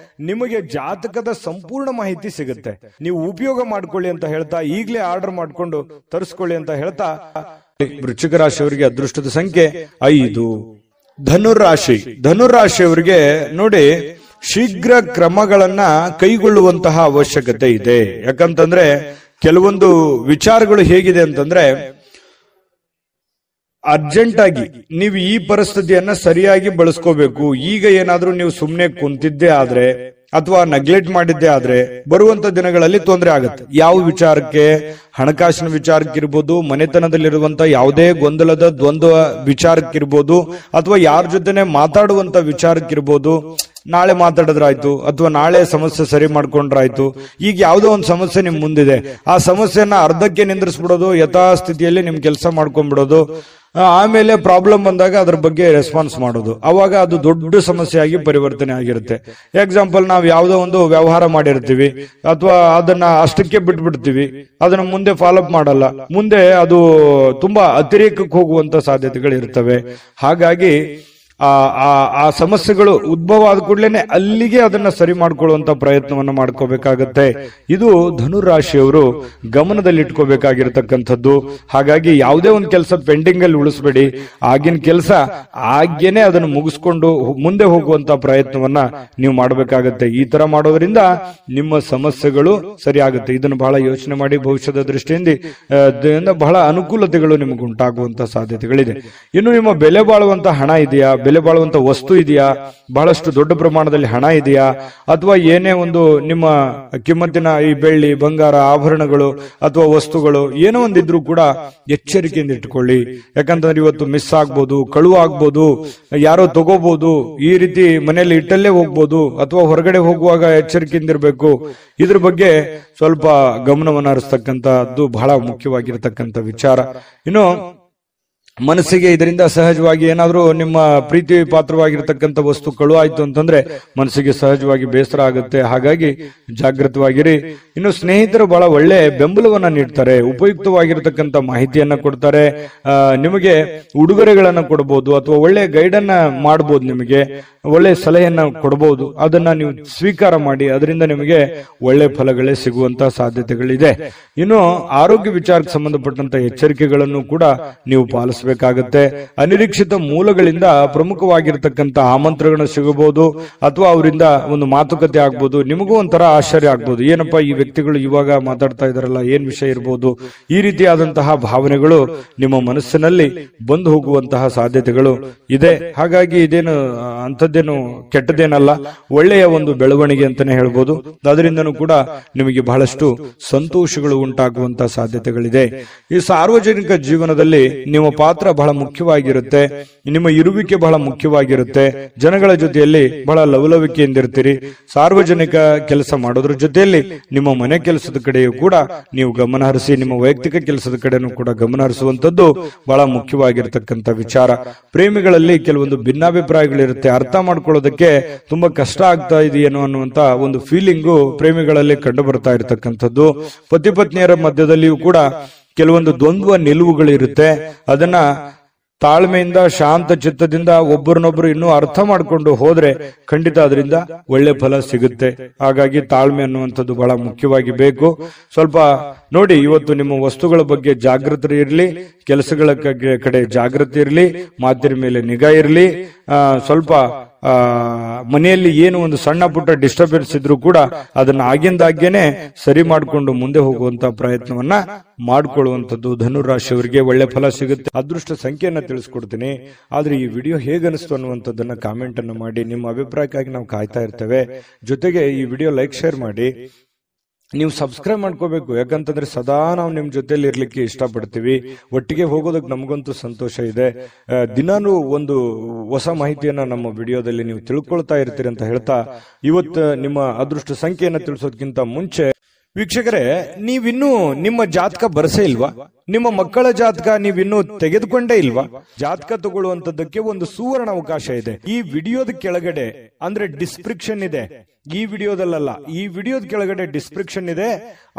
ನಿಮಗೆ ಜಾತಕದ ಸಂಪೂರ್ಣ ಮಾಹಿತಿ ಸಿಗುತ್ತೆ. ನೀವು ಉಪಯೋಗ ಮಾಡ್ಕೊಳ್ಳಿ ಅಂತ ಹೇಳ್ತಾ, ಈಗಲೇ ಆರ್ಡರ್ ಮಾಡ್ಕೊಂಡು ತರಿಸ್ಕೊಳ್ಳಿ ಅಂತ ಹೇಳ್ತಾ, ವೃಶ್ಚಿಕ ರಾಶಿಯವರಿಗೆ ಅದೃಷ್ಟದ ಸಂಖ್ಯೆ 5. ಧನುರಾಶಿಯವರಿಗೆ ನೋಡಿ, ಶೀಘ್ರ ಕ್ರಮಗಳನ್ನ ಕೈಗೊಳ್ಳುವಂತಹ ಅವಶ್ಯಕತೆ ಇದೆ. ಯಾಕಂತಂದ್ರೆ ಕೆಲವೊಂದು ವಿಚಾರಗಳು ಹೇಗಿದೆ ಅಂತಂದ್ರೆ, ಅರ್ಜೆಂಟ್ ಆಗಿ ನೀವು ಈ ಪರಿಸ್ಥಿತಿಯನ್ನ ಸರಿಯಾಗಿ ಬಳಸ್ಕೋಬೇಕು. ಈಗ ಏನಾದ್ರೂ ನೀವು ಸುಮ್ಮನೆ ಕುಂತಿದ್ದೇ ಆದ್ರೆ ಅಥವಾ ನೆಗ್ಲೆಕ್ಟ್ ಮಾಡಿದ್ದೇ ಆದ್ರೆ ಬರುವಂತ ದಿನಗಳಲ್ಲಿ ತೊಂದರೆ ಆಗುತ್ತೆ. ಯಾವ ವಿಚಾರಕ್ಕೆ? ಹಣಕಾಸಿನ ವಿಚಾರಕ್ಕಿರ್ಬೋದು, ಮನೆತನದಲ್ಲಿರುವಂತ ಯಾವುದೇ ಗೊಂದಲದ ದ್ವಂದ್ವ ವಿಚಾರಕ್ಕಿರ್ಬೋದು, ಅಥವಾ ಯಾರ ಜೊತೆನೆ ಮಾತಾಡುವಂತ ವಿಚಾರಕ್ಕಿರ್ಬೋದು. ನಾಳೆ ಮಾತಾಡಿದ್ರಾಯ್ತು ಅಥವಾ ನಾಳೆ ಸಮಸ್ಯೆ ಸರಿ ಮಾಡ್ಕೊಂಡ್ರಾಯ್ತು. ಈಗ ಯಾವುದೋ ಒಂದು ಸಮಸ್ಯೆ ನಿಮ್ ಮುಂದಿದೆ, ಆ ಸಮಸ್ಯೆನ ಅರ್ಧಕ್ಕೆ ನಿಂದ್ರಿಸ್ಬಿಡೋದು, ಯಥಾಸ್ಥಿತಿಯಲ್ಲಿ ನಿಮ್ ಕೆಲಸ ಮಾಡ್ಕೊಂಡ್ಬಿಡೋದು. ಆಮೇಲೆ ಪ್ರಾಬ್ಲಮ್ ಬಂದಾಗ ಅದ್ರ ಬಗ್ಗೆ ರೆಸ್ಪಾನ್ಸ್ ಮಾಡೋದು. ಅವಾಗ ಅದು ದೊಡ್ಡ ಸಮಸ್ಯೆಯಾಗಿ ಪರಿವರ್ತನೆ ಆಗಿರುತ್ತೆ. ಎಕ್ಸಾಂಪಲ್, ನಾವು ಯಾವುದೋ ಒಂದು ವ್ಯವಹಾರ ಮಾಡಿರ್ತೀವಿ ಅಥವಾ ಅದನ್ನ ಅಷ್ಟಕ್ಕೆ ಬಿಟ್ಬಿಡ್ತೀವಿ, ಅದನ್ನ ಮುಂದೆ ಫಾಲೋಅಪ್ ಮಾಡಲ್ಲ. ಮುಂದೆ ಅದು ತುಂಬಾ ಅತಿರೇಕಕ್ಕೆ ಹೋಗುವಂತ ಸಾಧ್ಯತೆಗಳು ಇರ್ತವೆ. ಹಾಗಾಗಿ ಆ ಸಮಸ್ಯೆಗಳು ಉದ್ಭವ ಆದ ಕೂಡಲೇ ಅಲ್ಲಿಗೆ ಅದನ್ನ ಸರಿ ಮಾಡ್ಕೊಳ್ಳುವಂತ ಪ್ರಯತ್ನವನ್ನ ಮಾಡ್ಕೋಬೇಕಾಗತ್ತೆ. ಇದು ಧನುರಾಶಿಯವರು ಗಮನದಲ್ಲಿಟ್ಕೋಬೇಕಾಗಿರ್ತಕ್ಕಂಥದ್ದು. ಹಾಗಾಗಿ ಯಾವುದೇ ಒಂದು ಕೆಲಸ ಪೆಂಡಿಂಗ್ ಅಲ್ಲಿ ಉಳಿಸ್ಬೇಡಿ. ಆಗಿನ ಕೆಲಸ ಆಗ್ಯೇನೆ ಅದನ್ನು ಮುಗಿಸ್ಕೊಂಡು ಮುಂದೆ ಹೋಗುವಂತ ಪ್ರಯತ್ನವನ್ನ ನೀವು ಮಾಡಬೇಕಾಗತ್ತೆ. ಈ ತರ ಮಾಡೋದ್ರಿಂದ ನಿಮ್ಮ ಸಮಸ್ಯೆಗಳು ಸರಿ ಆಗುತ್ತೆ. ಇದನ್ನು ಬಹಳ ಯೋಚನೆ ಮಾಡಿ, ಭವಿಷ್ಯದ ದೃಷ್ಟಿಯಿಂದ ಬಹಳ ಅನುಕೂಲತೆಗಳು ನಿಮಗೆ ಉಂಟಾಗುವಂತ ಸಾಧ್ಯತೆಗಳಿದೆ. ಇನ್ನು ನಿಮ್ಮ ಬೆಲೆ ಬಾಳುವಂತ ಹಣ ಇದೆಯಾ? ಬೆಲೆ ಬಾಳುವಂತ ವಸ್ತು ಇದೆಯಾ, ಬಹಳಷ್ಟು ದೊಡ್ಡ ಪ್ರಮಾಣದಲ್ಲಿ ಹಣ ಇದೆಯಾ, ಅಥವಾ ಏನೇ ಒಂದು ನಿಮ್ಮ ಕಿಮ್ಮತ್ತಿನ ಈ ಬೆಳ್ಳಿ ಬಂಗಾರ ಆಭರಣಗಳು ಅಥವಾ ವಸ್ತುಗಳು ಏನೋ ಒಂದಿದ್ರು ಕೂಡ ಎಚ್ಚರಿಕೆಯಿಂದ ಇಟ್ಟುಕೊಳ್ಳಿ. ಯಾಕಂತಂದ್ರೆ ಇವತ್ತು ಮಿಸ್ ಆಗ್ಬೋದು, ಕಳುವು ಆಗ್ಬೋದು, ಯಾರೋ ತಗೋಬಹುದು, ಈ ರೀತಿ ಮನೆಯಲ್ಲಿ ಇಟ್ಟಲ್ಲೇ ಹೋಗ್ಬೋದು, ಅಥವಾ ಹೊರಗಡೆ ಹೋಗುವಾಗ ಎಚ್ಚರಿಕೆಯಿಂದ ಇರಬೇಕು. ಇದ್ರ ಬಗ್ಗೆ ಸ್ವಲ್ಪ ಗಮನವನ್ನು ಹರಿಸ್ತಕ್ಕಂಥದ್ದು ಬಹಳ ಮುಖ್ಯವಾಗಿರತಕ್ಕಂಥ ವಿಚಾರ. ಇನ್ನು ಮನಸ್ಸಿಗೆ ಇದರಿಂದ ಸಹಜವಾಗಿ ಏನಾದ್ರೂ ನಿಮ್ಮ ಪ್ರೀತಿ ಪಾತ್ರವಾಗಿರ್ತಕ್ಕಂಥ ವಸ್ತು ಕಳುವಾಯ್ತು ಅಂತಂದ್ರೆ ಮನಸ್ಸಿಗೆ ಸಹಜವಾಗಿ ಬೇಸರ ಆಗುತ್ತೆ. ಹಾಗಾಗಿ ಜಾಗೃತವಾಗಿರಿ. ಇನ್ನು ಸ್ನೇಹಿತರು ಬಹಳ ಒಳ್ಳೆ ಬೆಂಬಲವನ್ನ ನೀಡ್ತಾರೆ, ಉಪಯುಕ್ತವಾಗಿರ್ತಕ್ಕಂಥ ಮಾಹಿತಿಯನ್ನ ಕೊಡ್ತಾರೆ, ನಿಮಗೆ ಉಡುಗೊರೆಗಳನ್ನ ಕೊಡಬಹುದು ಅಥವಾ ಒಳ್ಳೆ ಗೈಡ್ ಅನ್ನ ಮಾಡಬಹುದು, ನಿಮಗೆ ಒಳ್ಳೆ ಸಲಹೆಯನ್ನ ಕೊಡಬಹುದು. ಅದನ್ನ ನೀವು ಸ್ವೀಕಾರ ಮಾಡಿ, ಅದರಿಂದ ನಿಮಗೆ ಒಳ್ಳೆ ಫಲಗಳೇ ಸಿಗುವಂತ ಸಾಧ್ಯತೆಗಳಿದೆ. ಇನ್ನು ಆರೋಗ್ಯ ವಿಚಾರಕ್ಕೆ ಸಂಬಂಧಪಟ್ಟಂತ ಎಚ್ಚರಿಕೆಗಳನ್ನು ಕೂಡ ನೀವು ಪಾಲಿಸಬೇಕಾಗತ್ತೆ. ಅನಿರೀಕ್ಷಿತ ಮೂಲಗಳಿಂದ ಪ್ರಮುಖವಾಗಿರ್ತಕ್ಕಂಥ ಆಮಂತ್ರಣಗಳು ಸಿಗಬಹುದು, ಅಥವಾ ಅವರಿಂದ ಒಂದು ಮಾತುಕತೆ ಆಗ್ಬೋದು. ನಿಮಗೂ ಒಂಥರ ಆಶ್ಚರ್ಯ ಆಗ್ಬೋದು, ಏನಪ್ಪಾ ಈ ವ್ಯಕ್ತಿಗಳು ಇವಾಗ ಮಾತಾಡ್ತಾ ಇದಾರಲ್ಲ, ಏನ್ ವಿಷಯ ಇರಬಹುದು. ಈ ರೀತಿಯಾದಂತಹ ಭಾವನೆಗಳು ನಿಮ್ಮ ಮನಸ್ಸಿನಲ್ಲಿ ಬಂದು ಹೋಗುವಂತಹ ಸಾಧ್ಯತೆಗಳು ಇದೆ. ಹಾಗಾಗಿ ಇದೇನು ಅಂಥದ್ದೇನು ಕೆಟ್ಟದೇನಲ್ಲ, ಒಳ್ಳೆಯ ಒಂದು ಬೆಳವಣಿಗೆ ಅಂತಾನೆ ಹೇಳ್ಬೋದು. ಅದರಿಂದನೂ ಕೂಡ ನಿಮಗೆ ಬಹಳಷ್ಟು ಸಂತೋಷಗಳು ಉಂಟಾಗುವಂತಹ ಸಾಧ್ಯತೆಗಳಿದೆ. ಈ ಸಾರ್ವಜನಿಕ ಜೀವನದಲ್ಲಿ ನಿಮ್ಮ ಪಾತ್ರ ಬಹಳ ಮುಖ್ಯವಾಗಿರುತ್ತೆ, ನಿಮ್ಮ ಇರುವಿಕೆ ಬಹಳ ಮುಖ್ಯವಾಗಿರುತ್ತೆ. ಜನಗಳ ಜೊತೆಯಲ್ಲಿ ಬಹಳ ಲವಲವಿಕೆಯಿಂದಿರ್ತೀರಿ. ಸಾರ್ವಜನಿಕ ಕೆಲಸ ಮಾಡೋದ್ರ ಜೊತೆಯಲ್ಲಿ ನಿಮ್ಮ ಮನೆ ಕೆಲಸದ ಕಡೆಯೂ ಕೂಡ ನೀವು ಗಮನ ಹರಿಸಿ, ನಿಮ್ಮ ವೈಯಕ್ತಿಕ ಕೆಲಸದ ಕಡೆನೂ ಕೂಡ ಗಮನ ಹರಿಸುವಂತದ್ದು ಬಹಳ ಮುಖ್ಯವಾಗಿರ್ತಕ್ಕಂಥ ವಿಚಾರ. ಪ್ರೇಮಿಗಳಲ್ಲಿ ಕೆಲವೊಂದು ಭಿನ್ನಾಭಿಪ್ರಾಯಗಳಿರುತ್ತೆ, ಅರ್ಥ ಮಾಡ್ಕೊಳ್ಳೋದಕ್ಕೆ ತುಂಬಾ ಕಷ್ಟ ಆಗ್ತಾ ಇದೆಯೇನೋ ಅನ್ನುವಂತ ಒಂದು ಫೀಲಿಂಗು ಪ್ರೇಮಿಗಳಲ್ಲಿ ಕಂಡು ಬರ್ತಾ ಇರತಕ್ಕಂಥದ್ದು. ಪತಿ ಪತ್ನಿಯರ ಮಧ್ಯದಲ್ಲಿಯೂ ಕೂಡ ಕೆಲವೊಂದು ದ್ವಂದ್ವ ನಿಲುವುಗಳಿರುತ್ತೆ. ಅದನ್ನ ತಾಳ್ಮೆಯಿಂದ ಶಾಂತ ಚಿತ್ತದಿಂದ ಒಬ್ಬರನ್ನೊಬ್ರು ಇನ್ನೂ ಅರ್ಥ ಮಾಡಿಕೊಂಡು ಹೋದ್ರೆ ಖಂಡಿತ ಅದರಿಂದ ಒಳ್ಳೆ ಫಲ ಸಿಗುತ್ತೆ. ಹಾಗಾಗಿ ತಾಳ್ಮೆ ಅನ್ನುವಂಥದ್ದು ಬಹಳ ಮುಖ್ಯವಾಗಿ ಬೇಕು. ಸ್ವಲ್ಪ ನೋಡಿ, ಇವತ್ತು ನಿಮ್ಮ ವಸ್ತುಗಳ ಬಗ್ಗೆ ಜಾಗೃತಿ ಇರಲಿ, ಕೆಲಸಗಳ ಕಡೆ ಜಾಗೃತಿ ಇರಲಿ, ಮಾತಿನ ಮೇಲೆ ನಿಗಾ ಇರಲಿ. ಸ್ವಲ್ಪ ಮನೆಯಲ್ಲಿ ಏನು ಒಂದು ಸಣ್ಣ ಪುಟ್ಟ ಡಿಸ್ಟರ್ಬೆನ್ಸ್ ಇದ್ರೂ ಕೂಡ ಅದನ್ನ ಆಗಿಂದಾಗೇನೆ ಸರಿ ಮಾಡಿಕೊಂಡು ಮುಂದೆ ಹೋಗುವಂತ ಪ್ರಯತ್ನವನ್ನ ಮಾಡಿಕೊಳ್ಳುವಂಥದ್ದು. ಧನುರಾಶಿಯವರಿಗೆ ಒಳ್ಳೆ ಫಲ ಸಿಗುತ್ತೆ. ಅದೃಷ್ಟ ಸಂಖ್ಯೆಯನ್ನ ತಿಳಿಸ್ಕೊಡ್ತೀನಿ. ಆದ್ರೆ ಈ ವಿಡಿಯೋ ಹೇಗನಿಸ್ತು ಅನ್ನುವಂಥದ್ದನ್ನ ಕಾಮೆಂಟ್ ಅನ್ನು ಮಾಡಿ. ನಿಮ್ಮ ಅಭಿಪ್ರಾಯಕ್ಕಾಗಿ ನಾವು ಕಾಯ್ತಾ ಇರ್ತೇವೆ. ಜೊತೆಗೆ ಈ ವಿಡಿಯೋ ಲೈಕ್ ಶೇರ್ ಮಾಡಿ. ನೀವು ಸಬ್ಸ್ಕ್ರೈಬ್ ಮಾಡ್ಕೋಬೇಕು, ಯಾಕಂತಂದ್ರೆ ಸದಾ ನಾವು ನಿಮ್ ಜೊತೆಲಿ ಇರ್ಲಿಕ್ಕೆ ಇಷ್ಟಪಡ್ತೀವಿ. ಒಟ್ಟಿಗೆ ಹೋಗೋದಕ್ಕೆ ನಮಗಂತೂ ಸಂತೋಷ ಇದೆ. ದಿನಾನು ಒಂದು ಹೊಸ ಮಾಹಿತಿಯನ್ನ ನಮ್ಮ ವಿಡಿಯೋದಲ್ಲಿ ನೀವು ತಿಳ್ಕೊಳ್ತಾ ಇರ್ತೀರಿ ಅಂತ ಹೇಳ್ತಾ, ಇವತ್ತು ನಿಮ್ಮ ಅದೃಷ್ಟ ಸಂಖ್ಯೆಯನ್ನ ತಿಳಿಸೋದಕ್ಕಿಂತ ಮುಂಚೆ ವೀಕ್ಷಕರೇ, ನೀವಿನ್ನೂ ನಿಮ್ಮ ಜಾತಕ ಬರಸೇ ಇಲ್ವಾ? ನಿಮ್ಮ ಮಕ್ಕಳ ಜಾತಕ ನೀವಿನ್ನೂ ತೆಗೆದುಕೊಂಡೇ ಇಲ್ವಾ? ಜಾತಕ ತಗೊಳ್ಳುವಂತದ್ದಕ್ಕೆ ಒಂದು ಸುವರ್ಣ ಅವಕಾಶ ಇದೆ. ಈ ವಿಡಿಯೋದ ಕೆಳಗಡೆ ಅಂದ್ರೆ ಡಿಸ್ಕ್ರಿಪ್ಷನ್ ಇದೆ, ಈ ವಿಡಿಯೋದಲ್ಲ, ಈ ವಿಡಿಯೋದ ಕೆಳಗಡೆ ಡಿಸ್ಕ್ರಿಪ್ಷನ್ ಇದೆ.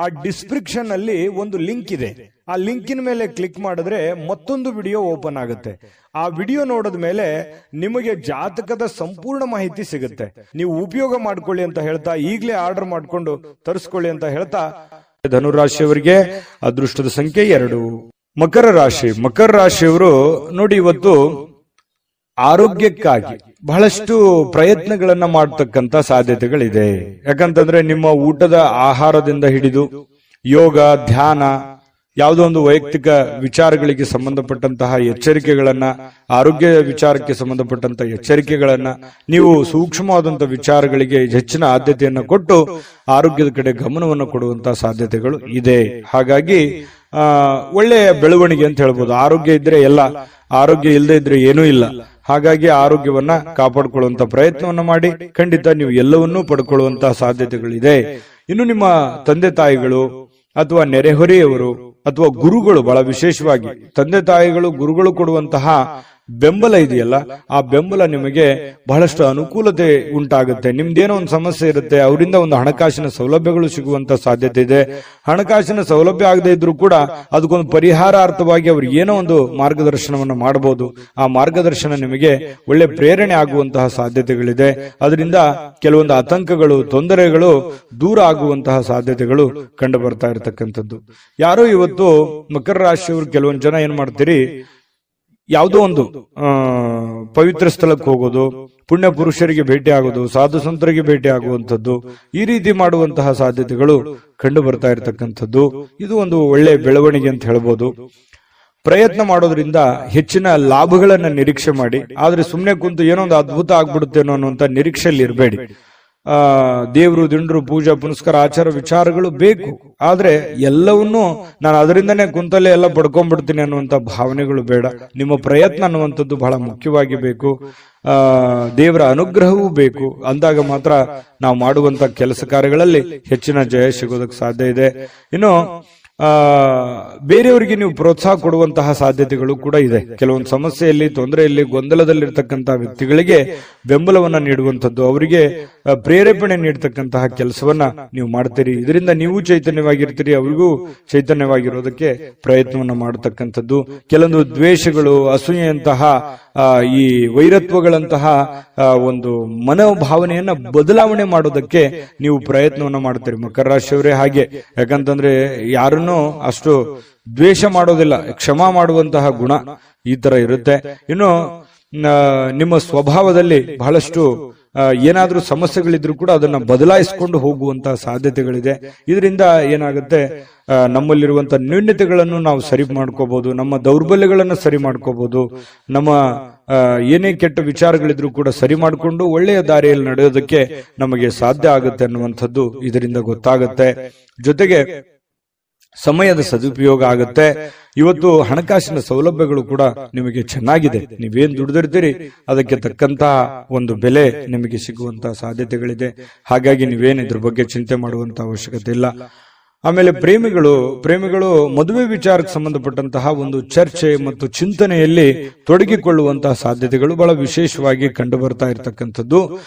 ಆ ಡಿಸ್ಕ್ರಿಪ್ಷನ್ ಅಲ್ಲಿ ಒಂದು ಲಿಂಕ್ ಇದೆ. ಆ ಲಿಂಕಿನ ಮೇಲೆ ಕ್ಲಿಕ್ ಮಾಡಿದ್ರೆ ಮತ್ತೊಂದು ವಿಡಿಯೋ ಓಪನ್ ಆಗುತ್ತೆ. ಆ ವಿಡಿಯೋ ನೋಡಿದ ಮೇಲೆ ನಿಮಗೆ ಜಾತಕದ ಸಂಪೂರ್ಣ ಮಾಹಿತಿ ಸಿಗುತ್ತೆ. ನೀವು ಉಪಯೋಗ ಮಾಡ್ಕೊಳ್ಳಿ ಅಂತ ಹೇಳ್ತಾ, ಈಗಲೇ ಆರ್ಡರ್ ಮಾಡ್ಕೊಂಡು ತರಿಸ್ಕೊಳ್ಳಿ ಅಂತ ಹೇಳ್ತಾ, ಧನುರಾಶಿಯವರಿಗೆ ಅದೃಷ್ಟದ ಸಂಖ್ಯೆ 2. ಮಕರ ರಾಶಿ. ಮಕರ ರಾಶಿಯವರು ನೋಡಿ, ಇವತ್ತು ಆರೋಗ್ಯಕ್ಕಾಗಿ ಬಹಳಷ್ಟು ಪ್ರಯತ್ನಗಳನ್ನ ಮಾಡತಕ್ಕಂತ ಸಾಧ್ಯತೆಗಳಿದೆ. ಯಾಕಂತಂದ್ರೆ ನಿಮ್ಮ ಊಟದ ಆಹಾರದಿಂದ ಹಿಡಿದು ಯೋಗ, ಧ್ಯಾನ, ಯಾವುದೋ ಒಂದು ವೈಯಕ್ತಿಕ ವಿಚಾರಗಳಿಗೆ ಸಂಬಂಧಪಟ್ಟಂತಹ ಎಚ್ಚರಿಕೆಗಳನ್ನ, ಆರೋಗ್ಯ ವಿಚಾರಕ್ಕೆ ಸಂಬಂಧಪಟ್ಟಂತಹ ಎಚ್ಚರಿಕೆಗಳನ್ನ, ನೀವು ಸೂಕ್ಷ್ಮವಾದಂತಹ ವಿಚಾರಗಳಿಗೆ ಹೆಚ್ಚಿನ ಆದ್ಯತೆಯನ್ನು ಕೊಟ್ಟು ಆರೋಗ್ಯದ ಕಡೆ ಗಮನವನ್ನು ಕೊಡುವಂತಹ ಸಾಧ್ಯತೆಗಳು ಇದೆ. ಹಾಗಾಗಿ ಒಳ್ಳೆಯ ಬೆಳವಣಿಗೆ ಅಂತ ಹೇಳ್ಬೋದು. ಆರೋಗ್ಯ ಇದ್ರೆ ಎಲ್ಲ, ಆರೋಗ್ಯ ಇಲ್ಲದೆ ಇದ್ರೆ ಏನೂ ಇಲ್ಲ. ಹಾಗಾಗಿ ಆರೋಗ್ಯವನ್ನ ಕಾಪಾಡಿಕೊಳ್ಳುವಂತ ಪ್ರಯತ್ನವನ್ನ ಮಾಡಿ. ಖಂಡಿತ ನೀವು ಎಲ್ಲವನ್ನೂ ಪಡ್ಕೊಳ್ಳುವಂತಹ ಸಾಧ್ಯತೆಗಳಿದೆ. ಇನ್ನು ನಿಮ್ಮ ತಂದೆ ತಾಯಿಗಳು ಅಥವಾ ನೆರೆಹೊರೆಯವರು ಅಥವಾ ಗುರುಗಳು, ಬಹಳ ವಿಶೇಷವಾಗಿ ತಂದೆ ತಾಯಿಗಳು, ಗುರುಗಳು ಕೊಡುವಂತಹ ಬೆಂಬಲ ಇದೆಯಲ್ಲ, ಆ ಬೆಂಬಲ ನಿಮಗೆ ಬಹಳಷ್ಟು ಅನುಕೂಲತೆ ಉಂಟಾಗುತ್ತೆ. ನಿಮ್ದೇನೋ ಒಂದು ಸಮಸ್ಯೆ ಇರುತ್ತೆ, ಅವರಿಂದ ಒಂದು ಹಣಕಾಸಿನ ಸೌಲಭ್ಯಗಳು ಸಿಗುವಂತ ಸಾಧ್ಯತೆ ಇದೆ. ಹಣಕಾಸಿನ ಸೌಲಭ್ಯ ಆಗದೆ ಇದ್ರೂ ಕೂಡ ಅದಕ್ಕೊಂದು ಪರಿಹಾರಾರ್ಥವಾಗಿ ಅವ್ರು ಏನೋ ಒಂದು ಮಾರ್ಗದರ್ಶನವನ್ನು ಮಾಡಬಹುದು. ಆ ಮಾರ್ಗದರ್ಶನ ನಿಮಗೆ ಒಳ್ಳೆ ಪ್ರೇರಣೆ ಆಗುವಂತಹ ಸಾಧ್ಯತೆಗಳಿದೆ. ಅದರಿಂದ ಕೆಲವೊಂದು ಆತಂಕಗಳು, ತೊಂದರೆಗಳು ದೂರ ಆಗುವಂತಹ ಸಾಧ್ಯತೆಗಳು ಕಂಡು ಬರ್ತಾ ಇರತಕ್ಕಂಥದ್ದು. ಯಾರೋ ಇವತ್ತು ಮಕರ ರಾಶಿಯವರು ಕೆಲವೊಂದು ಜನ ಏನ್ ಮಾಡ್ತೀರಿ, ಯಾವುದೋ ಒಂದು ಪವಿತ್ರ ಸ್ಥಳಕ್ಕೆ ಹೋಗೋದು, ಪುಣ್ಯ ಪುರುಷರಿಗೆ ಭೇಟಿ ಆಗೋದು, ಸಾಧು ಸಂತರಿಗೆ ಭೇಟಿ ಆಗುವಂಥದ್ದು, ಈ ರೀತಿ ಮಾಡುವಂತಹ ಸಾಧ್ಯತೆಗಳು ಕಂಡು ಬರ್ತಾ ಇರತಕ್ಕಂಥದ್ದು. ಇದು ಒಂದು ಒಳ್ಳೆ ಬೆಳವಣಿಗೆ ಅಂತ ಹೇಳ್ಬೋದು. ಪ್ರಯತ್ನ ಮಾಡೋದ್ರಿಂದ ಹೆಚ್ಚಿನ ಲಾಭಗಳನ್ನ ನಿರೀಕ್ಷೆ ಮಾಡಿ. ಆದ್ರೆ ಸುಮ್ಮನೆ ಕುಂತು ಏನೋ ಒಂದು ಅದ್ಭುತ ಆಗ್ಬಿಡುತ್ತೇನೋ ಅನ್ನುವಂತ ನಿರೀಕ್ಷೆಯಲ್ಲಿ ಇರಬೇಡಿ. ದೇವರು ದಿಂಡ್ರು ಪೂಜಾ ಪುನಸ್ಕಾರ ಆಚಾರ ವಿಚಾರಗಳು ಬೇಕು, ಆದ್ರೆ ಎಲ್ಲವನ್ನೂ ನಾನು ಅದರಿಂದನೇ ಕುಂತಲ್ಲೇ ಎಲ್ಲ ಪಡ್ಕೊಂಡ್ಬಿಡ್ತೀನಿ ಅನ್ನುವಂತ ಭಾವನೆಗಳು ಬೇಡ. ನಿಮ್ಮ ಪ್ರಯತ್ನ ಅನ್ನುವಂಥದ್ದು ಬಹಳ ಮುಖ್ಯವಾಗಿ ಬೇಕು. ದೇವರ ಅನುಗ್ರಹವೂ ಬೇಕು. ಅಂದಾಗ ಮಾತ್ರ ನಾವು ಮಾಡುವಂತ ಕೆಲಸ ಕಾರ್ಯಗಳಲ್ಲಿ ಹೆಚ್ಚಿನ ಜಯ ಸಿಗೋದಕ್ಕೆ ಸಾಧ್ಯ ಇದೆ. ಇನ್ನು ಬೇರೆಯವರಿಗೆ ನೀವು ಪ್ರೋತ್ಸಾಹ ಕೊಡುವಂತಹ ಸಾಧ್ಯತೆಗಳು ಕೂಡ ಇದೆ. ಕೆಲವೊಂದು ಸಮಸ್ಯೆಯಲ್ಲಿ, ತೊಂದರೆಯಲ್ಲಿ, ಗೊಂದಲದಲ್ಲಿರ್ತಕ್ಕಂತಹ ವ್ಯಕ್ತಿಗಳಿಗೆ ಬೆಂಬಲವನ್ನ ನೀಡುವಂಥದ್ದು, ಅವರಿಗೆ ಪ್ರೇರೇಪಣೆ ನೀಡತಕ್ಕಂತಹ ಕೆಲಸವನ್ನ ನೀವು ಮಾಡ್ತೀರಿ. ಇದರಿಂದ ನೀವು ಚೈತನ್ಯವಾಗಿರ್ತೀರಿ, ಅವರಿಗೂ ಚೈತನ್ಯವಾಗಿರೋದಕ್ಕೆ ಪ್ರಯತ್ನವನ್ನ ಮಾಡತಕ್ಕಂಥದ್ದು. ಕೆಲವೊಂದು ದ್ವೇಷಗಳು, ಅಸೂಯೆಯಂತಹ ಈ ವೈರತ್ವಗಳಂತಹ ಒಂದು ಮನೋಭಾವನೆಯನ್ನ ಬದಲಾವಣೆ ಮಾಡೋದಕ್ಕೆ ನೀವು ಪ್ರಯತ್ನವನ್ನ ಮಾಡ್ತೀರಿ. ಮಕರ ರಾಶಿಯವರೇ ಹಾಗೆ. ಯಾಕಂತಂದ್ರೆ ಯಾರನ್ನು ಅಷ್ಟು ದ್ವೇಷ ಮಾಡೋದಿಲ್ಲ, ಕ್ಷಮಾ ಮಾಡುವಂತಹ ಗುಣ ಈ ತರ ಇರುತ್ತೆ. ಇನ್ನು ನಿಮ್ಮ ಸ್ವಭಾವದಲ್ಲಿ ಬಹಳಷ್ಟು ಏನಾದ್ರೂ ಸಮಸ್ಯೆಗಳಿದ್ರು ಕೂಡ ಅದನ್ನ ಬದಲಾಯಿಸಿಕೊಂಡು ಹೋಗುವಂತಹ ಸಾಧ್ಯತೆಗಳಿದೆ. ಇದರಿಂದ ಏನಾಗುತ್ತೆ, ನಮ್ಮಲ್ಲಿರುವಂತಹ ನ್ಯೂನ್ಯತೆಗಳನ್ನು ನಾವು ಸರಿ ಮಾಡ್ಕೋಬಹುದು, ನಮ್ಮ ದೌರ್ಬಲ್ಯಗಳನ್ನು ಸರಿ ಮಾಡ್ಕೋಬಹುದು, ನಮ್ಮ ಏನೇ ಕೆಟ್ಟ ವಿಚಾರಗಳಿದ್ರು ಕೂಡ ಸರಿ ಮಾಡಿಕೊಂಡು ಒಳ್ಳೆಯ ದಾರಿಯಲ್ಲಿ ನಡೆಯೋದಕ್ಕೆ ನಮಗೆ ಸಾಧ್ಯ ಆಗುತ್ತೆ ಅನ್ನುವಂಥದ್ದು ಇದರಿಂದ ಗೊತ್ತಾಗುತ್ತೆ. ಜೊತೆಗೆ ಸಮಯದ ಸದುಪಯೋಗ ಆಗುತ್ತೆ. ಇವತ್ತು ಹಣಕಾಸಿನ ಸೌಲಭ್ಯಗಳು ಕೂಡ ನಿಮಗೆ ಚೆನ್ನಾಗಿದೆ. ನೀವೇನ್ ದುಡಿದಿರ್ತೀರಿ ಅದಕ್ಕೆ ತಕ್ಕಂತಹ ಒಂದು ಬೆಲೆ ನಿಮಗೆ ಸಿಗುವಂತಹ ಸಾಧ್ಯತೆಗಳಿದೆ. ಹಾಗಾಗಿ ನೀವೇನು ಇದ್ರ ಬಗ್ಗೆ ಚಿಂತೆ ಮಾಡುವಂತ ಅವಶ್ಯಕತೆ ಇಲ್ಲ. ಆಮೇಲೆ ಪ್ರೇಮಿಗಳು ಮದುವೆ ವಿಚಾರಕ್ಕೆ ಸಂಬಂಧಪಟ್ಟಂತಹ ಒಂದು ಚರ್ಚೆ ಮತ್ತು ಚಿಂತನೆಯಲ್ಲಿ ತೊಡಗಿಕೊಳ್ಳುವಂತಹ ಸಾಧ್ಯತೆಗಳು ಬಹಳ ವಿಶೇಷವಾಗಿ ಕಂಡು ಬರ್ತಾ ಇರತಕ್ಕಂಥದ್ದು.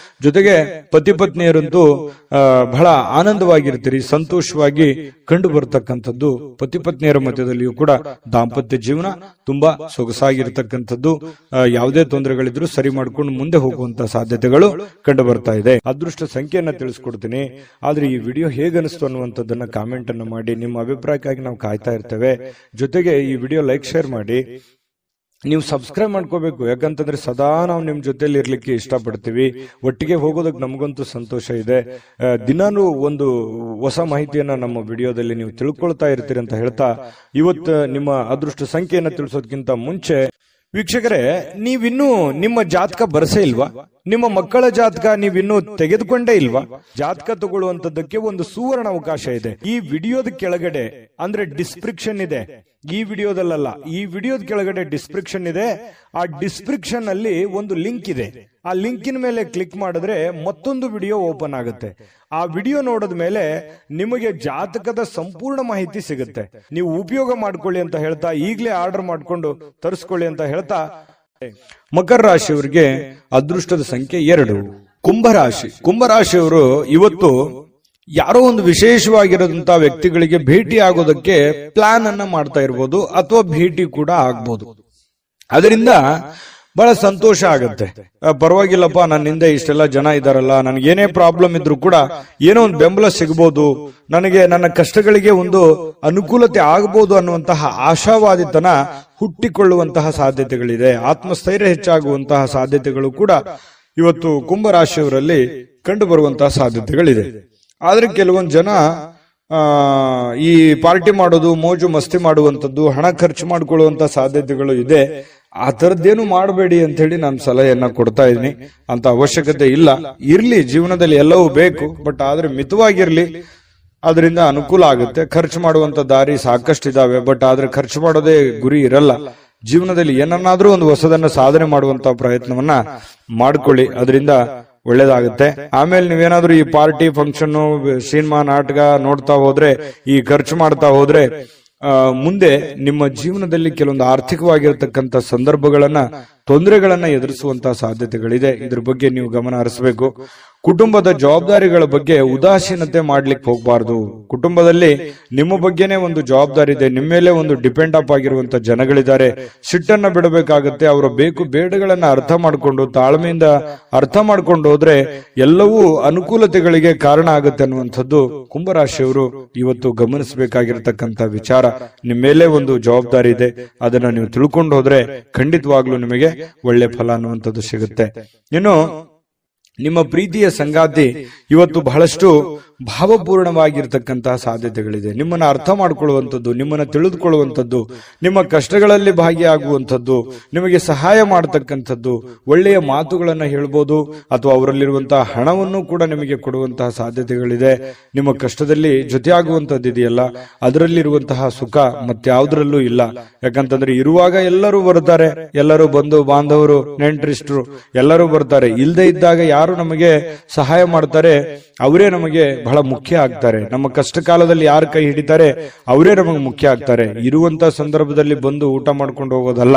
ಜೊತೆಗೆ ಪತಿ ಪತ್ನಿಯರಂತೂ ಬಹಳ ಆನಂದವಾಗಿರ್ತೀರಿ, ಸಂತೋಷವಾಗಿ ಕಂಡು ಬರ್ತಕ್ಕಂಥದ್ದು. ಪತಿ ಪತ್ನಿಯರ ಮಧ್ಯದಲ್ಲಿಯೂ ಕೂಡ ದಾಂಪತ್ಯ ಜೀವನ ತುಂಬಾ ಸೊಗಸಾಗಿರ್ತಕ್ಕಂಥದ್ದು. ಯಾವುದೇ ತೊಂದರೆಗಳಿದ್ರು ಸರಿ ಮಾಡ್ಕೊಂಡು ಮುಂದೆ ಹೋಗುವಂತಹ ಸಾಧ್ಯತೆಗಳು ಕಂಡು ಬರ್ತಾ ಇದೆ. ಅದೃಷ್ಟ ಸಂಖ್ಯೆಯನ್ನ ತಿಳಿಸ್ಕೊಡ್ತೀನಿ, ಆದ್ರೆ ಈ ವಿಡಿಯೋ ಹೇಗನಿಸ್ತು ಅನ್ನುವಂಥದ್ದನ್ನ ಕಾಮೆಂಟ್ ಅನ್ನು ಮಾಡಿ. ನಿಮ್ಮ ಅಭಿಪ್ರಾಯಕ್ಕಾಗಿ ನಾವು ಕಾಯ್ತಾ ಇರ್ತೇವೆ. ಜೊತೆಗೆ ಈ ವಿಡಿಯೋ ಲೈಕ್, ಶೇರ್ ಮಾಡಿ. ನೀವು ಸಬ್ಸ್ಕ್ರೈಬ್ ಮಾಡ್ಕೋಬೇಕು, ಯಾಕಂತಂದ್ರೆ ಸದಾ ನಾವು ನಿಮ್ ಜೊತೆಲಿ ಇರ್ಲಿಕ್ಕೆ ಇಷ್ಟಪಡ್ತೀವಿ. ಒಟ್ಟಿಗೆ ಹೋಗೋದಕ್ಕೆ ನಮಗಂತೂ ಸಂತೋಷ ಇದೆ. ದಿನಾನು ಒಂದು ಹೊಸ ಮಾಹಿತಿಯನ್ನ ನಮ್ಮ ವಿಡಿಯೋದಲ್ಲಿ ನೀವು ತಿಳ್ಕೊಳ್ತಾ ಇರ್ತೀರಿ ಅಂತ ಹೇಳ್ತಾ, ಇವತ್ತು ನಿಮ್ಮ ಅದೃಷ್ಟ ಸಂಖ್ಯೆಯನ್ನ ತಿಳಿಸೋದಕ್ಕಿಂತ ಮುಂಚೆ ವೀಕ್ಷಕರೇ, ನೀವಿನ್ನೂ ನಿಮ್ಮ ಜಾತಕ ಬರಸೇ ಇಲ್ವಾ? ನಿಮ್ಮ ಮಕ್ಕಳ ಜಾತಕ ನೀವಿನ್ನೂ ತೆಗೆದುಕೊಂಡೇ ಇಲ್ವಾ? ಜಾತಕ ತಗೊಳ್ಳುವಂತದ್ದಕ್ಕೆ ಒಂದು ಸುವರ್ಣ ಅವಕಾಶ ಇದೆ. ಈ ವಿಡಿಯೋದ ಕೆಳಗಡೆ ಅಂದ್ರೆ ಡಿಸ್ಕ್ರಿಪ್ಷನ್ ಇದೆ, ಈ ವಿಡಿಯೋದಲ್ಲ, ಈ ವಿಡಿಯೋದ ಕೆಳಗಡೆ ಡಿಸ್ಕ್ರಿಪ್ಷನ್ ಇದೆ. ಆ ಡಿಸ್ಕ್ರಿಪ್ಷನ್ ಅಲ್ಲಿ ಒಂದು ಲಿಂಕ್ ಇದೆ. ಆ ಲಿಂಕಿನ ಮೇಲೆ ಕ್ಲಿಕ್ ಮಾಡಿದ್ರೆ ಮತ್ತೊಂದು ವಿಡಿಯೋ ಓಪನ್ ಆಗುತ್ತೆ. ಆ ವಿಡಿಯೋ ನೋಡಿದ ಮೇಲೆ ನಿಮಗೆ ಜಾತಕದ ಸಂಪೂರ್ಣ ಮಾಹಿತಿ ಸಿಗುತ್ತೆ. ನೀವು ಉಪಯೋಗ ಮಾಡ್ಕೊಳ್ಳಿ ಅಂತ ಹೇಳ್ತಾ, ಈಗಲೇ ಆರ್ಡರ್ ಮಾಡ್ಕೊಂಡು ತರಿಸ್ಕೊಳ್ಳಿ ಅಂತ ಹೇಳ್ತಾ, ಮಕರ ರಾಶಿಯವರಿಗೆ ಅದೃಷ್ಟದ ಸಂಖ್ಯೆ 2. ಕುಂಭರಾಶಿಯವರು ಇವತ್ತು ಯಾರೋ ಒಂದು ವಿಶೇಷವಾಗಿರೋದಂತ ವ್ಯಕ್ತಿಗಳಿಗೆ ಭೇಟಿ ಆಗೋದಕ್ಕೆ ಪ್ಲಾನ್ ಅನ್ನ ಮಾಡ್ತಾ ಇರ್ಬೋದು, ಅಥವಾ ಭೇಟಿ ಕೂಡ ಆಗ್ಬೋದು. ಅದರಿಂದ ಬಹಳ ಸಂತೋಷ ಆಗತ್ತೆ. ಪರವಾಗಿಲ್ಲಪ್ಪ, ನನ್ನಿಂದ ಇಷ್ಟೆಲ್ಲ ಜನ ಇದಾರಲ್ಲ, ನನಗೇನೇ ಪ್ರಾಬ್ಲಮ್ ಇದ್ರು ಕೂಡ ಏನೋ ಒಂದು ಬೆಂಬಲ ಸಿಗಬಹುದು, ನನಗೆ ನನ್ನ ಕಷ್ಟಗಳಿಗೆ ಒಂದು ಅನುಕೂಲತೆ ಆಗಬಹುದು ಅನ್ನುವಂತಹ ಆಶಾವಾದಿತನ ಹುಟ್ಟಿಕೊಳ್ಳುವಂತಹ ಸಾಧ್ಯತೆಗಳಿದೆ. ಆತ್ಮಸ್ಥೈರ್ಯ ಹೆಚ್ಚಾಗುವಂತಹ ಸಾಧ್ಯತೆಗಳು ಕೂಡ ಇವತ್ತು ಕುಂಭರಾಶಿಯವರಲ್ಲಿ ಕಂಡು ಬರುವಂತಹ ಸಾಧ್ಯತೆಗಳಿದೆ. ಆದ್ರೆ ಕೆಲವೊಂದು ಜನ ಈ ಪಾರ್ಟಿ ಮಾಡೋದು, ಮೋಜು ಮಸ್ತಿ ಮಾಡುವಂತದ್ದು, ಹಣ ಖರ್ಚು ಮಾಡಿಕೊಳ್ಳುವಂತ ಸಾಧ್ಯತೆಗಳು ಇದೆ. ಆ ತರದ್ದೇನು ಮಾಡಬೇಡಿ ಅಂತ ಹೇಳಿ ನಾನು ಸಲಹೆಯನ್ನ ಕೊಡ್ತಾ ಇದ್ದೀನಿ. ಅಂತ ಅವಶ್ಯಕತೆ ಇಲ್ಲ. ಇರ್ಲಿ, ಜೀವನದಲ್ಲಿ ಎಲ್ಲವೂ ಬೇಕು, ಬಟ್ ಆದ್ರೆ ಮಿತವಾಗಿರ್ಲಿ. ಅದರಿಂದ ಅನುಕೂಲ ಆಗುತ್ತೆ. ಖರ್ಚು ಮಾಡುವಂತ ದಾರಿ ಸಾಕಷ್ಟಿದಾವೆ, ಬಟ್ ಆದ್ರೆ ಖರ್ಚು ಮಾಡೋದೇ ಗುರಿ ಇರಲ್ಲ. ಜೀವನದಲ್ಲಿ ಏನನ್ನಾದ್ರೂ ಒಂದು ಹೊಸದನ್ನ ಸಾಧನೆ ಮಾಡುವಂತ ಪ್ರಯತ್ನವನ್ನ ಮಾಡ್ಕೊಳ್ಳಿ, ಅದರಿಂದ ಒಳ್ಳೇದಾಗುತ್ತೆ. ಆಮೇಲೆ ನೀವೇನಾದ್ರೂ ಈ ಪಾರ್ಟಿ, ಫಂಕ್ಷನ್, ಸಿನಿಮಾ, ನಾಟಕ ನೋಡ್ತಾ ಹೋದ್ರೆ, ಈ ಖರ್ಚು ಮಾಡ್ತಾ ಹೋದ್ರೆ ಮುಂದೆ ನಿಮ್ಮ ಜೀವನದಲ್ಲಿ ಕೆಲವೊಂದು ಆರ್ಥಿಕವಾಗಿರತಕ್ಕಂತ ಸಂದರ್ಭಗಳನ್ನ, ತೊಂದರೆಗಳನ್ನ ಎದುರಿಸುವಂತಹ ಸಾಧ್ಯತೆಗಳಿದೆ. ಇದ್ರ ಬಗ್ಗೆ ನೀವು ಗಮನ ಹರಿಸಬೇಕು. ಕುಟುಂಬದ ಜವಾಬ್ದಾರಿಗಳ ಬಗ್ಗೆ ಉದಾಸೀನತೆ ಮಾಡ್ಲಿಕ್ಕೆ ಹೋಗ್ಬಾರ್ದು. ಕುಟುಂಬದಲ್ಲಿ ನಿಮ್ಮ ಬಗ್ಗೆನೇ ಒಂದು ಜವಾಬ್ದಾರಿ ಇದೆ, ನಿಮ್ಮ ಮೇಲೆ ಒಂದು ಡಿಪೆಂಡ್ ಅಪ್ ಆಗಿರುವಂತ ಜನಗಳಿದ್ದಾರೆ. ಸಿಟ್ಟನ್ನ ಬಿಡಬೇಕಾಗತ್ತೆ. ಅವರ ಬೇಕು ಬೇಡಗಳನ್ನ ಅರ್ಥ ಮಾಡ್ಕೊಂಡು, ತಾಳ್ಮೆಯಿಂದ ಅರ್ಥ ಮಾಡ್ಕೊಂಡು ಹೋದ್ರೆ ಎಲ್ಲವೂ ಅನುಕೂಲತೆಗಳಿಗೆ ಕಾರಣ ಆಗುತ್ತೆ ಅನ್ನುವಂಥದ್ದು ಕುಂಭರಾಶಿಯವರು ಇವತ್ತು ಗಮನಿಸಬೇಕಾಗಿರತಕ್ಕಂತ ವಿಚಾರ. ನಿಮ್ಮ ಮೇಲೆ ಒಂದು ಜವಾಬ್ದಾರಿ ಇದೆ, ಅದನ್ನ ನೀವು ತಿಳ್ಕೊಂಡು ಹೋದ್ರೆ ಖಂಡಿತವಾಗ್ಲೂ ನಿಮಗೆ ಒಳ್ಳೆ ಫಲ ಅನ್ನುವಂಥದ್ದು ಸಿಗುತ್ತೆ. ಇನ್ನು ನಿಮ್ಮ ಪ್ರೀತಿಯ ಸಂಗಾತಿ ಇವತ್ತು ಬಹಳಷ್ಟು ಭಾವಪೂರ್ಣವಾಗಿರ್ತಕ್ಕಂತಹ ಸಾಧ್ಯತೆಗಳಿದೆ. ನಿಮ್ಮನ್ನು ಅರ್ಥ ಮಾಡಿಕೊಳ್ಳುವಂಥದ್ದು, ನಿಮ್ಮನ್ನು ತಿಳಿದುಕೊಳ್ಳುವಂಥದ್ದು, ನಿಮ್ಮ ಕಷ್ಟಗಳಲ್ಲಿ ಭಾಗಿಯಾಗುವಂಥದ್ದು, ನಿಮಗೆ ಸಹಾಯ ಮಾಡತಕ್ಕಂಥದ್ದು, ಒಳ್ಳೆಯ ಮಾತುಗಳನ್ನು ಹೇಳ್ಬೋದು, ಅಥವಾ ಅವರಲ್ಲಿರುವಂತಹ ಹಣವನ್ನು ಕೂಡ ನಿಮಗೆ ಕೊಡುವಂತಹ ಸಾಧ್ಯತೆಗಳಿದೆ. ನಿಮ್ಮ ಕಷ್ಟದಲ್ಲಿ ಜೊತೆಯಾಗುವಂಥದ್ದು ಇದೆಯಲ್ಲ, ಅದರಲ್ಲಿರುವಂತಹ ಸುಖ ಮತ್ಯಾವುದರಲ್ಲೂ ಇಲ್ಲ. ಯಾಕಂತಂದ್ರೆ ಇರುವಾಗ ಎಲ್ಲರೂ ಬರ್ತಾರೆ, ಎಲ್ಲರೂ ಬಂಧು ಬಾಂಧವರು ನೆಂಟರಿಷ್ಟರು ಎಲ್ಲರೂ ಬರ್ತಾರೆ. ಇಲ್ಲದೆ ಇದ್ದಾಗ ಯಾರು ನಮಗೆ ಸಹಾಯ ಮಾಡ್ತಾರೆ ಅವರೇ ನಮಗೆ ಬಹಳ ಮುಖ್ಯ ಆಗ್ತಾರೆ. ನಮ್ಮ ಕಷ್ಟ ಕಾಲದಲ್ಲಿ ಯಾರು ಕೈ ಹಿಡಿತಾರೆ ಅವರೇ ನಮಗೆ ಮುಖ್ಯ ಆಗ್ತಾರೆ. ಇರುವಂತ ಸಂದರ್ಭದಲ್ಲಿ ಬಂದು ಊಟ ಮಾಡ್ಕೊಂಡು ಹೋಗೋದಲ್ಲ.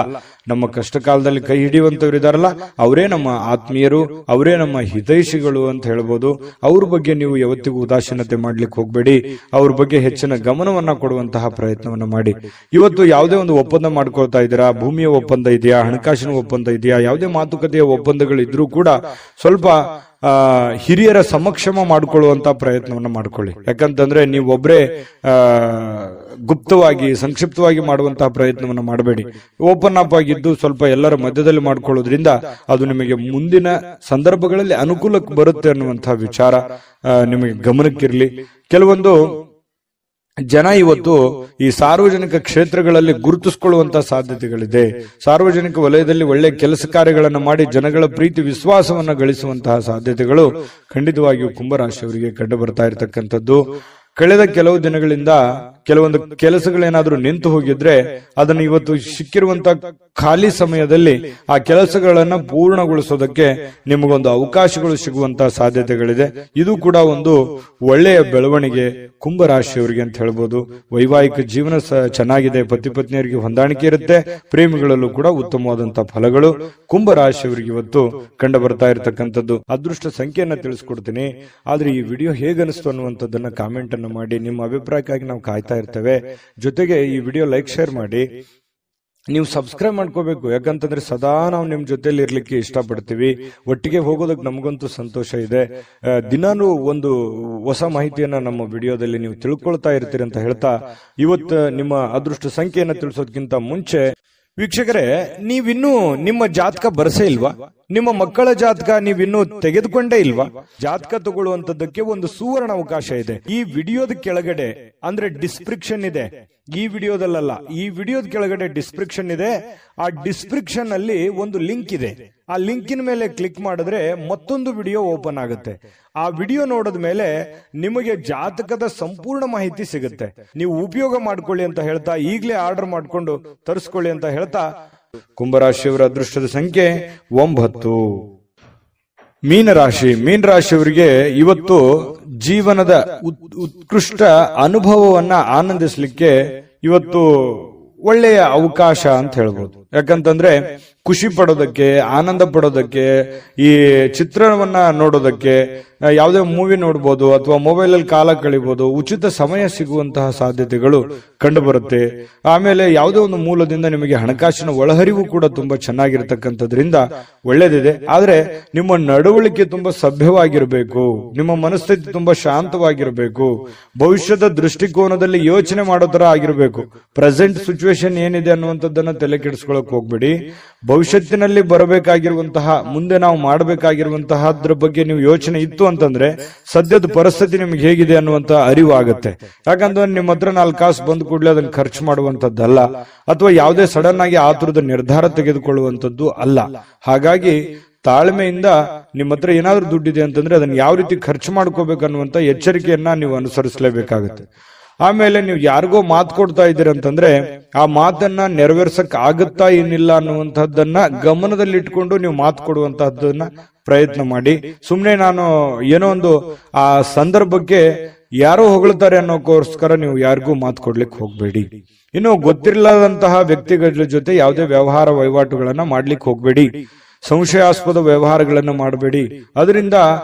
ನಮ್ಮ ಕಷ್ಟ ಕಾಲದಲ್ಲಿ ಕೈ ಹಿಡಿಯುವಂತವ್ರು ಇದಾರಲ್ಲ ಅವರೇ ನಮ್ಮ ಆತ್ಮೀಯರು, ಅವರೇ ನಮ್ಮ ಹಿತೈಷಿಗಳು ಅಂತ ಹೇಳ್ಬೋದು. ಅವ್ರ ಬಗ್ಗೆ ನೀವು ಯಾವತ್ತಿಗೂ ಉದಾಸೀನತೆ ಮಾಡ್ಲಿಕ್ಕೆ ಹೋಗ್ಬೇಡಿ. ಅವ್ರ ಬಗ್ಗೆ ಹೆಚ್ಚಿನ ಗಮನವನ್ನ ಕೊಡುವಂತಹ ಪ್ರಯತ್ನವನ್ನ ಮಾಡಿ. ಇವತ್ತು ಯಾವುದೇ ಒಂದು ಒಪ್ಪಂದ ಮಾಡ್ಕೊಳ್ತಾ ಇದ್ದೀರಾ, ಭೂಮಿಯ ಒಪ್ಪಂದ ಇದೆಯಾ, ಹಣಕಾಸಿನ ಒಪ್ಪಂದ ಇದೆಯಾ, ಯಾವುದೇ ಮಾತುಕತೆಯ ಒಪ್ಪಂದಗಳು ಇದ್ರೂ ಕೂಡ ಸ್ವಲ್ಪ ಹಿರಿಯರ ಸಮಕ್ಷಮ ಮಾಡಿಕೊಳ್ಳುವಂತ ಪ್ರಯತ್ನವನ್ನ ಮಾಡ್ಕೊಳ್ಳಿ. ಯಾಕಂತಂದ್ರೆ ನೀವು ಒಬ್ಬರೇ ಗುಪ್ತವಾಗಿ ಸಂಕ್ಷಿಪ್ತವಾಗಿ ಮಾಡುವಂತಹ ಪ್ರಯತ್ನವನ್ನ ಮಾಡಬೇಡಿ. ಓಪನ್ ಅಪ್ ಆಗಿದ್ದು ಸ್ವಲ್ಪ ಎಲ್ಲರ ಮಧ್ಯದಲ್ಲಿ ಮಾಡ್ಕೊಳ್ಳೋದ್ರಿಂದ ಅದು ನಿಮಗೆ ಮುಂದಿನ ಸಂದರ್ಭಗಳಲ್ಲಿ ಅನುಕೂಲಕ್ಕೆ ಬರುತ್ತೆ ಅನ್ನುವಂತಹ ವಿಚಾರ ನಿಮಗೆ ಗಮನಕ್ಕಿರಲಿ. ಕೆಲವೊಂದು ಜನ ಇವತ್ತು ಈ ಸಾರ್ವಜನಿಕ ಕ್ಷೇತ್ರಗಳಲ್ಲಿ ಗುರುತಿಸಿಕೊಳ್ಳುವಂತಹ ಸಾಧ್ಯತೆಗಳಿದೆ. ಸಾರ್ವಜನಿಕ ವಲಯದಲ್ಲಿ ಒಳ್ಳೆ ಕೆಲಸ ಕಾರ್ಯಗಳನ್ನು ಮಾಡಿ ಜನಗಳ ಪ್ರೀತಿ ವಿಶ್ವಾಸವನ್ನ ಗಳಿಸುವಂತಹ ಸಾಧ್ಯತೆಗಳು ಖಂಡಿತವಾಗಿಯೂ ಕುಂಭರಾಶಿಯವರಿಗೆ ಕಂಡು ಬರ್ತಾ ಇರತಕ್ಕಂಥದ್ದು. ಕಳೆದ ಕೆಲವು ದಿನಗಳಿಂದ ಕೆಲವೊಂದು ಕೆಲಸಗಳೇನಾದ್ರೂ ನಿಂತು ಹೋಗಿದ್ರೆ ಅದನ್ನು ಇವತ್ತು ಸಿಕ್ಕಿರುವಂತ ಖಾಲಿ ಸಮಯದಲ್ಲಿ ಆ ಕೆಲಸಗಳನ್ನ ಪೂರ್ಣಗೊಳಿಸೋದಕ್ಕೆ ನಿಮಗೊಂದು ಅವಕಾಶಗಳು ಸಿಗುವಂತಹ ಸಾಧ್ಯತೆಗಳಿದೆ. ಇದು ಕೂಡ ಒಂದು ಒಳ್ಳೆಯ ಬೆಳವಣಿಗೆ ಕುಂಭರಾಶಿಯವರಿಗೆ ಅಂತ ಹೇಳ್ಬೋದು. ವೈವಾಹಿಕ ಜೀವನ ಚೆನ್ನಾಗಿದೆ, ಪತಿ ಪತ್ನಿಯರಿಗೆ ಹೊಂದಾಣಿಕೆ ಇರುತ್ತೆ, ಪ್ರೇಮಿಗಳಲ್ಲೂ ಕೂಡ ಉತ್ತಮವಾದಂತಹ ಫಲಗಳು ಕುಂಭರಾಶಿಯವರಿಗೆ ಇವತ್ತು ಕಂಡು ಬರ್ತಾ ಇರತಕ್ಕಂಥದ್ದು. ಅದೃಷ್ಟ ಸಂಖ್ಯೆಯನ್ನ ತಿಳಿಸ್ಕೊಡ್ತೀನಿ. ಆದ್ರೆ ಈ ವಿಡಿಯೋ ಹೇಗನಿಸ್ತು ಅನ್ನುವಂಥದ್ದನ್ನ ಕಾಮೆಂಟ್ ಅನ್ನು ಮಾಡಿ. ನಿಮ್ಮ ಅಭಿಪ್ರಾಯಕ್ಕಾಗಿ ನಾವು ಕಾಯ್ತಾ ಇರ್ತೇವೆ. ಜೊತೆಗೆ ಈ ವಿಡಿಯೋ ಲೈಕ್ ಶೇರ್ ಮಾಡಿ. ನೀವು ಸಬ್ಸ್ಕ್ರೈಬ್ ಮಾಡ್ಕೋಬೇಕು. ಯಾಕಂತಂದ್ರೆ ಸದಾ ನಾವು ನಿಮ್ ಜೊತೆಲಿ ಇರ್ಲಿಕ್ಕೆ ಇಷ್ಟಪಡ್ತೀವಿ. ಒಟ್ಟಿಗೆ ಹೋಗೋದಕ್ಕೆ ನಮಗಂತೂ ಸಂತೋಷ ಇದೆ. ದಿನಾನು ಒಂದು ಹೊಸ ಮಾಹಿತಿಯನ್ನ ನಮ್ಮ ವಿಡಿಯೋದಲ್ಲಿ ನೀವು ತಿಳ್ಕೊಳ್ತಾ ಇರ್ತೀರಿ ಅಂತ ಹೇಳ್ತಾ, ಇವತ್ತು ನಿಮ್ಮ ಅದೃಷ್ಟ ಸಂಖ್ಯೆಯನ್ನ ತಿಳಿಸೋದಕ್ಕಿಂತ ಮುಂಚೆ ವೀಕ್ಷಕರೇ, ನೀವಿನ್ನೂ ನಿಮ್ಮ ಜಾತಕ ಬರಸೇ ಇಲ್ವಾ? ನಿಮ್ಮ ಮಕ್ಕಳ ಜಾತಕ ನೀವಿನ್ನೂ ತೆಗೆದುಕೊಂಡೇ ಇಲ್ವಾ? ಜಾತಕ ತಗೊಳ್ಳುವಂತದ್ದಕ್ಕೆ ಒಂದು ಸುವರ್ಣ ಅವಕಾಶ ಇದೆ. ಈ ವಿಡಿಯೋದ ಕೆಳಗಡೆ ಅಂದ್ರೆ ಡಿಸ್ಕ್ರಿಪ್ಷನ್ ಇದೆ. ಈ ವಿಡಿಯೋದಲ್ಲ, ಈ ವಿಡಿಯೋದ ಕೆಳಗಡೆ ಡಿಸ್ಕ್ರಿಪ್ಷನ್ ಇದೆ. ಆ ಡಿಸ್ಕ್ರಿಪ್ಷನ್ ಅಲ್ಲಿ ಒಂದು ಲಿಂಕ್ ಇದೆ. ಆ ಲಿಂಕಿನ ಮೇಲೆ ಕ್ಲಿಕ್ ಮಾಡಿದ್ರೆ ಮತ್ತೊಂದು ವಿಡಿಯೋ ಓಪನ್ ಆಗುತ್ತೆ. ಆ ವಿಡಿಯೋ ನೋಡಿದ ಮೇಲೆ ನಿಮಗೆ ಜಾತಕದ ಸಂಪೂರ್ಣ ಮಾಹಿತಿ ಸಿಗುತ್ತೆ. ನೀವು ಉಪಯೋಗ ಮಾಡ್ಕೊಳ್ಳಿ ಅಂತ ಹೇಳ್ತಾ, ಈಗಲೇ ಆರ್ಡರ್ ಮಾಡ್ಕೊಂಡು ತರಿಸ್ಕೊಳ್ಳಿ ಅಂತ ಹೇಳ್ತಾ, ಕುಂಭರಾಶಿಯವರ ಅದೃಷ್ಟದ ಸಂಖ್ಯೆ 9. ಮೀನರಾಶಿಯವರಿಗೆ ಇವತ್ತು ಜೀವನದ ಉತ್ಕೃಷ್ಟ ಅನುಭವವನ್ನ ಆನಂದಿಸಲಿಕ್ಕೆ ಇವತ್ತು ಒಳ್ಳೆಯ ಅವಕಾಶ ಅಂತ ಹೇಳ್ಬೋದು. ಯಾಕಂತಂದ್ರೆ ಖುಷಿ ಪಡೋದಕ್ಕೆ, ಆನಂದ ಪಡೋದಕ್ಕೆ, ಈ ಚಿತ್ರಣವನ್ನ ನೋಡೋದಕ್ಕೆ, ಯಾವುದೇ ಮೂವಿ ನೋಡ್ಬೋದು ಅಥವಾ ಮೊಬೈಲ್ ಅಲ್ಲಿ ಕಾಲ ಕಳಿಬಹುದು, ಉಚಿತ ಸಮಯ ಸಿಗುವಂತಹ ಸಾಧ್ಯತೆಗಳು ಕಂಡು ಬರುತ್ತೆ. ಆಮೇಲೆ ಯಾವುದೇ ಒಂದು ಮೂಲದಿಂದ ನಿಮಗೆ ಹಣಕಾಸಿನ ಒಳಹರಿವು ಕೂಡ ತುಂಬಾ ಚೆನ್ನಾಗಿರ್ತಕ್ಕಂಥದ್ರಿಂದ ಒಳ್ಳೇದಿದೆ. ಆದ್ರೆ ನಿಮ್ಮ ನಡವಳಿಕೆ ತುಂಬಾ ಸಭ್ಯವಾಗಿರಬೇಕು, ನಿಮ್ಮ ಮನಸ್ಥಿತಿ ತುಂಬಾ ಶಾಂತವಾಗಿರಬೇಕು, ಭವಿಷ್ಯದ ದೃಷ್ಟಿಕೋನದಲ್ಲಿ ಯೋಚನೆ ಮಾಡೋ ತರ ಆಗಿರಬೇಕು. ಪ್ರೆಸೆಂಟ್ ಸಿಚುವೇಶನ್ ಏನಿದೆ ಅನ್ನುವಂಥದ್ದನ್ನ ತಲೆ ಕೆಡಿಸ್ಕೊಳಕ್ ಹೋಗ್ಬೇಡಿ. ಭವಿಷ್ಯತ್ತಿನಲ್ಲಿ ಬರಬೇಕಾಗಿರುವಂತಹ, ಮುಂದೆ ನಾವು ಮಾಡಬೇಕಾಗಿರುವಂತಹದ್ರ ಬಗ್ಗೆ ನೀವು ಯೋಚನೆ ಇತ್ತು ಅಂತಂದ್ರೆ ಸದ್ಯದ ಪರಿಸ್ಥಿತಿ ನಿಮ್ಗೆ ಹೇಗಿದೆ ಅನ್ನುವಂತ ಅರಿವು ಆಗುತ್ತೆ. ಯಾಕಂದ್ರೆ ನಿಮ್ಮ ಹತ್ರ 4 ಕಾಸು ಬಂದು ಕೂಡಲೇ ಅದನ್ನ ಖರ್ಚು ಮಾಡುವಂತದ್ದಲ್ಲ, ಅಥವಾ ಯಾವುದೇ ಸಡನ್ ಆಗಿ ಆತುರದ ನಿರ್ಧಾರ ತೆಗೆದುಕೊಳ್ಳುವಂತದ್ದು ಅಲ್ಲ. ಹಾಗಾಗಿ ತಾಳ್ಮೆಯಿಂದ ನಿಮ್ಮ ಹತ್ರ ಏನಾದ್ರೂ ದುಡ್ಡಿದೆ ಅಂತಂದ್ರೆ ಅದನ್ನ ಯಾವ ರೀತಿ ಖರ್ಚು ಮಾಡ್ಕೋಬೇಕನ್ನುವಂತ ಎಚ್ಚರಿಕೆಯನ್ನ ನೀವು ಅನುಸರಿಸಲೇಬೇಕಾಗುತ್ತೆ. ಆಮೇಲೆ ನೀವು ಯಾರಿಗೋ ಮಾತು ಕೊಡ್ತಾ ಇದ್ದೀರ ಅಂತಂದ್ರೆ ಆ ಮಾತನ್ನ ನೆರವೇರ್ಸಕ್ ಆಗುತ್ತಾ ಏನಿಲ್ಲ ಅನ್ನುವಂಥದ್ದನ್ನ ಗಮನದಲ್ಲಿಟ್ಕೊಂಡು ನೀವು ಮಾತು ಕೊಡುವಂತಹದ್ದನ್ನ ಪ್ರಯತ್ನ ಮಾಡಿ. ಸುಮ್ನೆ ನಾನು ಏನೋ ಒಂದು ಆ ಸಂದರ್ಭಕ್ಕೆ ಯಾರೋ ಹೊಗಳ್ತಾರೆ ಅನ್ನೋಕ್ಕೋಸ್ಕರ ನೀವು ಯಾರಿಗೂ ಮಾತು ಕೊಡ್ಲಿಕ್ಕೆ ಹೋಗ್ಬೇಡಿ. ಇನ್ನು ಗೊತ್ತಿರಲಾದಂತಹ ವ್ಯಕ್ತಿಗಳ ಜೊತೆ ಯಾವುದೇ ವ್ಯವಹಾರ ವಹಿವಾಟುಗಳನ್ನ ಮಾಡ್ಲಿಕ್ಕೆ ಹೋಗ್ಬೇಡಿ. ಸಂಶಯಾಸ್ಪದ ವ್ಯವಹಾರಗಳನ್ನು ಮಾಡಬೇಡಿ. ಅದರಿಂದ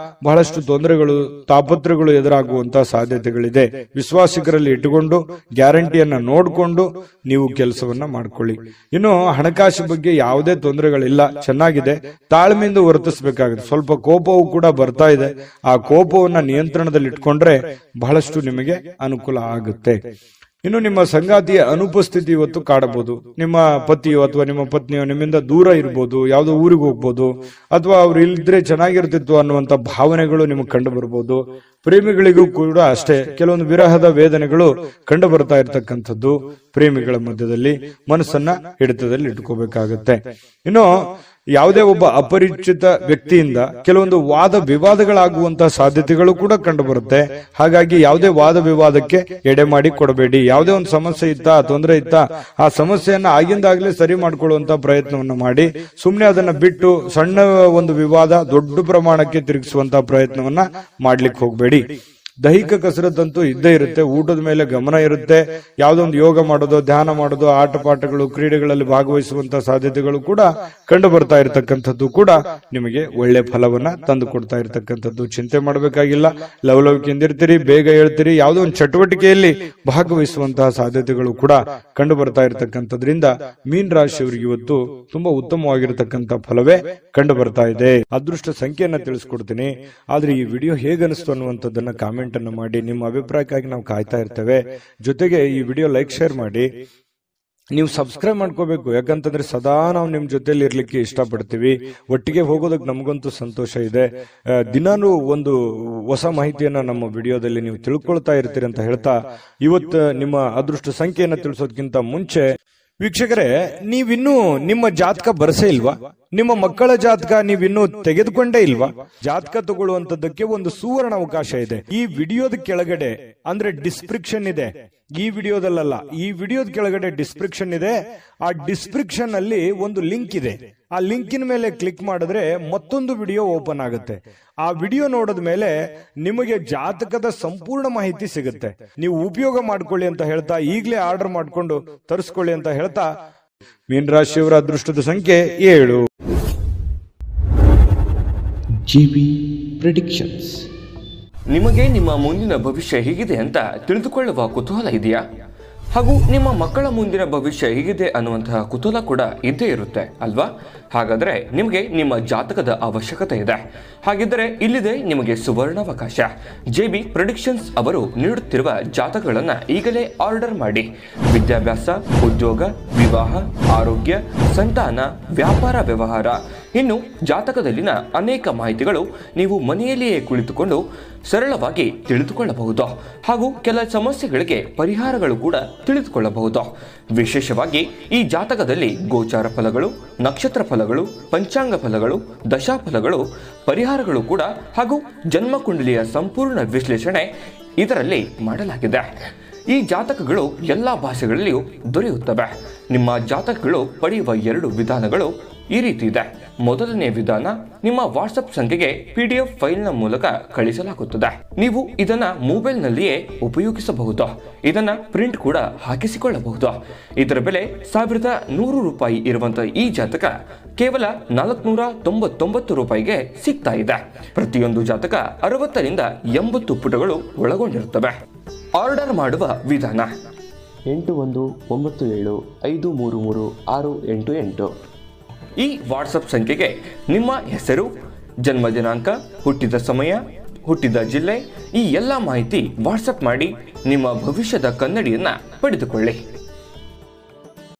ಬಹಳಷ್ಟು ತೊಂದರೆಗಳು, ತಾಪತ್ರಗಳು ಎದುರಾಗುವಂತಹ ಸಾಧ್ಯತೆಗಳಿದೆ. ವಿಶ್ವಾಸಿಕರಲ್ಲಿ ಇಟ್ಟುಕೊಂಡು ಗ್ಯಾರಂಟಿಯನ್ನ ನೋಡಿಕೊಂಡು ನೀವು ಕೆಲಸವನ್ನ ಮಾಡ್ಕೊಳ್ಳಿ. ಇನ್ನು ಹಣಕಾಸು ಬಗ್ಗೆ ಯಾವುದೇ ತೊಂದರೆಗಳಿಲ್ಲ, ಚೆನ್ನಾಗಿದೆ. ತಾಳ್ಮೆಯಿಂದ ವರ್ತಿಸಬೇಕಾಗುತ್ತೆ. ಸ್ವಲ್ಪ ಕೋಪವೂ ಕೂಡ ಬರ್ತಾ ಇದೆ. ಆ ಕೋಪವನ್ನ ನಿಯಂತ್ರಣದಲ್ಲಿ ಇಟ್ಕೊಂಡ್ರೆ ಬಹಳಷ್ಟು ನಿಮಗೆ ಅನುಕೂಲ ಆಗುತ್ತೆ. ಇನ್ನು ನಿಮ್ಮ ಸಂಗಾತಿಯ ಅನುಪಸ್ಥಿತಿ ಇವತ್ತು ಕಾಡಬಹುದು. ನಿಮ್ಮ ಪತಿಯೋ ಅಥವಾ ನಿಮ್ಮ ಪತ್ನಿಯೋ ನಿಮ್ಮಿಂದ ದೂರ ಇರ್ಬೋದು, ಯಾವುದೋ ಊರಿಗೆ ಹೋಗ್ಬೋದು, ಅಥವಾ ಅವ್ರು ಇಲ್ಲಿದ್ರೆ ಚೆನ್ನಾಗಿರ್ತಿತ್ತು ಅನ್ನುವಂತ ಭಾವನೆಗಳು ನಿಮಗೆ ಕಂಡು ಬರ್ಬೋದು. ಪ್ರೇಮಿಗಳಿಗೂ ಕೂಡ ಅಷ್ಟೇ ಕೆಲವೊಂದು ವಿರಹದ ವೇದನೆಗಳು ಕಂಡು ಬರ್ತಾ ಇರತಕ್ಕಂಥದ್ದು ಪ್ರೇಮಿಗಳ ಮಧ್ಯದಲ್ಲಿ ಮನಸ್ಸನ್ನ ಹಿಡಿತದಲ್ಲಿ ಇಟ್ಕೋಬೇಕಾಗತ್ತೆ. ಇನ್ನು ಯಾವುದೇ ಒಬ್ಬ ಅಪರಿಚಿತ ವ್ಯಕ್ತಿಯಿಂದ ಕೆಲವೊಂದು ವಾದ ವಿವಾದಗಳಾಗುವಂತಹ ಸಾಧ್ಯತೆಗಳು ಕೂಡ ಕಂಡು ಬರುತ್ತೆ. ಹಾಗಾಗಿ ಯಾವುದೇ ವಾದ ವಿವಾದಕ್ಕೆ ಎಡೆ ಮಾಡಿ ಕೊಡಬೇಡಿ. ಯಾವುದೇ ಒಂದು ಸಮಸ್ಯೆ ಇತ್ತಾ, ತೊಂದರೆ ಇತ್ತಾ, ಆ ಸಮಸ್ಯೆಯನ್ನ ಆಗಿಂದಾಗ್ಲೇ ಸರಿ ಮಾಡ್ಕೊಳ್ಳುವಂತ ಪ್ರಯತ್ನವನ್ನ ಮಾಡಿ ಸುಮ್ನೆ ಅದನ್ನ ಬಿಟ್ಟು ಸಣ್ಣ ಒಂದು ವಿವಾದ ದೊಡ್ಡ ಪ್ರಮಾಣಕ್ಕೆ ತಿರುಗಿಸುವಂತಹ ಪ್ರಯತ್ನವನ್ನ ಮಾಡ್ಲಿಕ್ಕೆ ಹೋಗ್ಬೇಡಿ. ದೈಹಿಕ ಕಸರತ್ತಂತೂ ಇದ್ದೇ ಇರುತ್ತೆ. ಊಟದ ಮೇಲೆ ಗಮನ ಇರುತ್ತೆ. ಯಾವುದೋ ಒಂದು ಯೋಗ ಮಾಡೋದು, ಧ್ಯಾನ ಮಾಡೋದು, ಆಟ ಪಾಠಗಳು, ಕ್ರೀಡೆಗಳಲ್ಲಿ ಭಾಗವಹಿಸುವಂತಹ ಸಾಧ್ಯತೆಗಳು ಕೂಡ ಕಂಡು ಬರ್ತಾ ಇರತಕ್ಕಂಥದ್ದು ಕೂಡ ನಿಮಗೆ ಒಳ್ಳೆ ಫಲವನ್ನ ತಂದು ಕೊಡ್ತಾ ಇರತಕ್ಕಂಥದ್ದು. ಚಿಂತೆ ಮಾಡಬೇಕಾಗಿಲ್ಲ. ಲವಲವಿಕೆಯಿಂದ ಇರ್ತೀರಿ, ಬೇಗ ಹೇಳ್ತೀರಿ. ಯಾವುದೋ ಒಂದು ಚಟುವಟಿಕೆಯಲ್ಲಿ ಭಾಗವಹಿಸುವಂತಹ ಸಾಧ್ಯತೆಗಳು ಕೂಡ ಕಂಡು ಬರ್ತಾ ಇರತಕ್ಕಂಥದ್ರಿಂದ ಮೀನ ರಾಶಿಯವರಿಗೆ ಇವತ್ತು ತುಂಬಾ ಉತ್ತಮವಾಗಿರತಕ್ಕಂಥ ಫಲವೇ ಕಂಡು ಬರ್ತಾ ಇದೆ. ಅದೃಷ್ಟ ಸಂಖ್ಯೆಯನ್ನ ತಿಳಿಸ್ಕೊಡ್ತೀನಿ. ಆದ್ರೆ ಈ ವಿಡಿಯೋ ಹೇಗನಿಸ್ತು ಅನ್ನುವಂಥದ್ದನ್ನ ಕಾಮೆಂಟ್ ಅನ್ನು ಮಾಡಿ. ನಿಮ್ಮ ಅಭಿಪ್ರಾಯಕ್ಕಾಗಿ ನಾವು ಕಾಯ್ತಾ ಇರ್ತೇವೆ. ಜೊತೆಗೆ ಈ ವಿಡಿಯೋ ಲೈಕ್, ಶೇರ್ ಮಾಡಿ. ನೀವು ಸಬ್ಸ್ಕ್ರೈಬ್ ಮಾಡ್ಕೋಬೇಕು. ಯಾಕಂತಂದ್ರೆ ಸದಾ ನಾವು ನಿಮ್ ಜೊತೆಲಿ ಇರ್ಲಿಕ್ಕೆ ಇಷ್ಟಪಡ್ತೀವಿ. ಒಟ್ಟಿಗೆ ಹೋಗೋದಕ್ಕೆ ನಮಗಂತೂ ಸಂತೋಷ ಇದೆ. ದಿನಾನು ಒಂದು ಹೊಸ ಮಾಹಿತಿಯನ್ನ ನಮ್ಮ ವಿಡಿಯೋದಲ್ಲಿ ನೀವು ತಿಳ್ಕೊಳ್ತಾ ಇರ್ತೀರಿ ಅಂತ ಹೇಳ್ತಾ, ಇವತ್ತು ನಿಮ್ಮ ಅದೃಷ್ಟ ಸಂಖ್ಯೆಯನ್ನ ತಿಳಿಸೋದಕ್ಕಿಂತ ಮುಂಚೆ ವೀಕ್ಷಕರೇ, ನೀವಿನ್ನೂ ನಿಮ್ಮ ಜಾತಕ ಬರಸೇ ಇಲ್ವಾ? ನಿಮ್ಮ ಮಕ್ಕಳ ಜಾತಕ ನೀವಿನ್ನೂ ತೆಗೆದುಕೊಂಡೇ ಇಲ್ವಾ? ಜಾತಕ ತಗೊಳ್ಳುವಂತದ್ದಕ್ಕೆ ಒಂದು ಸುವರ್ಣ ಅವಕಾಶ ಇದೆ. ಈ ವಿಡಿಯೋದ ಕೆಳಗಡೆ ಅಂದ್ರೆ ಡಿಸ್ಕ್ರಿಪ್ಷನ್ ಇದೆ. ಈ ವಿಡಿಯೋದಲ್ಲ, ಈ ವಿಡಿಯೋದ ಕೆಳಗಡೆ ಡಿಸ್ಕ್ರಿಪ್ಷನ್ ಇದೆ. ಆ ಡಿಸ್ಕ್ರಿಪ್ಷನ್ ಅಲ್ಲಿ ಒಂದು ಲಿಂಕ್ ಇದೆ. ಆ ಲಿಂಕಿನ ಮೇಲೆ ಕ್ಲಿಕ್ ಮಾಡಿದ್ರೆ ಮತ್ತೊಂದು ವಿಡಿಯೋ ಓಪನ್ ಆಗುತ್ತೆ. ಆ ವಿಡಿಯೋ ನೋಡಿದ ಮೇಲೆ ನಿಮಗೆ ಜಾತಕದ ಸಂಪೂರ್ಣ ಮಾಹಿತಿ ಸಿಗುತ್ತೆ. ನೀವು ಉಪಯೋಗ ಮಾಡ್ಕೊಳ್ಳಿ ಅಂತ ಹೇಳ್ತಾ, ಈಗಲೇ ಆರ್ಡರ್ ಮಾಡ್ಕೊಂಡು ತರಿಸ್ಕೊಳ್ಳಿ ಅಂತ ಹೇಳ್ತಾ, ಮೀನರಾಶಿಯವರ ಅದೃಷ್ಟದ ಸಂಖ್ಯೆ 7. GB predictions. ನಿಮಗೆ ನಿಮ್ಮ ಮುಂದಿನ ಭವಿಷ್ಯ ಹೇಗಿದೆ ಅಂತ ತಿಳಿದುಕೊಳ್ಳುವ ಕುತೂಹಲ ಇದೆಯಾ? ಹಾಗೂ ನಿಮ್ಮ ಮಕ್ಕಳ ಮುಂದಿನ ಭವಿಷ್ಯ ಹೇಗಿದೆ ಅನ್ನುವಂತಹ ಕುತೂಹಲ ಕೂಡ ಇದ್ದೇ ಇರುತ್ತೆ ಅಲ್ವಾ? ಹಾಗಾದರೆ ನಿಮಗೆ ನಿಮ್ಮ ಜಾತಕದ ಅವಶ್ಯಕತೆ ಇದೆ. ಹಾಗಿದ್ದರೆ ಇಲ್ಲಿದೆ ನಿಮಗೆ ಸುವರ್ಣಾವಕಾಶ. JB ಪ್ರೆಡಿಕ್ಷನ್ಸ್ ಅವರು ನೀಡುತ್ತಿರುವ ಜಾತಕಗಳನ್ನು ಈಗಲೇ ಆರ್ಡರ್ ಮಾಡಿ. ವಿದ್ಯಾಭ್ಯಾಸ, ಉದ್ಯೋಗ, ವಿವಾಹ, ಆರೋಗ್ಯ, ಸಂತಾನ, ವ್ಯಾಪಾರ ವ್ಯವಹಾರ, ಇನ್ನು ಜಾತಕದಲ್ಲಿನ ಅನೇಕ ಮಾಹಿತಿಗಳು ನೀವು ಮನೆಯಲ್ಲಿಯೇ ಕುಳಿತುಕೊಂಡು ಸರಳವಾಗಿ ತಿಳಿದುಕೊಳ್ಳಬಹುದು. ಹಾಗೂ ಕೆಲ ಸಮಸ್ಯೆಗಳಿಗೆ ಪರಿಹಾರಗಳು ಕೂಡ ತಿಳಿದುಕೊಳ್ಳಬಹುದು. ವಿಶೇಷವಾಗಿ ಈ ಜಾತಕದಲ್ಲಿ ಗೋಚಾರ ಫಲಗಳು, ನಕ್ಷತ್ರ ಫಲಗಳು, ಪಂಚಾಂಗ ಫಲಗಳು, ದಶಾಫಲಗಳು, ಪರಿಹಾರಗಳು ಕೂಡ ಹಾಗೂ ಜನ್ಮಕುಂಡಲಿಯ ಸಂಪೂರ್ಣ ವಿಶ್ಲೇಷಣೆ ಇದರಲ್ಲಿ ಮಾಡಲಾಗಿದೆ. ಈ ಜಾತಕಗಳು ಎಲ್ಲ ಭಾಷೆಗಳಲ್ಲಿಯೂ ದೊರೆಯುತ್ತವೆ. ನಿಮ್ಮ ಜಾತಕಗಳು ಪಡೆಯುವ 2 ವಿಧಾನಗಳು ಈ ರೀತಿ ಇದೆ. ಮೊದಲನೇ ವಿಧಾನ, ನಿಮ್ಮ ವಾಟ್ಸಪ್ ಸಂಖ್ಯೆಗೆ PDF ಫೈಲ್ನ ಮೂಲಕ ಕಳಿಸಲಾಗುತ್ತದೆ. ನೀವು ಇದನ್ನ ಮೊಬೈಲ್ನಲ್ಲಿಯೇ ಉಪಯೋಗಿಸಬಹುದು. ಇದನ್ನ ಪ್ರಿಂಟ್ ಕೂಡ ಹಾಕಿಸಿಕೊಳ್ಳಬಹುದು. ಇದರ ಬೆಲೆ 1100 ರೂಪಾಯಿ ಇರುವಂತಹ ಈ ಜಾತಕ ಕೇವಲ 499 ರೂಪಾಯಿಗೆ ಸಿಗ್ತಾ ಇದೆ. ಪ್ರತಿಯೊಂದು ಜಾತಕ 60 ರಿಂದ 80 ಪುಟಗಳು ಒಳಗೊಂಡಿರುತ್ತವೆ. ಆರ್ಡರ್ ಮಾಡುವ ವಿಧಾನ: 8197533688. ಈ ವಾಟ್ಸಪ್ ಸಂಖ್ಯೆಗೆ ನಿಮ್ಮ ಹೆಸರು, ಜನ್ಮ ದಿನಾಂಕ, ಹುಟ್ಟಿದ ಸಮಯ, ಹುಟ್ಟಿದ ಜಿಲ್ಲೆ, ಈ ಎಲ್ಲ ಮಾಹಿತಿ ವಾಟ್ಸಪ್ ಮಾಡಿ ನಿಮ್ಮ ಭವಿಷ್ಯದ ಕನ್ನಡಿಯನ್ನ ಪಡೆದುಕೊಳ್ಳಿ.